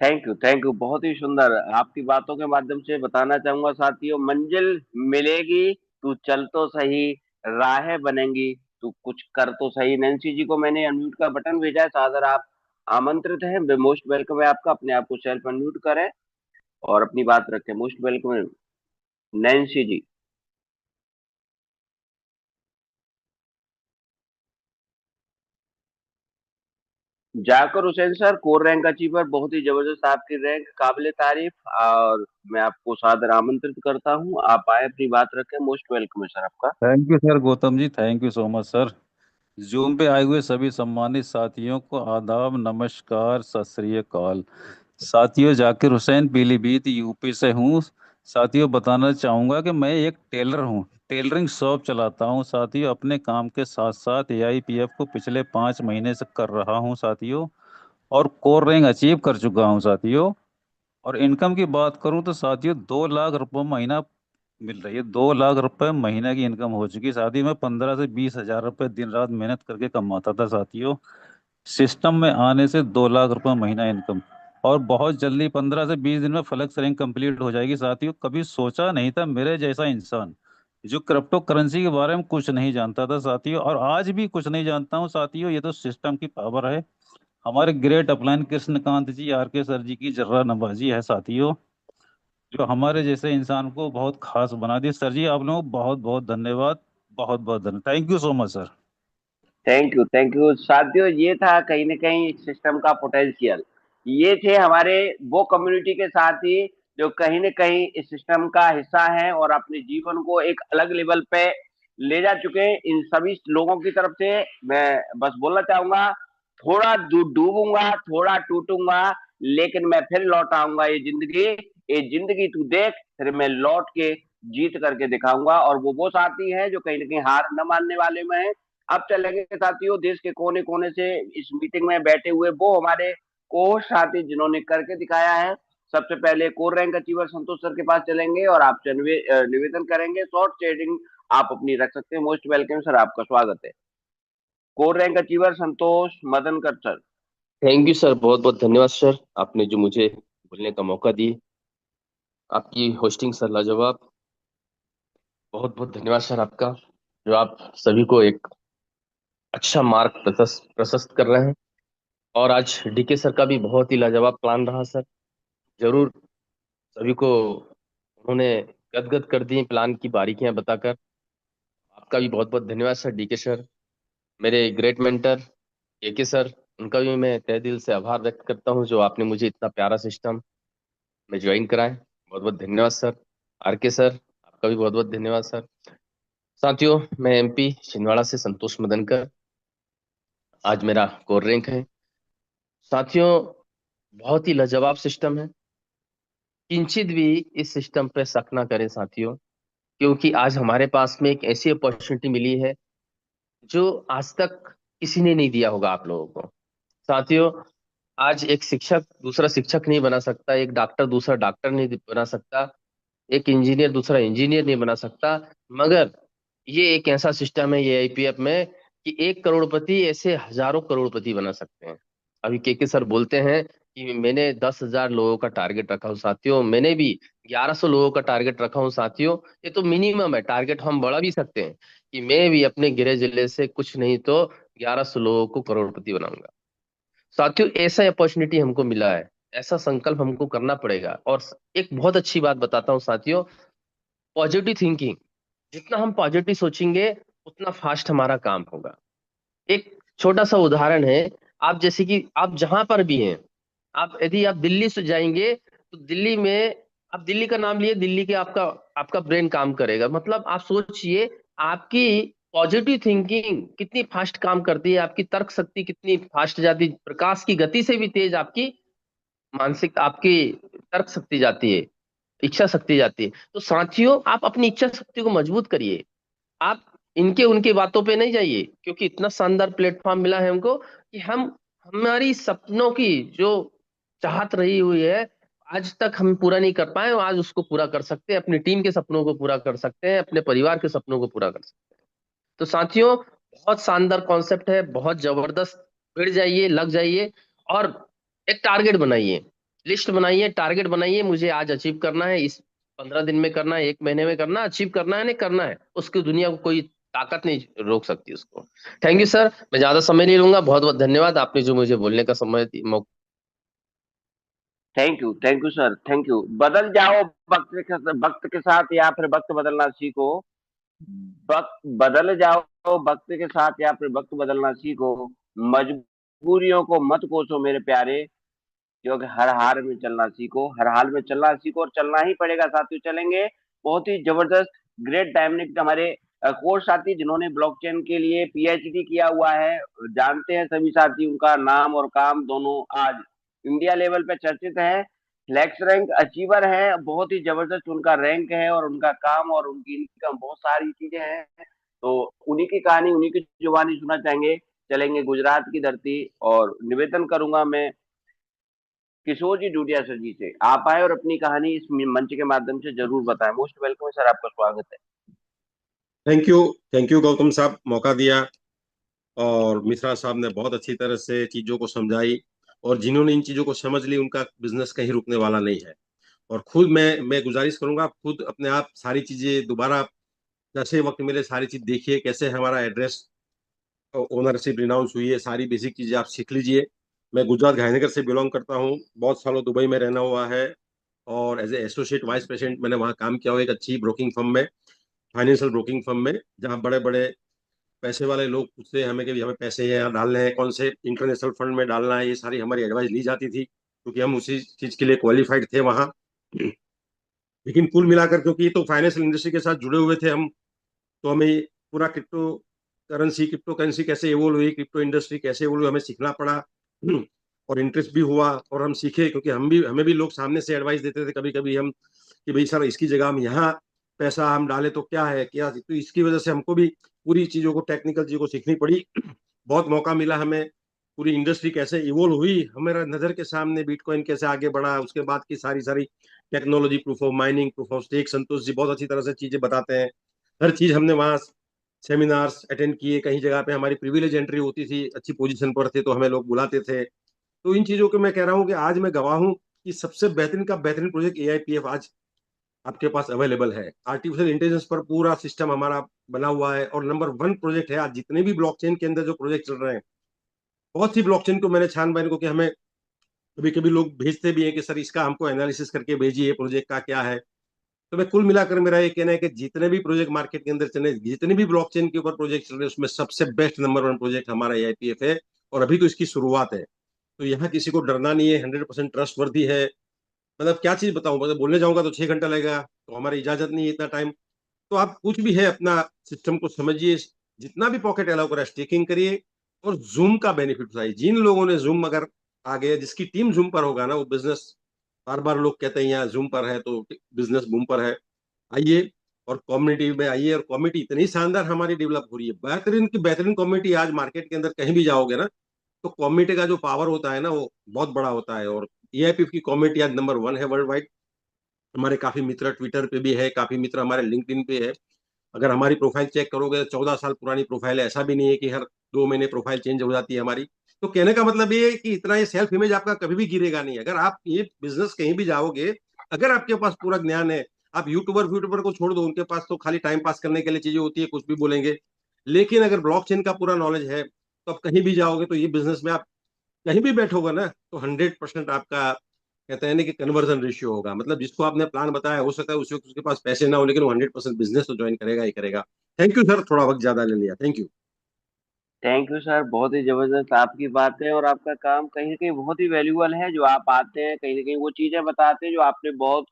थैंक यू, बहुत ही सुंदर। आपकी बातों के माध्यम से बताना चाहूंगा साथियों, मंजिल मिलेगी, तू चल तो सही, राहें बनेंगी, तू कुछ कर तो सही। नैन्सी जी को मैंने अनम्यूट का बटन भेजा है, सादर आप आमंत्रित हैं, मोस्ट वेलकम है आपका। अपने आप को सेल्फ अनम्यूट करें और अपनी बात रखें। मोस्ट वेलकम है Nancy ji. Zakir Hussain sir, core rank achiever, बहुत ही जबरदस्त आपकी रैंक, काबिले तारीफ। और मैं आपको सादर आमंत्रित करता हूँ, आप आए, अपनी बात रखें। मोस्ट वेलकम है सर आपका। Thank you sir Gautam ji, thank you so much sir. Zoom पे आए हुए सभी सम्मानित साथियों को आदाब, नमस्कार, सत श्री अकाल। साथियों, जाकिर हुसैन पीलीभीत यूपी से हूँ। साथियों, बताना चाहूँगा कि मैं एक टेलर हूँ, टेलरिंग शॉप चलाता हूँ। साथियों, अपने काम के साथ साथ एआईपीएफ को पिछले 5 महीने से कर रहा हूँ साथियों, और कोर रैंक अचीव कर चुका हूँ साथियों। और इनकम की बात करूँ तो साथियों 2 लाख रुपए महीना मिल रही है, 2 लाख रुपए महीने की इनकम हो चुकी है। साथ ही में 15 से 20 हजार रुपए दिन रात मेहनत करके कमाता था साथियों। सिस्टम में आने से 2 लाख रुपए महीना इनकम, और बहुत जल्दी 15 से 20 दिन में फ्लेक्स रैंक कंप्लीट हो जाएगी साथियों। कभी सोचा नहीं था मेरे जैसा इंसान जो क्रिप्टो करेंसी के बारे में कुछ नहीं जानता था साथियों, और आज भी कुछ नहीं जानता हूँ साथियों। ये तो सिस्टम की पावर है, हमारे great upline Krishnakant ji, R K sir ji की जर्रा नवाजी है साथियों, जो हमारे जैसे इंसान को बहुत खास बना दी। सर जी, आप लोगों को बहुत बहुत धन्यवाद, बहुत बहुत धन्यवाद, thank you so much sir. Thank you साथियों। ये था कहीं ना कहीं सिस्टम का पोटेंशियल। ये थे हमारे वो कम्युनिटी के साथी जो कहीं ना कहीं इस सिस्टम का हिस्सा हैं और अपने जीवन को एक अलग लेवल पे ले जा चुके हैं। इन सभी लोगों की तरफ से मैं बस बोलना चाहूंगा, थोड़ा डूबूंगा, थोड़ा टूटूंगा, लेकिन मैं फिर लौट आऊंगा। ये जिंदगी तू देख, फिर मैं लौट के जीत करके दिखाऊंगा। और वो साथी हैं जो कहीं ना कहीं हार न मानने वाले में है। अब चलेंगे साथियों देश के कोने कोने से इस मीटिंग में बैठे हुए वो हमारे कोच साथी जिन्होंने करके दिखाया है। सबसे पहले कोर रैंक अचीवर संतोष सर के पास चलेंगे और आपसे निवेदन करेंगे, शॉर्ट शेयरिंग आप अपनी रख सकते हैं। मोस्ट वेलकम सर, आपका स्वागत है। Core rank achiever Santosh Madankar sir. Thank you sir, बहुत बहुत धन्यवाद सर, आपने जो मुझे बोलने का मौका दी। आपकी होस्टिंग सर लाजवाब, बहुत बहुत धन्यवाद सर आपका, जो आप सभी को एक अच्छा मार्ग प्रशस्त कर रहे हैं। और आज डीके सर का भी बहुत ही लाजवाब प्लान रहा सर, जरूर सभी को उन्होंने गदगद कर दी प्लान की बारीकियां बताकर। आपका भी बहुत बहुत धन्यवाद सर डीके सर। मेरे ग्रेट मेंटर के सर, उनका भी मैं तहे दिल से आभार व्यक्त करता हूं, जो आपने मुझे इतना प्यारा सिस्टम में ज्वाइन कराए। बहुत बहुत धन्यवाद सर। आर के सर, आपका भी बहुत बहुत धन्यवाद सर। साथियों, मैं एमपी छिंदवाड़ा से संतोष मदनकर, आज मेरा कोर रैंक है। साथियों, बहुत ही लाजवाब सिस्टम है, किंचित भी इस सिस्टम पे शक ना करें साथियों, क्योंकि आज हमारे पास में एक ऐसी अपॉर्चुनिटी मिली है जो आज तक किसी ने नहीं दिया होगा आप लोगों को। साथियों, आज एक शिक्षक दूसरा शिक्षक नहीं बना सकता, एक डॉक्टर दूसरा डॉक्टर नहीं बना सकता, एक इंजीनियर दूसरा इंजीनियर नहीं बना सकता, मगर ये एक ऐसा सिस्टम है ये आईपीएफ में कि 1 करोड़पति ऐसे हजारों करोड़पति बना सकते हैं। अभी के सर बोलते हैं कि मैंने 10,000 लोगों का टारगेट रखा हूँ साथियों, मैंने भी 1100 लोगों का टारगेट रखा हूँ साथियों। ये तो मिनिमम है, टारगेट हम बढ़ा भी सकते हैं कि मैं भी अपने गृह जिले से कुछ नहीं तो 1100 लोगों को करोड़पति बनाऊंगा। साथियों ऐसा अपॉर्चुनिटी हमको मिला है, ऐसा संकल्प हमको करना पड़ेगा। और एक बहुत अच्छी बात बताता हूँ साथियों, पॉजिटिव थिंकिंग। जितना हम पॉजिटिव सोचेंगे उतना फास्ट हमारा काम होगा। एक छोटा सा उदाहरण है, आप जैसे कि आप जहां पर भी हैं, आप यदि आप दिल्ली से जाएंगे तो दिल्ली में, आप दिल्ली का नाम लिए, दिल्ली के आपका आपका ब्रेन काम करेगा। मतलब आप सोचिए, आपकी पॉजिटिव थिंकिंग कितनी फास्ट काम करती है, आपकी तर्क शक्ति कितनी फास्ट जाती है, प्रकाश की गति से भी तेज आपकी मानसिक, आपकी तर्क शक्ति जाती है, इच्छा शक्ति जाती है। तो साथियों आप अपनी इच्छा शक्ति को मजबूत करिए, आप इनके उनके बातों पे नहीं जाइए, क्योंकि इतना शानदार प्लेटफॉर्म मिला है हमको कि हम हमारी सपनों की जो चाहत रही हुई है, आज तक हम पूरा नहीं कर पाए, आज उसको पूरा कर सकते हैं, अपनी टीम के सपनों को पूरा कर सकते हैं, अपने परिवार के सपनों को पूरा कर सकते हैं। तो साथियों बहुत शानदार कॉन्सेप्ट है, बहुत जबरदस्त। भिड़ जाइए, लग जाइए और एक टारगेट बनाइए, लिस्ट बनाइए, टारगेट बनाइए, मुझे आज अचीव करना है, इस 15 दिन में करना है, 1 महीने में करना है, अचीव करना है, नहीं करना है, उसकी दुनिया को कोई ताकत नहीं रोक सकती उसको। थैंक यू सर, मैं ज्यादा समय नहीं लूंगा, बहुत बहुत धन्यवाद आपने जो मुझे बोलने का समय thank you sir, thank you. बदल जाओ वक्त के साथ, या फिर वक्त बदलना सीखो। वक्त बदल जाओ वक्त के साथ, या फिर वक्त बदलना सीखो। मजबूरियों को मत कोसो मेरे प्यारे, क्योंकि हर हाल में चलना सीखो, हर हाल में चलना सीखो, और चलना ही पड़ेगा साथियों, चलेंगे। बहुत ही जबरदस्त ग्रेट डायनेमिक हमारे कोर्स साथी जिन्होंने ब्लॉकचेन के लिए पीएचडी किया हुआ है, जानते हैं सभी साथी, उनका नाम और काम दोनों आज इंडिया लेवल पे चर्चित है। फ्लैक्स रैंक अचीवर है, बहुत ही जबरदस्त उनका रैंक है, और उनका काम और उनकी इनकम, बहुत सारी चीजें हैं। तो उन्हीं की कहानी, उन्हीं की जुबानी सुनना चाहेंगे। चलेंगे गुजरात की धरती, और निवेदन करूंगा मैं किशोर जी डूडिया सर जी से, आप आए और अपनी कहानी इस मंच के माध्यम से जरूर बताएं। मोस्ट वेलकम सर, आपका स्वागत है। थैंक यू गौतम साहब, मौका दिया। और मिश्रा साहब ने बहुत अच्छी तरह से चीजों को समझाई, और जिन्होंने इन चीजों को समझ ली उनका बिजनेस कहीं रुकने वाला नहीं है। और खुद मैं गुजारिश करूंगा, आप खुद अपने आप सारी चीजें दोबारा जैसे वक्त मिले सारी चीज देखिए, कैसे हमारा एड्रेस ओनरशिप रिनाउंस हुई है, सारी बेसिक चीजें आप सीख लीजिए। मैं गुजरात गांधीनगर से बिलोंग करता हूँ, बहुत सालों दुबई में रहना हुआ है, और as a associate vice president मैंने वहाँ काम किया हुआ एक अच्छी ब्रोकिंग फर्म में, फाइनेंशियल ब्रोकिंग फर्म में, जहाँ बड़े बड़े पैसे वाले लोग पूछते हैं हमें कि हमें पैसे यहाँ डालने हैं, कौन से इंटरनेशनल फंड में डालना है, ये सारी हमारी एडवाइस ली जाती थी, क्योंकि हम उसी चीज के लिए क्वालिफाइड थे वहाँ। लेकिन कुल मिलाकर, क्योंकि तो फाइनेंशियल इंडस्ट्री के साथ जुड़े हुए थे हम, तो हमें पूरा क्रिप्टो करेंसी कैसे इवोल्व हुई, क्रिप्टो इंडस्ट्री कैसे इवोल्व हुई, हमें सीखना पड़ा। और इंटरेस्ट भी हुआ, और हम सीखे, क्योंकि हमें भी लोग सामने से एडवाइस देते थे कभी कभी हम, कि भाई सर इसकी जगह हम यहाँ पैसा हम डालें तो क्या है, क्या, तो इसकी वजह से हमको भी पूरी चीजों को, टेक्निकल चीजों को सीखनी पड़ी। बहुत मौका मिला हमें, पूरी इंडस्ट्री कैसे इवोल्व हुई हमारा नजर के सामने, बिटकॉइन कैसे आगे बढ़ा, उसके बाद की सारी सारी technology, proof of mining, proof of stake, Santosh ji बहुत अच्छी तरह से चीजें बताते हैं। हर चीज हमने वहाँ सेमिनार्स अटेंड किए, कहीं जगह पे हमारी प्रिविलेज एंट्री होती थी, अच्छी पोजीशन पर थे तो हमें लोग बुलाते थे। तो इन चीजों को मैं कह रहा हूँ कि आज मैं गवाह हूँ कि सबसे बेहतरीन का बेहतरीन प्रोजेक्ट AIPF आज आपके पास अवेलेबल है। आर्टिफिशियल इंटेलिजेंस पर पूरा सिस्टम हमारा बना हुआ है, और नंबर 1 प्रोजेक्ट है आज। जितने भी ब्लॉकचेन के अंदर जो प्रोजेक्ट चल रहे हैं, बहुत सी ब्लॉकचेन को मैंने छानबीन को, कि हमें कभी कभी लोग भेजते भी हैं कि सर इसका हमको एनालिसिस करके भेजिए, प्रोजेक्ट का क्या है। तो मैं कुल मिलाकर मेरा ये कहना है कि जितने भी प्रोजेक्ट मार्केट के अंदर चले, जितने भी ब्लॉकचेन के ऊपर प्रोजेक्ट चल रहे हैं, उसमें सबसे बेस्ट नंबर 1 प्रोजेक्ट हमारा AIPF है, और अभी तो इसकी शुरुआत है। तो यहाँ किसी को डरना नहीं है, 100% ट्रस्ट वर्दी है। मतलब क्या चीज बताऊं, मतलब बोलने जाऊंगा तो 6 घंटा लगेगा, तो हमारी इजाजत नहीं है इतना टाइम। तो आप कुछ भी है अपना सिस्टम को समझिए, जितना भी पॉकेट अलाउ करा स्टेकिंग करिए, और जूम का बेनिफिट उठाइए। जिन लोगों ने जूम अगर आ गए, जिसकी टीम जूम पर होगा ना, वो बिजनेस, बार बार लोग कहते हैं यहाँ जूम पर है तो बिजनेस बूम पर है, आइए और कम्युनिटी में आइए। और कम्युनिटी इतनी शानदार हमारी डेवलप हो रही है, बेहतरीन की बेहतरीन कम्युनिटी। आज मार्केट के अंदर कहीं भी जाओगे ना, तो कम्युनिटी का जो पावर होता है ना, वो बहुत बड़ा होता है। और AIPF की कम्युनिटी आज नंबर 1 है वर्ल्ड वाइड। हमारे काफी मित्र ट्विटर पे भी है, काफी मित्र हमारे लिंक्डइन पे है। अगर हमारी प्रोफाइल चेक करोगे, 14 साल पुरानी प्रोफाइल है, ऐसा भी नहीं है कि हर 2 महीने प्रोफाइल चेंज हो जाती है हमारी। तो कहने का मतलब ये है कि इतना ये सेल्फ इमेज आपका कभी भी गिरेगा नहीं। अगर आप ये बिजनेस कहीं भी जाओगे, अगर आपके पास पूरा ज्ञान है, आप यूट्यूबर को छोड़ दो, उनके पास तो खाली टाइम पास करने के लिए चीजें होती है, कुछ भी बोलेंगे। लेकिन अगर ब्लॉकचेन का पूरा नॉलेज है तो आप कहीं भी जाओगे, तो ये बिजनेस में आप कहीं भी बैठोगे ना, तो 100% आपका कहते हैं ना कि कन्वर्जन रेशियो होगा। मतलब जिसको आपने प्लान बताया, हो सकता है उस वक्त उसके पास पैसे ना हो, लेकिन वो 100% बिजनेस तो ज्वाइन करेगा ही करेगा। थैंक यू सर, थोड़ा वक्त ज्यादा ले लिया, thank you. Thank you sir, बहुत ही जबरदस्त आपकी बातें और आपका काम कहीं ना कहीं बहुत ही वैल्यूबल है। जो आप आते हैं कहीं ना कहीं वो चीजें बताते हैं जो आपने बहुत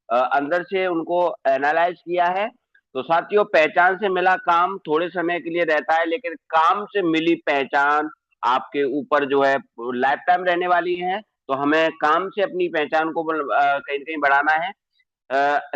अंदर से उनको एनालाइज किया है। तो साथियों, पहचान से मिला काम थोड़े समय के लिए रहता है, लेकिन काम से मिली पहचान आपके ऊपर जो है लाइफ टाइम रहने वाली है। तो हमें काम से अपनी पहचान को कहीं ना कहीं बढ़ाना है।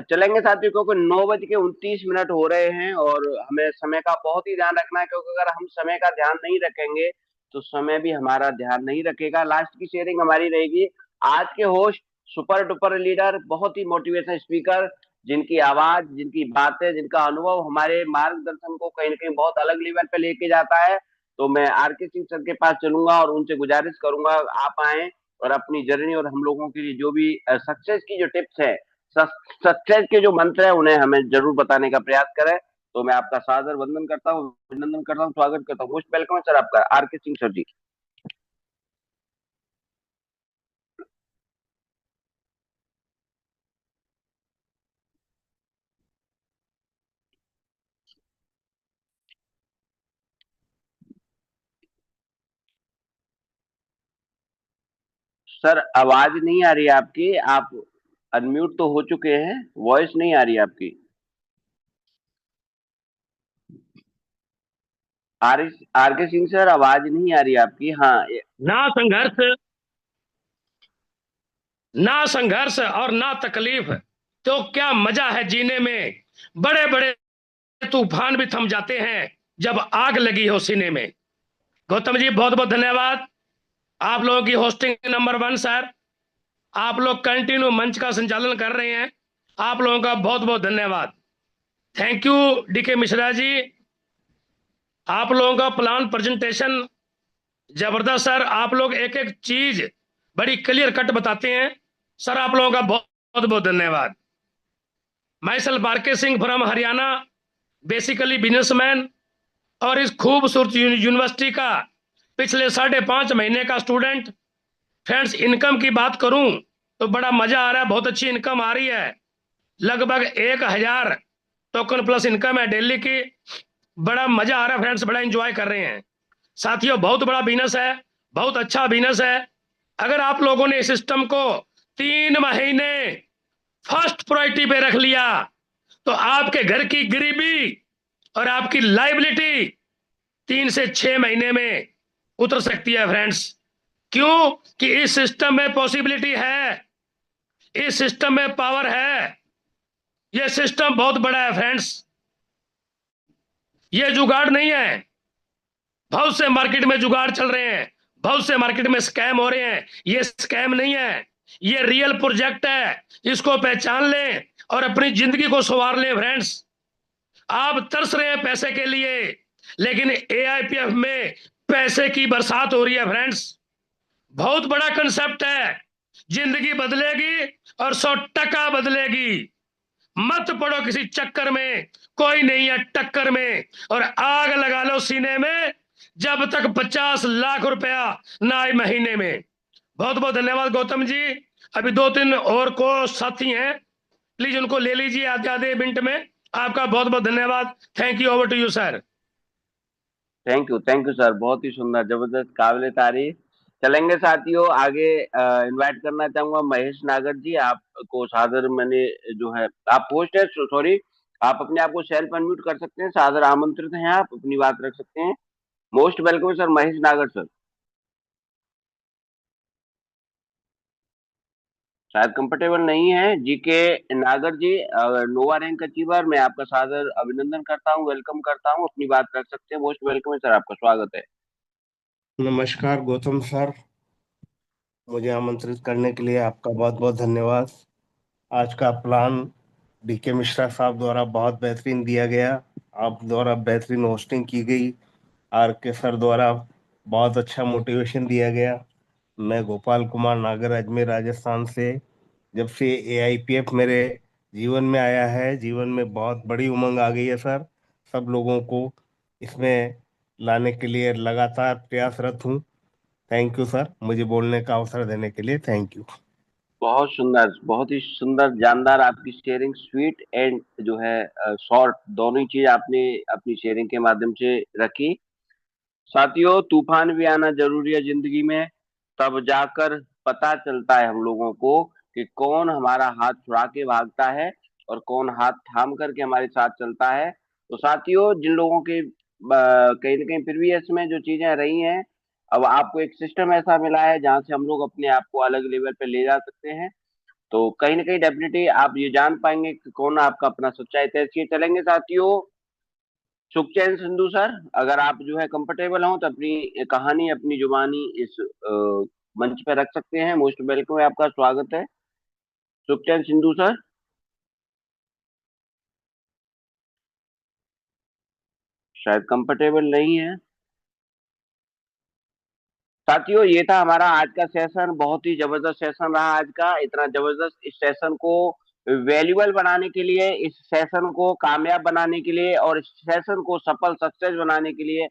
चलेंगे साथियों, क्योंकि 9:29 हो रहे हैं और हमें समय का बहुत ही ध्यान रखना है, क्योंकि अगर हम समय का ध्यान नहीं रखेंगे तो समय भी हमारा ध्यान नहीं रखेगा। लास्ट की शेयरिंग हमारी रहेगी। आज के होस्ट सुपर डुपर लीडर, बहुत ही मोटिवेशनल स्पीकर, जिनकी आवाज, जिनकी बातें, जिनका अनुभव हमारे मार्गदर्शन को कहीं ना कहीं बहुत अलग लेवल पे लेके जाता है। तो मैं आर के सिंह सर के पास चलूंगा और उनसे गुजारिश करूंगा आप आए और अपनी जर्नी और हम लोगों के लिए जो भी सक्सेस की जो टिप्स है, सक्सेस के जो मंत्र है, उन्हें हमें जरूर बताने का प्रयास करें। तो मैं आपका सादर वंदन करता हूँ, अभिनंदन करता हूँ, स्वागत करता हूँ। मोस्ट वेलकम है सर आपका, आर के सिंह सर जी। सर आवाज नहीं आ रही है आपकी, आप अनम्यूट तो हो चुके हैं, वॉइस नहीं आ रही है आपकी। आर आर के सिंह सर, आवाज नहीं आ रही है आपकी। हाँ, ना संघर्ष, ना संघर्ष और ना तकलीफ, तो क्या मजा है जीने में। बड़े बड़े तूफान भी थम जाते हैं जब आग लगी हो सीने में। गौतम जी, बहुत बहुत धन्यवाद। आप लोगों की होस्टिंग नंबर 1 सर। आप लोग कंटिन्यू मंच का संचालन कर रहे हैं, आप लोगों का बहुत बहुत धन्यवाद। Thank you DK Mishra ji. आप लोगों का प्लान प्रेजेंटेशन जबरदस्त सर। आप लोग एक एक चीज बड़ी क्लियर कट बताते हैं सर। आप लोगों का बहुत बहुत धन्यवाद। मैं सल बारके Singh from Haryana, basically businessman, और इस खूबसूरत यूनिवर्सिटी का पिछले 5.5 महीने का स्टूडेंट। फ्रेंड्स, इनकम की बात करूं तो बड़ा मजा आ रहा है, बहुत अच्छी इनकम आ रही है। लगभग 1000 टोकन प्लस इनकम है डेली की। बड़ा मजा आ रहा है फ्रेंड्स, बड़ा एंजॉय कर रहे हैं। साथियों, बहुत बड़ा बिजनेस है, बहुत अच्छा बिजनेस है। अगर आप लोगों ने इस सिस्टम को 3 महीने फर्स्ट प्रायोरिटी पे रख लिया तो आपके घर की गरीबी और आपकी लाइबिलिटी 3 से 6 महीने में उतर सकती है फ्रेंड्स। क्यों? कि इस सिस्टम में पॉसिबिलिटी है, इस सिस्टम में पावर है। यह सिस्टम बहुत बड़ा है फ्रेंड्स, ये जुगाड़ नहीं है। बहुत से मार्केट में जुगाड़ चल रहे हैं, बहुत से मार्केट में स्कैम हो रहे हैं। ये स्कैम नहीं है, ये रियल प्रोजेक्ट है। इसको पहचान लें और अपनी जिंदगी को संवार लें फ्रेंड्स। आप तरस रहे हैं पैसे के लिए, लेकिन एआईपीएफ में पैसे की बरसात हो रही है फ्रेंड्स। बहुत बड़ा कंसेप्ट है, जिंदगी बदलेगी और 100% बदलेगी। मत पड़ो किसी चक्कर में, कोई नहीं है टक्कर में, और आग लगा लो सीने में जब तक 50 लाख रुपया ना आए महीने में। बहुत बहुत धन्यवाद गौतम जी। अभी 2-3 और को साथी हैं, प्लीज उनको ले लीजिए आधे आधे मिनट में। आपका बहुत बहुत धन्यवाद। Thank you, over to you sir. Thank you sir, बहुत ही सुंदर, जबरदस्त, काबिले तारीफ। चलेंगे साथियों आगे। इनवाइट करना चाहूंगा महेश नागर जी, आपको सादर मैंने जो है, आप होस्ट है, सॉरी, आप अपने आप को सेल्फ अनम्यूट कर सकते हैं, सादर आमंत्रित हैं, आप अपनी बात रख सकते हैं। मोस्ट वेलकम सर, महेश नागर सर। शायद कंफर्टेबल नहीं है। जीके नागर जी, नोवा रैंक अचीवर, मैं आपका सादर अभिनंदन करता हूं, वेलकम करता हूं, अपनी बात रख सकते हैं। मोस्ट वेलकम है सर, आपका स्वागत है। नमस्कार गौतम सर, मुझे आमंत्रित करने के लिए आपका बहुत बहुत धन्यवाद। आज का प्लान डीके मिश्रा साहब द्वारा बहुत बेहतरीन दिया गया, आप द्वारा बेहतरीन होस्टिंग की गई, आर के सर द्वारा बहुत अच्छा मोटिवेशन दिया गया। मैं गोपाल कुमार नागर, अजमेर राजस्थान से। जब से AIPF मेरे जीवन में आया है, जीवन में बहुत बड़ी उमंग आ गई है सर। सब लोगों को इसमें लाने के लिए लगातार प्रयासरत हूँ। थैंक यू सर, मुझे बोलने का अवसर देने के लिए थैंक यू। बहुत सुंदर, बहुत ही सुंदर, जानदार आपकी शेयरिंग, स्वीट एंड जो है शॉर्ट, दोनों ही चीज आपने अपनी शेयरिंग के माध्यम से रखी। साथियों, तूफान भी आना जरूरी है जिंदगी में, तब जाकर पता चलता है हम लोगों को कि कौन हमारा हाथ छुड़ा के भागता है और कौन हाथ थाम करके हमारे साथ चलता है। तो साथियों, जिन लोगों के कहीं ना कहीं प्रीवियस में जो चीजें रही हैं, अब आपको एक सिस्टम ऐसा मिला है जहां से हम लोग अपने आप को अलग लेवल पे ले जा सकते हैं। तो कहीं ना कहीं डेफिनेटली आप ये जान पाएंगे कि कौन आपका अपना सच्चाई तैर चलेंगे। साथियों, सुखचैन सिंधु सर, अगर आप जो है कंफर्टेबल हो तो अपनी कहानी, अपनी जुबानी इस मंच पे रख सकते हैं। मोस्ट वेलकम है, आपका स्वागत है सुखचैन सिंधु सर। शायद कंफर्टेबल नहीं है। साथियों, ये था हमारा आज का सेशन, बहुत ही जबरदस्त सेशन रहा आज का। इतना जबरदस्त इस सेशन को वैल्यूबल बनाने के लिए, इस सेशन को कामयाब बनाने के लिए और इस सेशन को सफल सक्सेस बनाने के लिए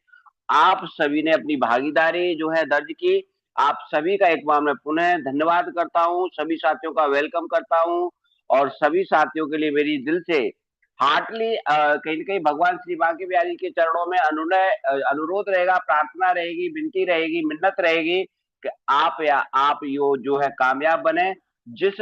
आप सभी ने अपनी भागीदारी जो है दर्ज की। आप सभी का एक बार मैं पुनः धन्यवाद करता हूं, सभी साथियों का वेलकम करता हूं और सभी साथियों के लिए मेरी दिल से हार्टली कहीं न कहीं भगवान श्री बांके बिहारी के चरणों में अनुरोध रहेगा, प्रार्थना रहेगी, विनती रहेगी, मिन्नत रहेगी कि आप यो जो है कामयाब बने। जिस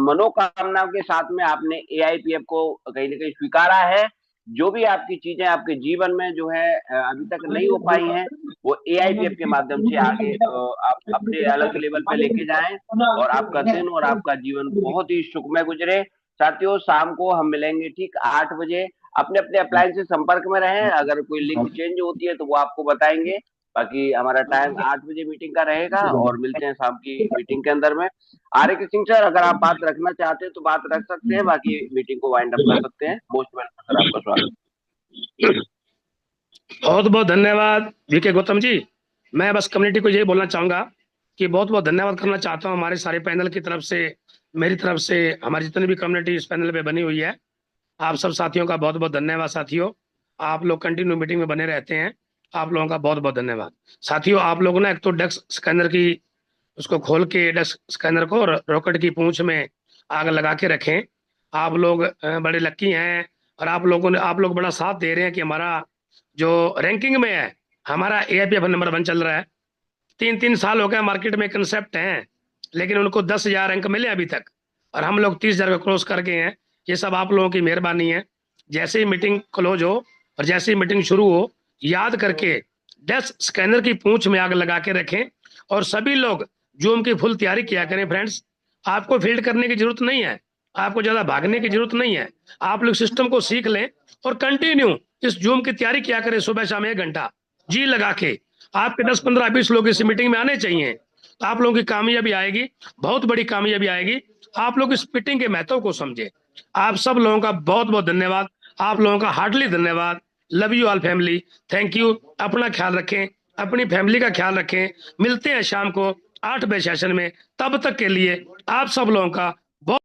मनोकामना के साथ में आपने AIPF को कहीं न कहीं स्वीकारा है, जो भी आपकी चीजें आपके जीवन में जो है अभी तक नहीं हो पाई हैं, वो AIPF के माध्यम से आगे आप अपने अलग लेवल पे लेके जाएं और आपका दिन और आपका जीवन बहुत ही सुखमय गुजरे। साथियों, शाम को हम मिलेंगे ठीक 8 बजे। अपने अपने अप्लायंस से संपर्क में रहें, अगर कोई लिंक चेंज होती है तो वो आपको बताएंगे। बाकी हमारा टाइम 8 बजे मीटिंग का रहेगा और मिलते हैं शाम की मीटिंग के अंदर में। RK सिंह सर, अगर आप बात रखना चाहते हैं तो बात रख सकते हैं, बाकी मीटिंग को वाइंड अप कर सकते हैं। मोस्ट वेलकम सर, आपका स्वागत। बहुत बहुत धन्यवाद VK गौतम जी। मैं बस कम्युनिटी को यही बोलना चाहूंगा कि बहुत बहुत धन्यवाद करना चाहता हूं हमारे सारे पैनल की तरफ से, मेरी तरफ से, हमारी जितनी भी कम्युनिटी इस पैनल पे बनी हुई है, आप सब साथियों का बहुत बहुत धन्यवाद। साथियों, आप लोग कंटिन्यू मीटिंग में बने रहते हैं, आप लोगों का बहुत बहुत धन्यवाद। साथियों, आप लोगों ने एक तो डेस्क स्कैनर की उसको खोल के डेस्क स्कैनर को रॉकेट की पूंछ में आग लगा के रखें। आप लोग बड़े लक्की हैं और आप लोग बड़ा साथ दे रहे हैं कि हमारा जो रैंकिंग में है, हमारा AIPF नंबर 1 चल रहा है। 3 साल हो गए मार्केट में कंसेप्ट हैं, लेकिन उनको 10,000 रैंक मिले अभी तक और हम लोग 30,000 को क्रॉस कर गए हैं। ये सब आप लोगों की मेहरबानी है। जैसे ही मीटिंग क्लोज हो और जैसे ही मीटिंग शुरू हो, याद करके डेस्क स्कैनर की पूंछ में आग लगा के रखें और सभी लोग जूम की फुल तैयारी किया करें। फ्रेंड्स, आपको फील्ड करने की जरूरत नहीं है, आपको ज्यादा भागने की जरूरत नहीं है। आप लोग सिस्टम को सीख लें और कंटिन्यू इस जूम की तैयारी किया करें, सुबह शाम 1 घंटा जी लगा के। आपके 10, 15, 20 लोग इस मीटिंग में आने चाहिए, तो आप लोगों की कामयाबी आएगी, बहुत बड़ी कामयाबी आएगी। आप लोग इस मीटिंग के महत्व को समझे। आप सब लोगों का बहुत बहुत धन्यवाद, आप लोगों का हार्टली धन्यवाद। Love you all family, thank you. अपना ख्याल रखें, अपनी फैमिली का ख्याल रखें। मिलते हैं शाम को 8 बजे सेशन में। तब तक के लिए आप सब लोगों का